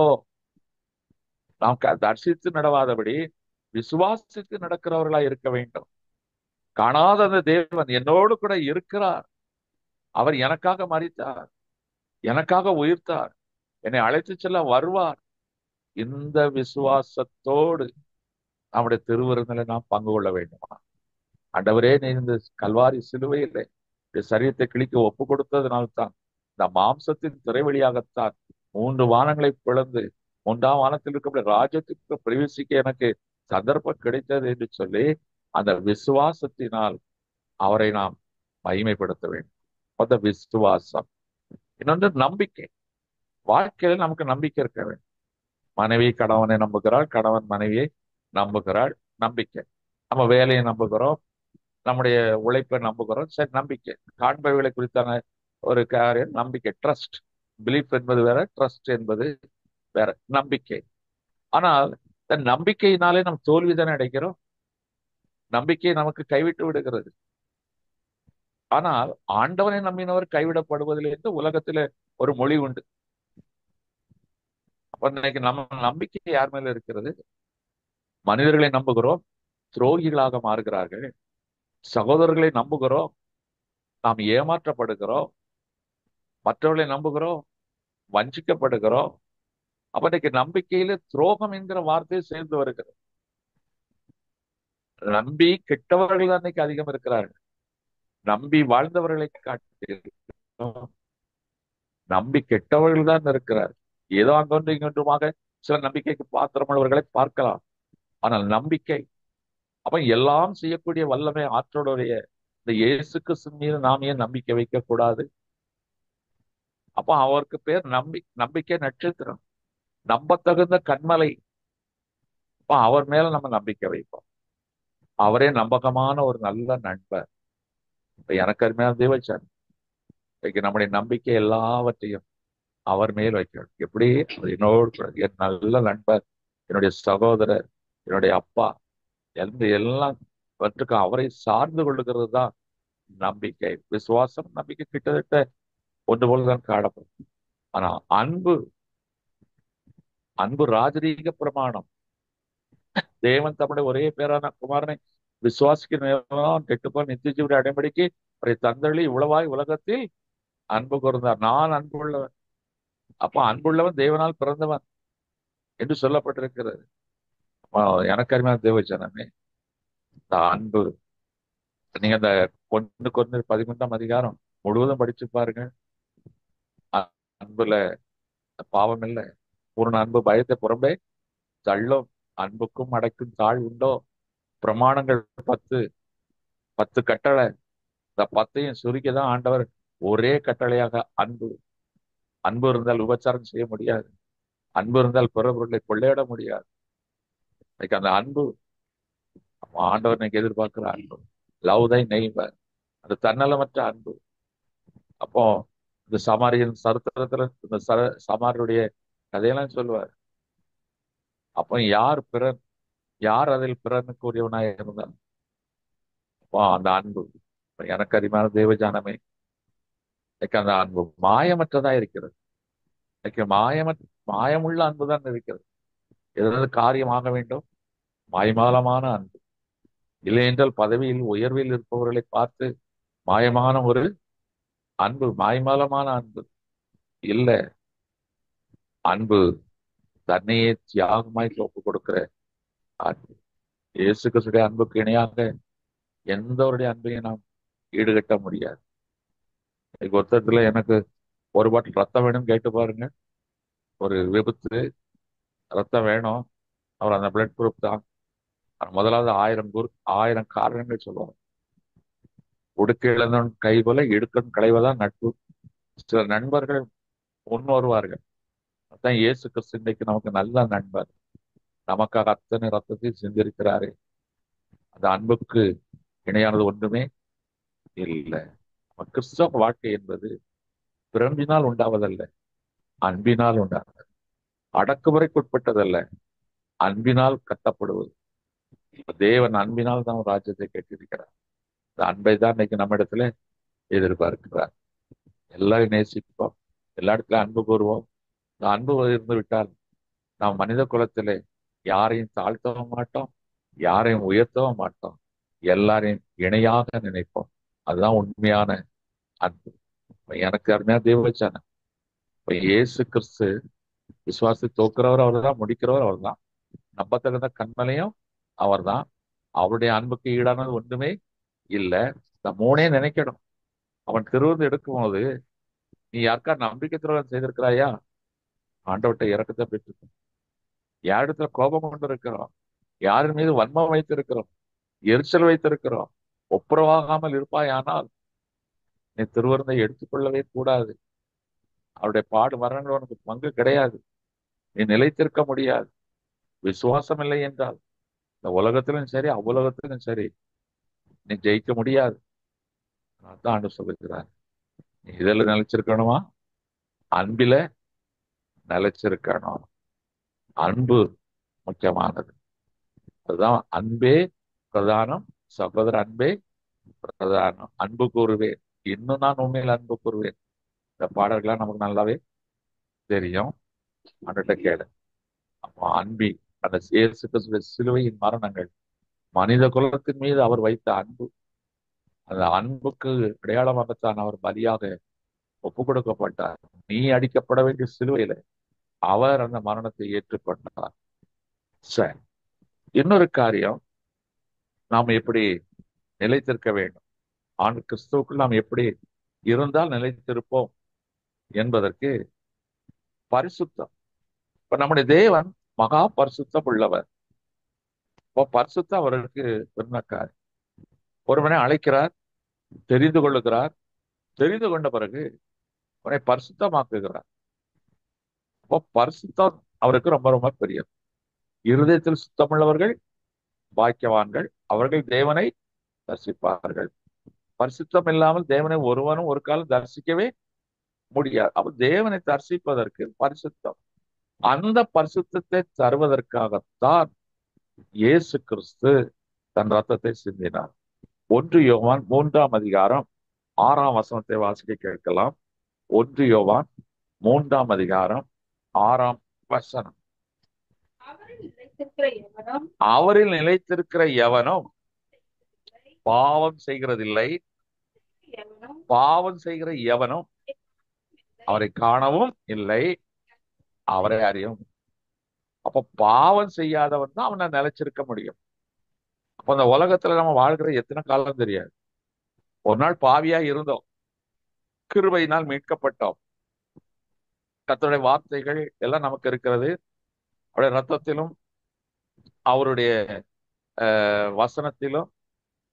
நாம் தரிசித்து நடவாதபடி விசுவாசித்து நடக்கிறவர்களா இருக்க வேண்டும். காணாத அந்த தேவன் என்னோடு கூட இருக்கிறார், அவர் எனக்காக மரித்தார், எனக்காக உயிர்த்தார், என்னை அழைத்து செல்ல வருவார். இந்த விசுவாசத்தோடு நம்முடைய திருவிருந்தில நாம் பங்கு கொள்ள வேண்டுமா? ஆண்டவரே, நீ இந்த கல்வாரி சிலுவையிலே இந்த சரீரத்தை கிழிக்க ஒப்பு கொடுத்ததுனால்தான், இந்த மாம்சத்தின் திரைவழியாகத்தான் 3 வானங்களை பிளந்து 3ஆம் வானத்தில் இருக்க ராஜ்யத்துக்கு பிரவேசிக்க எனக்கு சந்தர்ப்பம் கிடைத்தது என்று சொல்லி அந்த விசுவாசத்தினால் அவரை நாம் மகிமைப்படுத்த வேண்டும். அந்த விசுவாசம். இன்னொன்று நம்பிக்கை. வாழ்க்கையில நமக்கு நம்பிக்கை இருக்க வேண்டும். மனைவி கணவனை நம்புகிறாள், கணவன் மனைவியை நம்புகிறாள், நம்பிக்கை. நம்ம வேலையை நம்புகிறோம், நம்முடைய உழைப்பை நம்புகிறோம், சரி, நம்பிக்கை. காண்பவைகளை குறித்தான ஒரு காரியம் நம்பிக்கை, ட்ரஸ்ட். பிலீஃப் என்பது வேற, ட்ரஸ்ட் என்பது வேற, நம்பிக்கை. ஆனால் இந்த நம்பிக்கையினாலே நம்ம தோல்விதானே அடைகிறோம். நம்பிக்கை நமக்கு கைவிட்டு விடுகிறது. ஆனால் ஆண்டவனை நம்பினவர் கைவிடப்படுவதில்லை என்று உலகத்தில ஒரு மொழி உண்டு. அப்ப இன்னைக்கு நம்ம நம்பிக்கை யார் மேல இருக்கிறது? மனிதர்களை நம்புகிறோம், துரோகிகளாக மாறுகிறார்கள். சகோதரர்களை நம்புகிறோம், நாம் ஏமாற்றப்படுகிறோம். மற்றவர்களை நம்புகிறோம், வஞ்சிக்கப்படுகிறோம். அப்ப இன்னைக்கு நம்பிக்கையில துரோகம் என்கிற வார்த்தையை சேர்ந்து வருகிறது. நம்பி கெட்டவர்கள் தான் இன்னைக்கு அதிகம் இருக்கிறார்கள். நம்பி வாழ்ந்தவர்களை காட்டிலும் நம்பி கெட்டவர்கள் தான் இருக்கிறார். ஏதோ அங்கொன்று இங்கொன்றுமாக சில நம்பிக்கைக்கு பாத்திரமுள்ளவர்களை பார்க்கலாம். ஆனால் நம்பிக்கை, அப்ப எல்லாம் செய்யக்கூடிய வல்லமை ஆற்றலுடைய இந்த இயேசு கிறிஸ்து மீது நாம் ஏன் நம்பிக்கை வைக்க கூடாது? அப்ப அவருக்கு பேர் நம்பிக்கை நட்சத்திரம், நம்பத்தகுந்த கண்மலை. அப்ப அவர் மேல நம்ம நம்பிக்கை வைப்போம். அவரே நம்பகமான ஒரு நல்ல நண்பர். இப்ப எனக்கு அருமையான தேவச்சான், இன்னைக்கு நம்முடைய நம்பிக்கை எல்லாவற்றையும் அவர் மேல் வைக்கணும். எப்படி? என்னோடு என் நல்ல நண்பர், என்னுடைய சகோதரர், என்னுடைய அப்பா, எல்லாம் அவரை சார்ந்து கொள்ளுகிறது தான் நம்பிக்கை. விசுவாசம் நம்பிக்கை கிட்டத்தட்ட ஒன்று போலதான் காணப்படும். ஆனா அன்பு ராஜரீக பிரமாணம். தேவன் தம்முடைய ஒரே பேரான குமாரனை விசுவாசிக்கிறவன் கெட்டுப்போல் நித்திய ஜீவனை அடைம்படிக்கு அவரை தந்தளி இவ்வளவாய் உலகத்தில் அன்பு கூர்ந்தார். நான் அன்புள்ளவன். அப்ப அன்புள்ளவன் தேவனால் பிறந்தவன் என்று சொல்லப்பட்டிருக்கிறது. எனக்கு அருமையான தேவஜனமே, இந்த அன்பு, நீங்க அந்த 1 கொரிந்தியர் 13ஆம் அதிகாரம் முழுவதும் படிச்சு பாருங்க. அன்புல பாவம் இல்லை, பூர்ண அன்பு பயத்தை புறம்பே தள்ளும், அன்புக்கும் அடைக்கும் தாழ் உண்டோ. பிரமாணங்கள் 10 கட்டளை, இந்த 10ஐயும் சுருக்கிதான் ஆண்டவர் ஒரே கட்டளையாக அன்பு. அன்பு இருந்தால் உபச்சாரம் செய்ய முடியாது. அன்பு இருந்தால் பிற பொருளை கொள்ளையிட முடியாது. இன்னைக்கு அந்த அன்பு ஆண்டவர் இன்னைக்கு எதிர்பார்க்கிற அன்பு. லவ் தை நெய்பர், அது தன்னலமற்ற அன்பு. அப்போ இந்த சமாரியின் சரித்திரத்துல இந்த சமாரியுடைய கதையெல்லாம் சொல்லுவார். அப்போ யார் அதில் பிறனுக்குரியவனாய் இருந்தால் அப்போ அந்த அன்பு எனக்கு அறிமான தேவஜானமே, இன்னைக்கு அந்த அன்பு மாயமற்றதா இருக்கிறது. இன்னைக்கு மாயமுள்ள அன்புதான் இருக்கிறது. ஏதாவது காரியமாக வேண்டும், மாய்மாலமான அன்பு. இல்லை என்றால் பதவியில் உயர்வில் இருப்பவர்களை பார்த்து மாயமான ஒரு அன்பு, மாய்மாலமான அன்பு இல்ல. அன்பு தன்னையே தியாகமாய் ஒப்பு கொடுக்கிற அன்பு. இயேசு கிறிஸ்துடைய அன்புக்கு இணையாக எந்தவருடைய அன்பையும் நாம் ஈடுகட்ட முடியாது. இன்னைக்கு ஒருத்தத்துல எனக்கு ஒரு பாட்டில் ரத்தம் வேணும்னு கேட்டு பாருங்க. ஒரு விபத்து, ரத்தம் வேணும், அவர் அந்த பிளட் குரூப் தான். முதலாவது 1000 காரணங்கள் சொல்லுவாங்க. உடுக்க இழந்தவன் கை போல இடுக்கன் களைவதான் நட்பு. சில நண்பர்கள் முன் வருவார்கள். அதான் இயேசு கிறிஸ்து இன்னைக்கு நமக்கு நல்ல நண்பர். நமக்காக அத்தனை ரத்தத்தை சிந்திருக்கிறாரே. அந்த அன்புக்கு இணையானது ஒன்றுமே இல்லை. நம்ம கிறிஸ்தவ வாழ்க்கை என்பது பிறம்பினால் உண்டாவதல்ல, அன்பினால் உண்டானது. அடக்குமுறைக்குட்பட்டதல்ல, அன்பினால் கட்டப்படுவது. தேவன் அன்பினால் தான் ராஜ்யத்தை கட்டியிருக்கிறார். இந்த அன்பை தான் இன்னைக்கு நம்ம இடத்துல எதிர்பார்க்கிறார். எல்லாரும் நேசிப்போம், எல்லா இடத்துலயும் அன்பு கூறுவோம். இந்த அன்பு இருந்து விட்டால் நாம் மனித குலத்திலே யாரையும் தாழ்த்தவும் மாட்டோம், யாரையும் உயர்த்தவும் மாட்டோம், எல்லாரையும் இணையாக நினைப்போம். அதுதான் உண்மையான அன்பு. எனக்கு அருமையான தேவச்சானம். இப்ப இயேசு கிறிஸ்து விசுவாசி தோக்குறவர் அவர் தான், முடிக்கிறவர் அவர் தான், நம்பத்தகுந்த கண்மலையும் அவர் தான். அவருடைய அன்புக்கு ஈடானது ஒன்றுமே இல்லை. இந்த மூணே நினைக்கணும். அவன் திருவிருந்து எடுக்கும் போது, நீ யாருக்கா நம்பிக்கை துரோகம் செய்திருக்கிறாயா, ஆண்டவர்கிட்ட இறக்கத்தை பெற்று. யாரிடத்துல கோபம் கொண்டு இருக்கிறோம், யாரின் மீது வன்மம் வைத்திருக்கிறோம், எரிச்சல் வைத்திருக்கிறோம், ஒப்புரவாகாமல் இருப்பாயானால் நீ திருவிருந்தை எடுத்துக்கொள்ளவே கூடாது. அவருடைய பாடு மரணங்கள் உனக்கு பங்கு கிடையாது. நீ நிலைத்திருக்க முடியாது. விசுவாசம் இல்லை என்றால் இந்த உலகத்திலும் சரி அவ்வுலகத்திலும் சரி நீ ஜெயிக்க முடியாது. அதான் ஆண்டு சொல்லுகிறார். நீ இதில் நிலைச்சிருக்கணுமா, அன்பில நிலைச்சிருக்கணும். அன்பு முக்கியமானது. அதுதான் அன்பே பிரதானம், சகோதர அன்பே பிரதானம். அன்பு கூறுவேன், இன்னும் நான் உண்மையில் அன்பு கூறுவேன். இந்த பாடல்கள்லாம் நமக்கு நல்லாவே தெரியும். அன்னிட்ட கேளு. அப்போ அன்பி அந்த இயேசு கிறிஸ்துவின் சிலுவையின் மரணங்கள், மனித குலத்தின் மீது அவர் வைத்த அன்பு, அந்த அன்புக்கு அடையாளமாகத்தான் அவர் பலியாக ஒப்பு கொடுக்கப்பட்டார். நீ அடிக்கப்பட வேண்டிய சிலுவையில அவர் அந்த மரணத்தை ஏற்றுக்கொண்டார். சரி, இன்னொரு காரியம், நாம் எப்படி நிலைத்திருக்க வேண்டும், கிறிஸ்துவுக்குள் நாம் எப்படி இருந்தால் நிலைத்திருப்போம் என்பதற்கு பரிசுத்தம். இப்ப நம்முடைய தேவன் மகா பரிசுத்தம் உள்ளவர். இப்போ பரிசுத்தம் அவருக்கு பெருமைக்கார். ஒருவனை அழைக்கிறார், தெரிந்து கொள்ளுகிறார், தெரிந்து கொண்ட பிறகு அவனை பரிசுத்தமாக்குகிறார். அப்போ பரிசுத்தம் அவருக்கு ரொம்ப ரொம்ப பெரியது. இருதயத்தில் சுத்தமுள்ளவர்கள் பாக்கியவான்கள், அவர்கள் தேவனை தரிசிப்பார்கள். பரிசுத்தம் இல்லாமல் தேவனை ஒருவனும் ஒரு காலம் தரிசிக்கவே முடியாது. அப்ப தேவனை தரிசிப்பதற்கு பரிசுத்தம், அந்த பரிசுத்தத்தை தருவதற்காகத்தான் இயேசு கிறிஸ்து தன் ரத்தத்தை சிந்தினார். 1 யோவான் 3ஆம் அதிகாரம் 6ஆம் வசனத்தை வாசிக்க கேட்கலாம். 1 யோவான் 3ஆம் அதிகாரம் 6ஆம் வசனம். அவரில் நிலைத்திருக்கிற எவனும் பாவம் செய்கிறதில்லை, பாவம் செய்கிற எவனும் அவரை காணவும் இல்லை, அவரை அறியும். அப்ப பாவம் செய்யாதவன் தான் அவனை நிலைச்சிருக்க முடியும். அப்ப அந்த உலகத்துல நம்ம வாழ்கிற எத்தனை காலம் தெரியாது. ஒரு நாள் பாவியா இருந்தோம், கிருபையினால் மீட்கப்பட்டோம். கர்த்தருடைய வார்த்தைகள் எல்லாம் நமக்கு இருக்கிறது. அவருடைய ரத்தத்திலும் அவருடைய வசனத்திலும்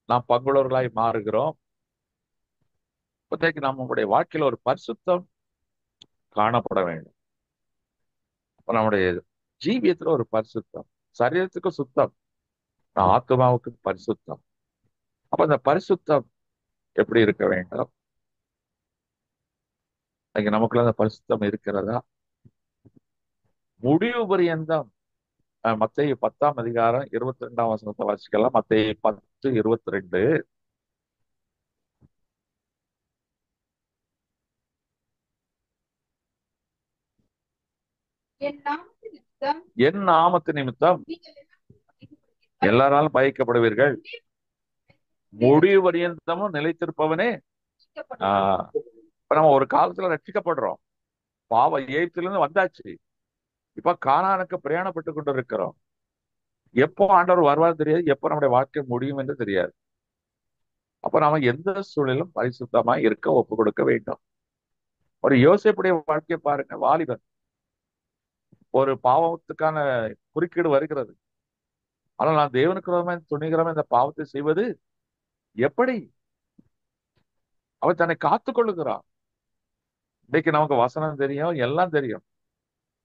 நாம் பங்குள்ளவர்களாய் மாறுகிறோம். இப்போதைக்கு நம்முடைய வாழ்க்கையில ஒரு பரிசுத்தம் காணப்பட வேண்டும். அப்ப நம்முடைய ஜீவியத்துல ஒரு பரிசுத்தம், சரீரத்துக்கு சுத்தம், ஆத்மாவுக்கு பரிசுத்தம். அப்ப அந்த பரிசுத்தம் எப்படி இருக்க வேண்டும்? இன்னைக்கு நமக்குள்ள அந்த பரிசுத்தம் இருக்கிறதா? முடிவு பரியந்தம் மத்தேயு 10 22 வசனத்தை வாசிக்கலாம். மத்தேயு 10:22. என் நாமத்து நிமித்தம் எல்லாராலும் பயக்கப்படுவீர்கள், முடிவு பரியந்தமும் நிலைத்திருப்பவனே. ஆஹ் இப்ப நம்ம ஒரு காலத்துல ரட்சிக்கப்படுறோம், பாவ எய்த்திலிருந்து வந்தாச்சு, இப்ப கானானுக்கு பிரயாணப்பட்டு கொண்டு இருக்கிறோம். எப்போ ஆண்டவர் வருவார் தெரியாது, எப்போ நம்முடைய வாழ்க்கை முடியும் என்று தெரியாது. அப்ப நாம எந்த சூழலிலும் பரிசுத்தமா இருக்க ஒப்பு கொடுக்க வேண்டும். ஒரு யோசேப்புடைய வாழ்க்கையை பாருங்க. வாலிபன், ஒரு பாவத்துக்கான குறுக்கீடு வருகிறது, ஆனால் நான் தேவனுக்கு விரோதமாய் துணிகரமா இந்த பாவத்தை செய்வது எப்படி? அவன் தன்னை காத்துக் கொள்ளுகிறான். இன்னைக்கு நமக்கு வசனம் தெரியும், எல்லாம் தெரியும்.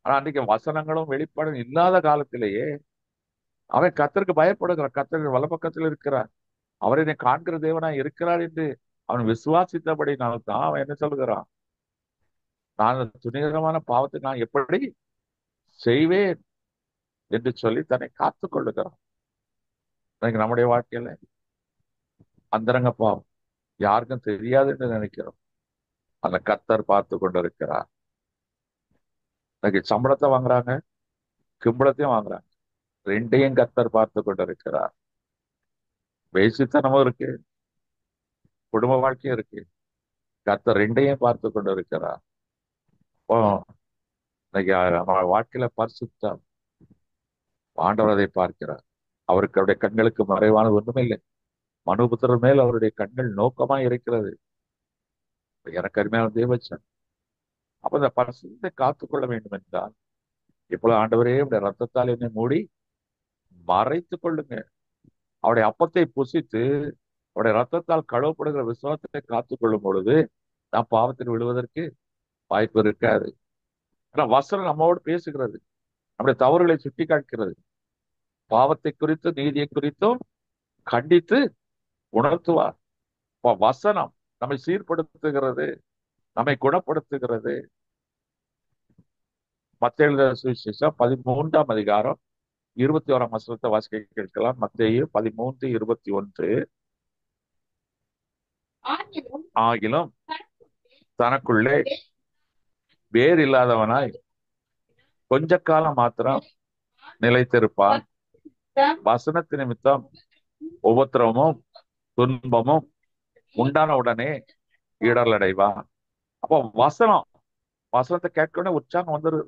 ஆனா அன்றைக்கு வசனங்களும் வெளிப்பாடும் இல்லாத காலத்திலேயே அவன் கர்த்தருக்கு பயப்படுகிறான். கர்த்தர் வலப்பக்கத்தில் இருக்கிறார், அவர் என்னை காண்கிற தேவனா இருக்கிறார் என்று அவன் விசுவாசித்தபடினால்தான் அவன் என்ன சொல்லுகிறான்? நான் அந்த துணிகரமான பாவத்தை நான் எப்படி செய்வேன் என்று சொல்லி தன்னை காத்துக் கொள்ளுகிறான். இன்னைக்கு நம்முடைய வாழ்க்கையில அந்தரங்க பாவம் யாருக்கும் தெரியாது என்று நினைக்கிறோம். அந்த கர்த்தர் பார்த்து கொண்டிருக்கிறார். இன்னைக்கு சம்பளத்தை வாங்குறாங்க, கிம்பளத்தையும் வாங்குறாங்க, ரெண்டையும் கர்த்தர் பார்த்து கொண்டிருக்கிறார். வேசித்தனமும் இருக்கு, குடும்ப வாழ்க்கையும் இருக்கு, கர்த்தர் ரெண்டையும் பார்த்து கொண்டிருக்கிறார். இப்போ இன்னைக்கு நம்ம வாழ்க்கையில பரிசுத்தம், ஆண்டவர் அதை பார்க்கிறார். அவருக்கு அவருடைய கண்களுக்கு மறைவானது ஒன்றுமில்லை. மனுபுத்திரர் மேல் அவருடைய கண்கள் நோக்கமா இருக்கிறது. எனக்கு அருமையான தேவச்சன். அப்ப இந்த பரிசுத்தத்தை காத்துக்கொள்ள வேண்டும் என்றால், இப்பொழுது ஆண்டவரே உடைய ரத்தத்தால் என்னை மூடி மறைத்துக் கொள்ளுங்க. அவருடைய அப்பத்தை புசித்து அவருடைய ரத்தத்தால் கழுவப்படுகிற விசுவாசத்தை காத்துக் கொள்ளும் பொழுது நாம் பாவத்தில் விழுவதற்கு வாய்ப்பு இருக்காது. ஆனா வசனம் நம்மோடு பேசுகிறது, நம்முடைய தவறுகளை சுட்டி காட்டுகிறது, பாவத்தை குறித்து நீதியை குறித்தும் கண்டித்து உணர்த்துவார். வசனம் நம்மை சீர்படுத்துகிறது, நம்மை குணப்படுத்துகிறது. மத்தேயு எழுதின சுவிசேஷம் 13 வசனத்தை வாசிக்க கேட்கலாம். மத்தேயு 13:21. ஆகிலும் தனக்குள்ளே வேறு இல்லாதவனாய் கொஞ்ச காலம் மாத்திரம் நிலைத்திருப்பான், வசனத்து நிமித்தம் உபத்திரவமும் துன்பமும் உண்டான உடனே இடர் அடைவான். அப்போ வசனத்தை கேட்கணும்னே உற்சாகம் வந்துருது,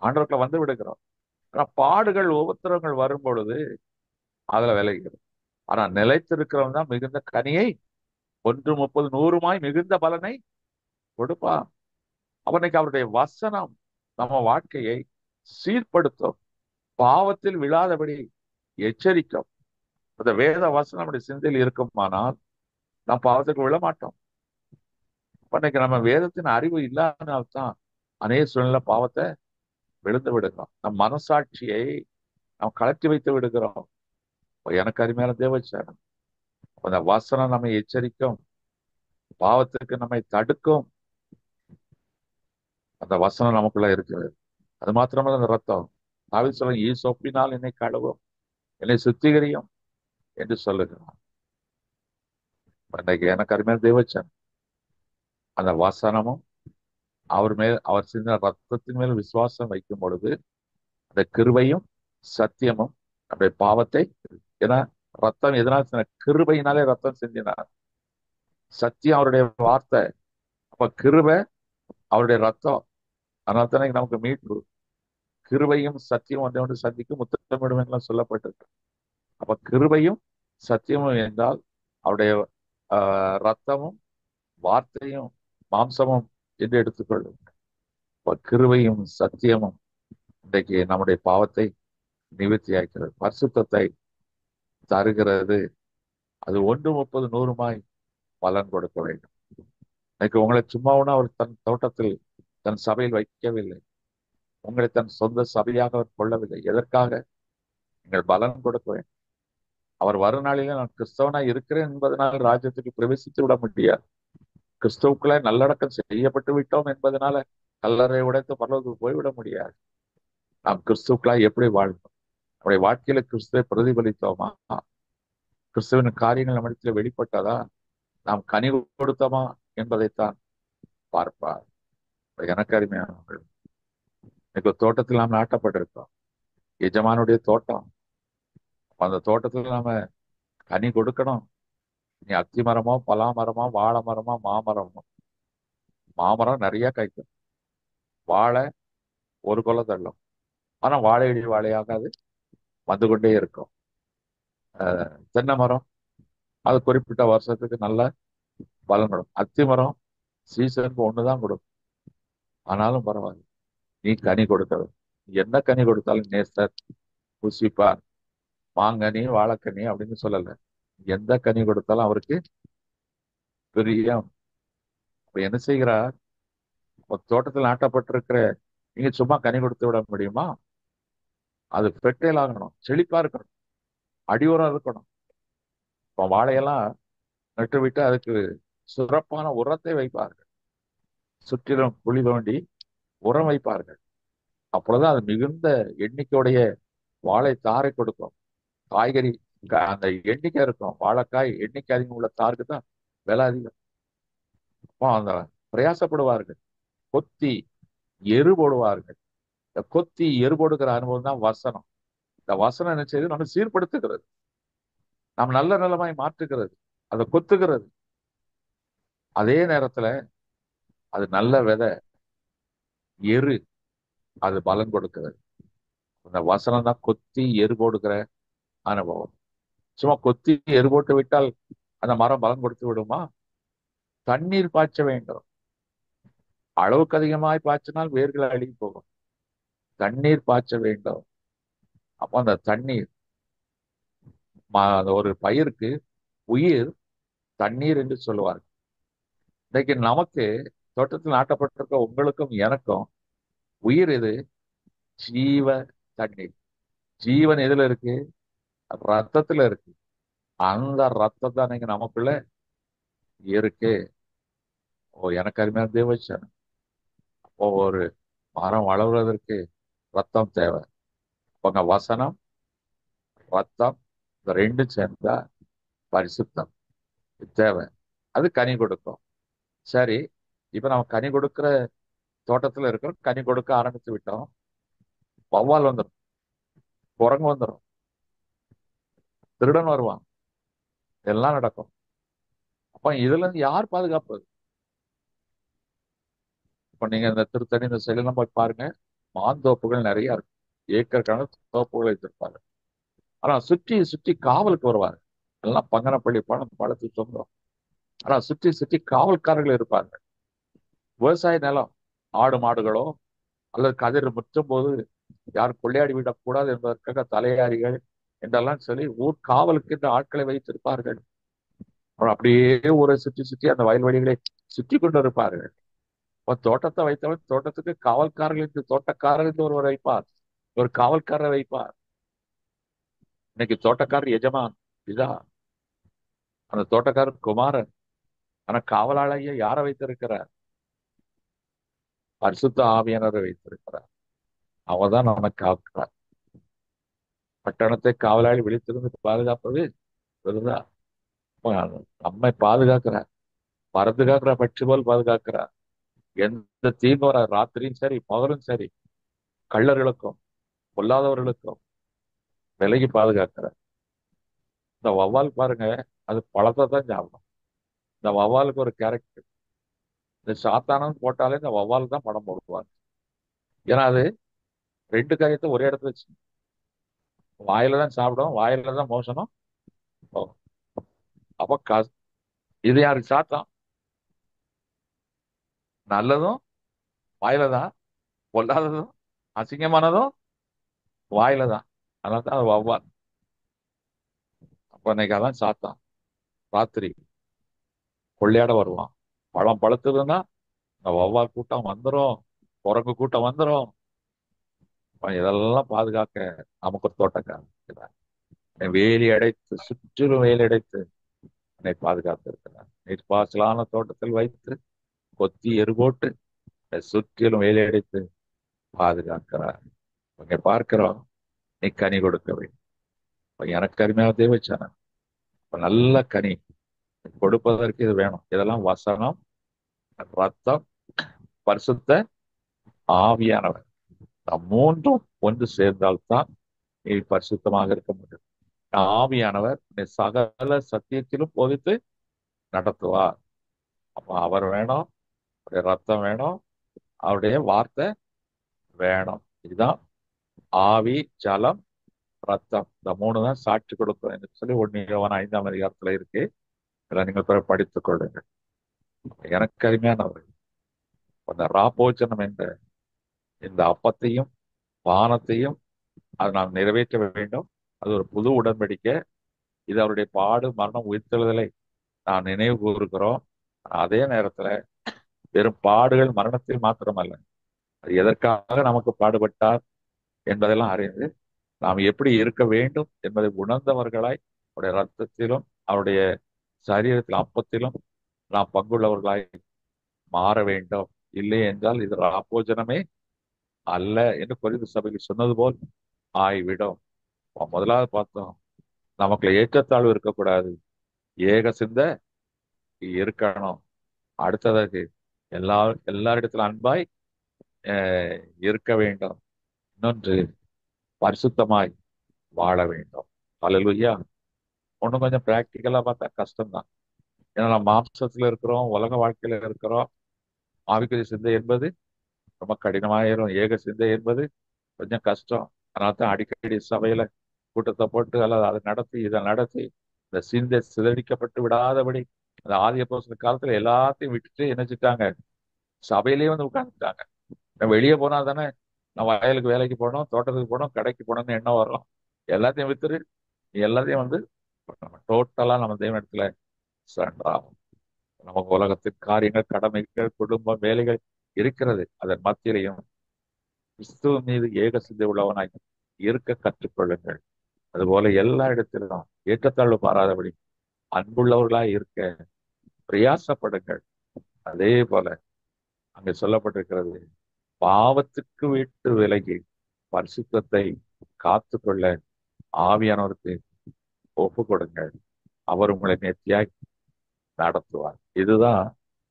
ஆண்டவர்களை வந்து விடுகிறோம். ஆனா பாடுகள் உபத்திரவங்கள் வரும் பொழுது அதுல விளைகிறது. ஆனா நிலைத்திருக்கிறவன் தான் மிகுந்த கனியை 1, 30, 100 மிகுந்த பலனை கொடுப்பான். அவனுக்கு அவருடைய வசனம் நம்ம வாழ்க்கையை சீர்படுத்தும், பாவத்தில் விழாதபடி எச்சரிக்கும். அந்த வேத வசனம் நம்முடைய சிந்தையில் இருக்குமானால் நாம் பாவத்துக்கு விழ மாட்டோம். இன்னைக்கு நம்ம வேதத்தின் அறிவு இல்லாதனால்தான் அநேக சூழ்நிலை பாவத்தை விழுந்து விடுகிறோம். நம் மனசாட்சியை நாம் கலட்டி வைத்து விடுகிறோம். எனக்கு அருமையான தேவச்சனம், அந்த வசனம் நம்மை எச்சரிக்கும், பாவத்திற்கு நம்மை தடுக்கும். அந்த வசனம் நமக்குள்ள இருக்கிறது. அது மாத்திரமல்ல, அந்த ரத்தம் தாவீது சொல்ல, ஈசோப்பினால் என்னை கழுவும், என்னை சுத்திகரியும் என்று சொல்லுகிறான். இன்னைக்கு எனக்கு அருமையான தேவச்சன், அந்த வசனமும் அவர் சிந்த ரத்தத்தின் மேல் விசுவாசம் வைக்கும் பொழுது அந்த கிருபையும் சத்தியமும் நம்முடைய பாவத்தை, ஏன்னா ரத்தம் எதனால், கிருபையினாலே ரத்தம் சிந்தினார், சத்தியம் அவருடைய வார்த்தை, அப்ப கிருபை அவருடைய ரத்தம். அதனால தானே நமக்கு மீட்பு. கிருபையும் சத்தியம் ஒன்றை ஒன்று சந்திக்கும், முத்தமிடும் எல்லாம் சொல்லப்பட்டிருக்கு. அப்ப கிருபையும் சத்தியமும் என்றால் அவருடைய ரத்தமும் வார்த்தையும் மாம்சமும் என்று எடுத்துக்கொள்ளும். இப்ப கிருபையும் சத்தியமும் இன்றைக்கு நம்முடைய பாவத்தை நிவர்த்தியாக்கிறது, பரிசுத்தத்தை தருகிறது. அது 1, 30, 100 பலன் கொடுக்க வேண்டும். இன்னைக்கு உங்களை சும்மாவும் அவர் தன் தோட்டத்தில் தன் சபையில் வைக்கவில்லை. உங்களை தன் சொந்த சபையாக அவர் கொள்ளவில்லை. எதற்காக? நீங்கள் பலன் கொடுக்க வேண்டும். அவர் வருநாளிலே நான் கிறிஸ்தவனா இருக்கிறேன் என்பதனால் ராஜ்யத்துக்கு பிரவேசித்து விட முடியாது. கிறிஸ்துவுக்குள்ளே நல்லடக்கம் செய்யப்பட்டு விட்டோம் என்பதனால கல்லறை உடைத்து பரலோகத்துக்கு போய்விட முடியாது. நாம் கிறிஸ்துவுக்குள்ளாய் எப்படி வாழ்ந்தோம்? நம்முடைய வாழ்க்கையில கிறிஸ்துவை பிரதிபலித்தோமா? கிறிஸ்துவின் காரியங்கள் நம்மிடத்தில் வெளிப்பட்டதா? நாம் கனி கொடுத்தோமா என்பதைத்தான் பார்ப்பார். எனக்கு அருமையானவர்கள், இன்னைக்கு ஒரு தோட்டத்தில் நாம் நாட்டப்பட்டிருக்கோம். எஜமானுடைய தோட்டம். அந்த தோட்டத்துல நாம கனி கொடுக்கணும். நீ அத்தி மரமோ, பலா மரமோ, வாழை மரமோ, மாமரமோ. மாமரம் நிறைய காய்க்கும். வாழை ஒரு கொலை தள்ளும். ஆனா வாழையடி வாழையாக அது வந்து கொண்டே இருக்கும். தென்னை மரம் அது குறிப்பிட்ட வருஷத்துக்கு நல்ல பலன் கொடுக்கும். அத்தி மரம் சீசனுக்கு ஒண்ணுதான் கொடுக்கும். ஆனாலும் பரவாயில்ல, நீ கனி கொடுத்தவர். என்ன கனி கொடுத்தாலும் நேசர் புசிப்பார். மாங்கனி வாழைக்கனி அப்படின்னு சொல்லல. எந்த கனி கொடுத்தாலும் அவருக்கு பிரியம். அப்ப என்ன செய்கிறார்? ஒரு தோட்டத்தில் நாட்டப்பட்டிருக்கிற நீங்க சும்மா கனி கொடுத்து விட முடியுமா? அது ஃபெர்டைல் ஆகணும், செழிப்பா இருக்கணும், அடியுரம் இருக்கணும். இப்போ வாழையெல்லாம் நட்டு விட்டு அதுக்கு சிறப்பான உரத்தை வைப்பார்கள். சுற்றிலும் குழி தோண்டி உரம் வைப்பார்கள். அப்பொழுதுதான் அது மிகுந்த எண்ணிக்கையுடைய வாழை தாரை கொடுக்கும். காய்கறி அந்த எண்ணிக்கை இருக்கும். வாழைக்காய் எண்ணிக்கை அதிகம் உள்ள தாருக்கு தான் விலை அதிகம். அப்போ அந்த பிரயாசப்படுவார்கள், கொத்தி எரு போடுவார்கள். இந்த கொத்தி எரு போடுகிற அனுபவம் தான் வசனம். இந்த வசனம் என்ன செய்யுது? நம்ம சீர்படுத்துகிறது, நாம் நல்ல நிலமாய் மாற்றுகிறது, அதை கொத்துகிறது. அதே நேரத்துல அது நல்ல விதை எரு, அது பலன் கொடுக்கிறது. அந்த வசனம் தான் கொத்தி எரு போடுகிற அனுபவம். சும்மா கொத்தி எரு போட்டு விட்டால் அந்த மரம் பலன் கொடுத்து விடுமா? தண்ணீர் பாய்ச்ச வேண்டும். அளவுக்கு அதிகமாய் பாய்ச்சினால் வேர்கள் அழுகி போகும். தண்ணீர் பாய்ச்ச வேண்டும். அப்போ அந்த தண்ணீர் ஒரு பயிருக்கு உயிர் தண்ணீர் என்று சொல்லுவார்கள். இன்னைக்கு நமக்கு தோட்டத்தில் நாட்டப்பட்டிருக்க உங்களுக்கும் எனக்கும் உயிர் எது? ஜீவ தண்ணீர். ஜீவன் எதுல இருக்கு? ரத்தத்துல இருக்கு. அந்த ரத்தம் தான் நீங்க நமக்குள்ள இருக்கு. எனக்கு அருமையான தேவச்சனம். ஒரு மரம் வளர்வதற்கு ரத்தம் தேவை. உங்க வசனம் ரத்தம் இந்த ரெண்டும் சேர்ந்தா பரிசுத்தம் தேவை. அது கனி கொடுக்கும். சரி, இப்ப நம்ம கனி கொடுக்கிற தோட்டத்துல இருக்கிறோம். கனி கொடுக்க ஆரம்பித்து விட்டோம். வௌவால் வந்துடும், குரங்கு வந்துடும், திருடன் வருவான், எல்லாம் நடக்கும். அப்ப இதுல இருந்து யார் பாதுகாப்பது? இப்ப நீங்க இந்த திருத்தணி இந்த சைடுலாம் போய் பாருங்க, மாந்தோப்புகள் நிறைய இருக்கும். ஏக்கர் கணக்கு தோப்புகள் வைத்திருப்பாங்க. ஆனா சுற்றி சுற்றி காவலுக்கு வருவாங்க. எல்லாம் பங்கனப்பள்ளி பழத்துக்கு சொந்தம். ஆனா சுற்றி சுற்றி காவல்காரர்கள் இருப்பாங்க. விவசாய நிலம், ஆடு மாடுகளோ அல்லது கதிர் முற்றும் போது யார் கொள்ளையாடி விடக்கூடாது என்பதற்காக தலையாரிகள் என்றெல்லாம் சொல்லி ஊர் காவலுக்கு இந்த ஆட்களை வைத்திருப்பார்கள். அப்புறம் அப்படியே ஊரை சுற்றி சுற்றி அந்த வயல்வெளிகளை சுற்றி கொண்டு இருப்பார்கள். இப்போ தோட்டத்தை வைத்தவன் தோட்டத்துக்கு காவல்காரர்கள் என்று தோட்டக்காரர் என்று ஒருவர் வைப்பார், ஒரு காவல்காரரை வைப்பார். இன்னைக்கு தோட்டக்காரர் எஜமான் இதா, அந்த தோட்டக்காரர் குமாரன். ஆனா காவலாளைய யாரை வைத்திருக்கிறார்? பரிசுத்த ஆவியானவரை வைத்திருக்கிறார். அவதான் நம்மை காக்கிறார். பட்டணத்தை காவலாளி விழித்திருந்து பாதுகாப்பது விருதா? நம்மை பாதுகாக்கிறார், பறந்து காக்கிற பட்சி போல் பாதுகாக்கிறார். எந்த தீங்கு வர ராத்திரியும் சரி பகலும் சரி கள்ளர்களுக்கும் பொல்லாதவர்களுக்கும் விலகி பாதுகாக்கிறார். இந்த வௌவால் பாருங்க, அது பழத்தை தான் சாப்பிடும். இந்த வௌவாலுக்கு ஒரு கேரக்டர். இந்த சாத்தானம் போட்டாலே இந்த வௌவால் தான் படம் போடுவாங்க. ஏன்னா அது ரெண்டு காரியத்தை ஒரே இடத்துல வச்சு வாயில தான் சாப்பிடும், வாயில தான் மோசனம் போகும். அப்ப இது யாருக்கு சாத்தான்? நல்லதும் வாயில தான், பொல்லாததும் அசிங்கமானதும் வாயில தான். அதனால தான் அது வௌவால். அப்ப இன்னைக்கு அதான் சாத்தான் ராத்திரி கொள்ளையாட வருவான். பழம் பழுத்ததுன்னா இந்த வௌவால் கூட்டம் வந்துரும், குரங்கு கூட்டம் வந்துரும். இதெல்லாம் பாதுகாக்க நமக்கு ஒரு தோட்டக்காரன் இருக்கிறார். வேலி அடைத்து, சுற்றிலும் வேலி அடைத்து என்னை பாதுகாத்து இருக்கிறார். நீர்ப்பாசலான தோட்டத்தில் வைத்து கொத்தி எருகோட்டு என்னை சுற்றிலும் வேலி அடைத்து பாதுகாக்கிறார். இங்க பார்க்கிறோம், நீ கனி கொடுக்க வேண்டும். இப்ப எனக்கு அருமையாக தேவச்சான இப்ப நல்ல கனி கொடுப்பதற்கு இது வேணும். இதெல்லாம் வசனம், ரத்தம், பரிசுத்த ஆவியானவர். நாம் மூன்றும் ஒன்று சேர்ந்தால்தான் நீ பரிசுத்தமாக இருக்க முடியும். ஆவியானவர் உன்னை சகல சத்தியத்திலும் போதித்து நடத்துவார். அப்ப அவர் வேணும், அவருடைய ரத்தம் வேணும், அவருடைய வார்த்தை வேணும். இதுதான் ஆவி, ஜலம், ரத்தம். இந்த மூணு தான் சாட்சி கொடுக்கும் என்று சொல்லி 1 யோவான் 5ஆம் அதிகாரத்துல இருக்கு. இதை நீங்கள் பிறகு படித்துக் கொள்ளுங்கள். எனக்கு அருமையானவர், அந்த ராபோஜனம் என்ற இந்த அப்பத்தையும் பானத்தையும் அதை நாம் நிறைவேற்ற வேண்டும். அது ஒரு புது உடன்படிக்கை. இது அவருடைய பாடு, மரணம், உயிர்த்தெழுதலை நாம் நினைவு கூறுகிறோம். அதே நேரத்துல வெறும் பாடுகள் மரணத்தில் மாத்திரமல்ல, அது எதற்காக நமக்கு பாடுபட்டார் என்பதெல்லாம் அறிந்து நாம் எப்படி இருக்க வேண்டும் என்பதை உணர்ந்தவர்களாய் அவருடைய ரத்தத்திலும் அவருடைய சரீரத்தில் அப்பத்திலும் நாம் பங்குள்ளவர்களாய் மாற வேண்டும். இல்லை என்றால் இது ராப்போஜனமே அல்ல என்று கொரிந்து சபையில் சொன்னது போல் ஆய்விடும். முதலாவது பார்த்தோம், நமக்குள்ள ஏற்றத்தாழ்வு இருக்கக்கூடாது, ஏக சிந்த இருக்கணும். அடுத்ததற்கு எல்லாரிடத்திலும் அன்பாய் இருக்க வேண்டும். இன்னொன்று, பரிசுத்தமாய் வாழ வேண்டும். அல்லேலூயா. ஒன்றும் கொஞ்சம் பிராக்டிக்கலா பார்த்தா கஷ்டம்தான். ஏன்னா நம்ம மாம்சத்துல இருக்கிறோம், உலக வாழ்க்கையில இருக்கிறோம். ஆவிக்குரிய சிந்தை என்பது ரொம்ப கடினமாயிரும். ஏக சிந்தை என்பது கொஞ்சம் கஷ்டம். அதனால தான் அடிக்கடி சபையில கூட்டத்தை போட்டு அல்லது அதை நடத்தி இதை நடத்தி இந்த சிந்தை சிதறிக்கப்பட்டு விடாதபடி, அந்த ஆதி அப்போஸ்தலர் காலத்துல எல்லாத்தையும் விட்டுட்டு நினைச்சிட்டாங்க, சபையிலேயே வந்து உட்கார்ந்துட்டாங்க. வெளியே போனா தானே நான் வயலுக்கு வேலைக்கு போகணும், தோட்டத்துக்கு போகணும், கடைக்கு போகணும்னு எண்ணம் வரும். எல்லாத்தையும் வித்துரு, எல்லாத்தையும் வந்து நம்ம டோட்டலா நம்ம தெய்வத்துல சரண்டர் ஆகும். நமக்கு உலகத்தின் காரியங்கள், கடமைகள், குடும்பம், வேலைகள் இருக்கிறது. அதன் மத்தியிலையும் கிறிஸ்துவ மீது ஏக சிந்தை உள்ளவனாய் இருக்க கற்றுக்கொள்ளுங்கள். அதுபோல எல்லா இடத்திலும் ஏற்றத்தாழ்வு பாராதபடி அன்புள்ளவர்களாய் இருக்க பிரயாசப்படுங்கள். அதே போல அங்கே சொல்லப்பட்டிருக்கிறது, பாவத்துக்கு விட்டு விலகி பரிசுத்தத்தை காத்துக்கொள்ள ஆவியானவருக்கு ஒப்பு கொடுங்கள். அவர் உங்களை நேர்த்தியாய் நடத்துவார். இதுதான்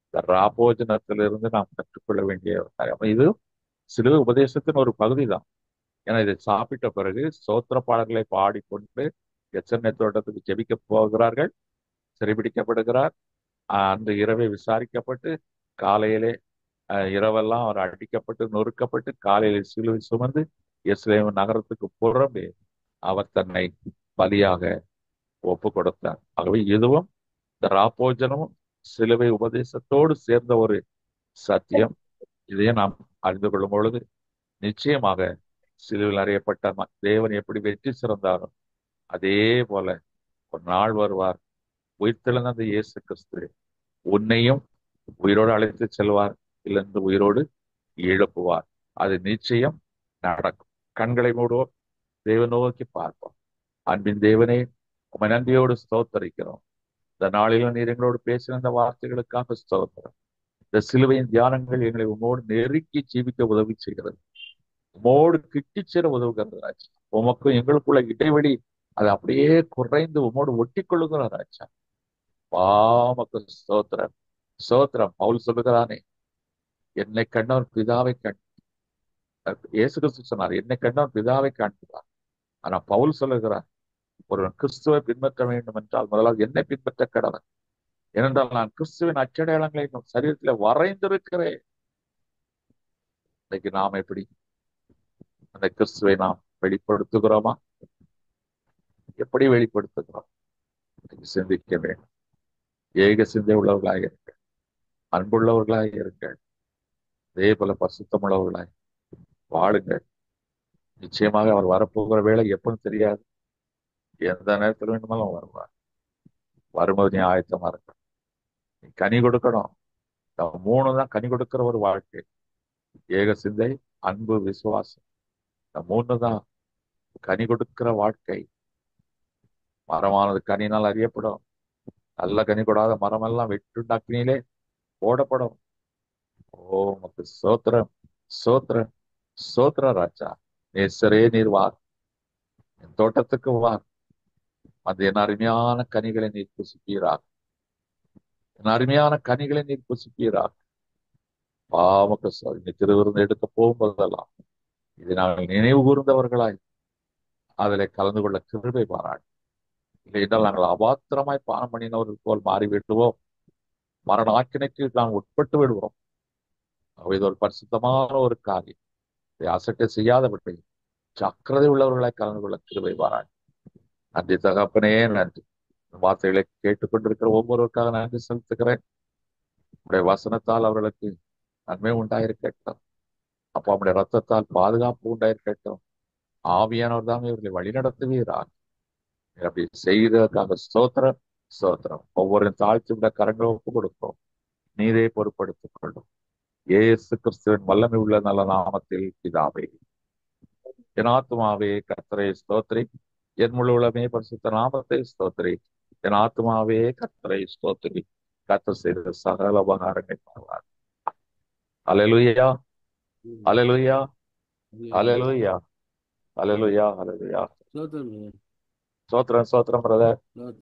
இந்த ராபோஜனத்திலிருந்து நாம் கற்றுக்கொள்ள வேண்டிய ஒரு காரியம். இது சிலுவை உபதேசத்தின் ஒரு பகுதி தான். ஏன்னா இதை சாப்பிட்ட பிறகு ஸ்தோத்திர பாடல்களை பாடிக்கொண்டு கெத்செமனே தோட்டத்துக்கு ஜெபிக்க போகிறார்கள். சிறைபிடிக்கப்படுகிறார். அன்று இரவே விசாரிக்கப்பட்டு காலையிலே இரவெல்லாம் அவர் அடிக்கப்பட்டு நொறுக்கப்பட்டு காலையில சிலுவை சுமந்து எருசலேம் நகரத்துக்கு புறம்பே அவர் தன்னை பலியாக ஒப்பு கொடுத்தார். ஆகவே இதுவும் இந்த ராப்போஜனமும் சிலுவை உபதேசத்தோடு சேர்ந்த ஒரு சத்தியம். இதையும் நாம் அறிந்து கொள்ளும் பொழுது நிச்சயமாக சிலுவையில் அறியப்பட்ட தேவன் எப்படி வெற்றி சிறந்தாரோ அதே போல ஒரு நாள் வருவார், உயிர்த்தெழுந்த அந்த இயேசு கிறிஸ்து உன்னையும் உயிரோடு அழைத்து செல்வார், இல்லென்று உயிரோடு எழுப்புவார். அது நிச்சயம் நடக்கும். கண்களை மூடுவோம், தேவன் நோக்கி பார்ப்போம். அன்பின் தேவனே, உமை நன்றியோடு ஸ்தோத்தரிக்கிறோம். இந்த நாளிலும் நீர் எங்களோடு பேசின இந்த வார்த்தைகளுக்காக ஸ்தோத்திரம். இந்த சிலுவையின் தியானங்கள் எங்களை உமோடு நெருக்கி ஜீவிக்க உதவி செய்கிறது, உமோடு கிட்டி சேர உதவுகிறது ராஜா. உமக்கும் எங்களுக்குள்ள இடைவெளி அது அப்படியே குறைந்து உமோடு ஒட்டி கொள்ளுகிறார் ராஜா. பாமக்கு ஸ்தோத்திரம், ஸ்தோத்திரம். பவுல் சொல்லுகிறானே, என்னை கண்டவன் பிதாவை கண் இயேசு கிறிஸ்து சொன்னார், என்னை கண்டவன் பிதாவை காண்கிறார். ஆனா பவுல் சொல்லுகிறார், ஒருவன் கிறிஸ்துவை பின்பற்ற வேண்டும் என்றால் முதலாவது என்னை பின்பற்ற கடவன். ஏனென்றால் நான் கிறிஸ்துவின் அச்சடையாளங்களை நம் சரீரத்துல வரைந்திருக்கிறேன். இன்னைக்கு நாம் எப்படி அந்த கிறிஸ்துவை நாம் வெளிப்படுத்துகிறோமா? எப்படி வெளிப்படுத்துகிறோம்? சிந்திக்க வேண்டும். ஏக சிந்தை உள்ளவர்களாக இருக்க, அன்புள்ளவர்களாக இருக்க, அதே போல பரிசுத்தமுள்ளவர்களாய் வாழுங்கள். நிச்சயமாக அவர் வரப்போகிற வேலை எப்பன்னு தெரியாது, எந்த நேரத்தில் வேண்டுமாலும் வருவார். வரும்போது நீ ஆயத்தமா இருக்க, நீ கனி கொடுக்கணும். இந்த 3 தான் கனி கொடுக்கிற ஒரு வாழ்க்கை. ஏக சிந்தை, அன்பு, விசுவாசம். இந்த 3 தான் கனி கொடுக்கிற வாழ்க்கை. மரமானது கனினால் அறியப்படும். நல்ல கனி கொடாத மரமெல்லாம் வெட்டுண்டு அக்னியிலே போடப்படும். ஓ உமக்கு ஸ்தோத்திரம், ஸ்தோத்திரம், ஸ்தோத்திரம் ராஜா. நேசரே நீர் வார், என் தோட்டத்துக்கு வார். அது என் அருமையான கனிகளை நீர் புசிப்பீராக. என் அருமையான கனிகளை நீர் புசிப்பீராக. பாவக்கு திருவிருந்து எடுக்க போகும்போதெல்லாம் இதை நாங்கள் நினைவு கூர்ந்தவர்களாய் அதிலே கலந்து கொள்ள கிருபை பாராட்டு. இல்லை என்றால் நாங்கள் அபாத்திரமாய் பானம் பண்ணினவர்கள் போல் மாறிவிடுவோம். மரண ஆக்கினைக்கு நாம் உட்பட்டு விடுவோம். இது ஒரு பரிசுத்தமான ஒரு காரியம். இதை அசட்டை செய்யாதபடி ஜாக்கிரதை உள்ளவர்களாய் கலந்து கொள்ள கிருபை பாராட்டு. நன்றி தகப்பனே, நன்றி. வார்த்தைகளை கேட்டுக்கொண்டிருக்கிற ஒவ்வொருவருக்காக நன்றி செலுத்துகிறேன். உடைய வசனத்தால் அவர்களுக்கு நன்மை உண்டாயிருக்கட்டும். அப்பா உடைய ரத்தத்தால் பாதுகாப்பு உண்டாயிருக்கட்டும். ஆவியானவர் தான் இவர்களை வழிநடத்துவீராக. அப்படி செய்ததற்காக ஸ்தோத்திரம், ஸ்தோத்திரம். ஒவ்வொரு தாழ்த்தி விட கரங்களை ஒப்பு கொடுக்கும். நீரே பொறுப்படுத்திக் கொள்ளும். இயேசு கிறிஸ்துவின் வல்லமை உள்ள நல்ல நாமத்தில் பிதாவே. என் ஆத்துமாவே கர்த்தரை ஸ்தோத்திரி, என் முழு உலகமே பரிசுத்த நாமத்தை ஸ்தோத்திரி. என் ஆத்துமாவே கர்த்தரை ஸ்தோத்திரி, கர்த்தர் செய்த சகல உபகாரங்களை பாருவார். அல்லேலூயா, அல்லேலூயா, அல்லேலூயா, அல்லேலூயா, அல்லேலூயா. ஸ்தோத்திரம் ஸ்தோத்திரம், ஸ்தோத்திரம் பிரதர். brother.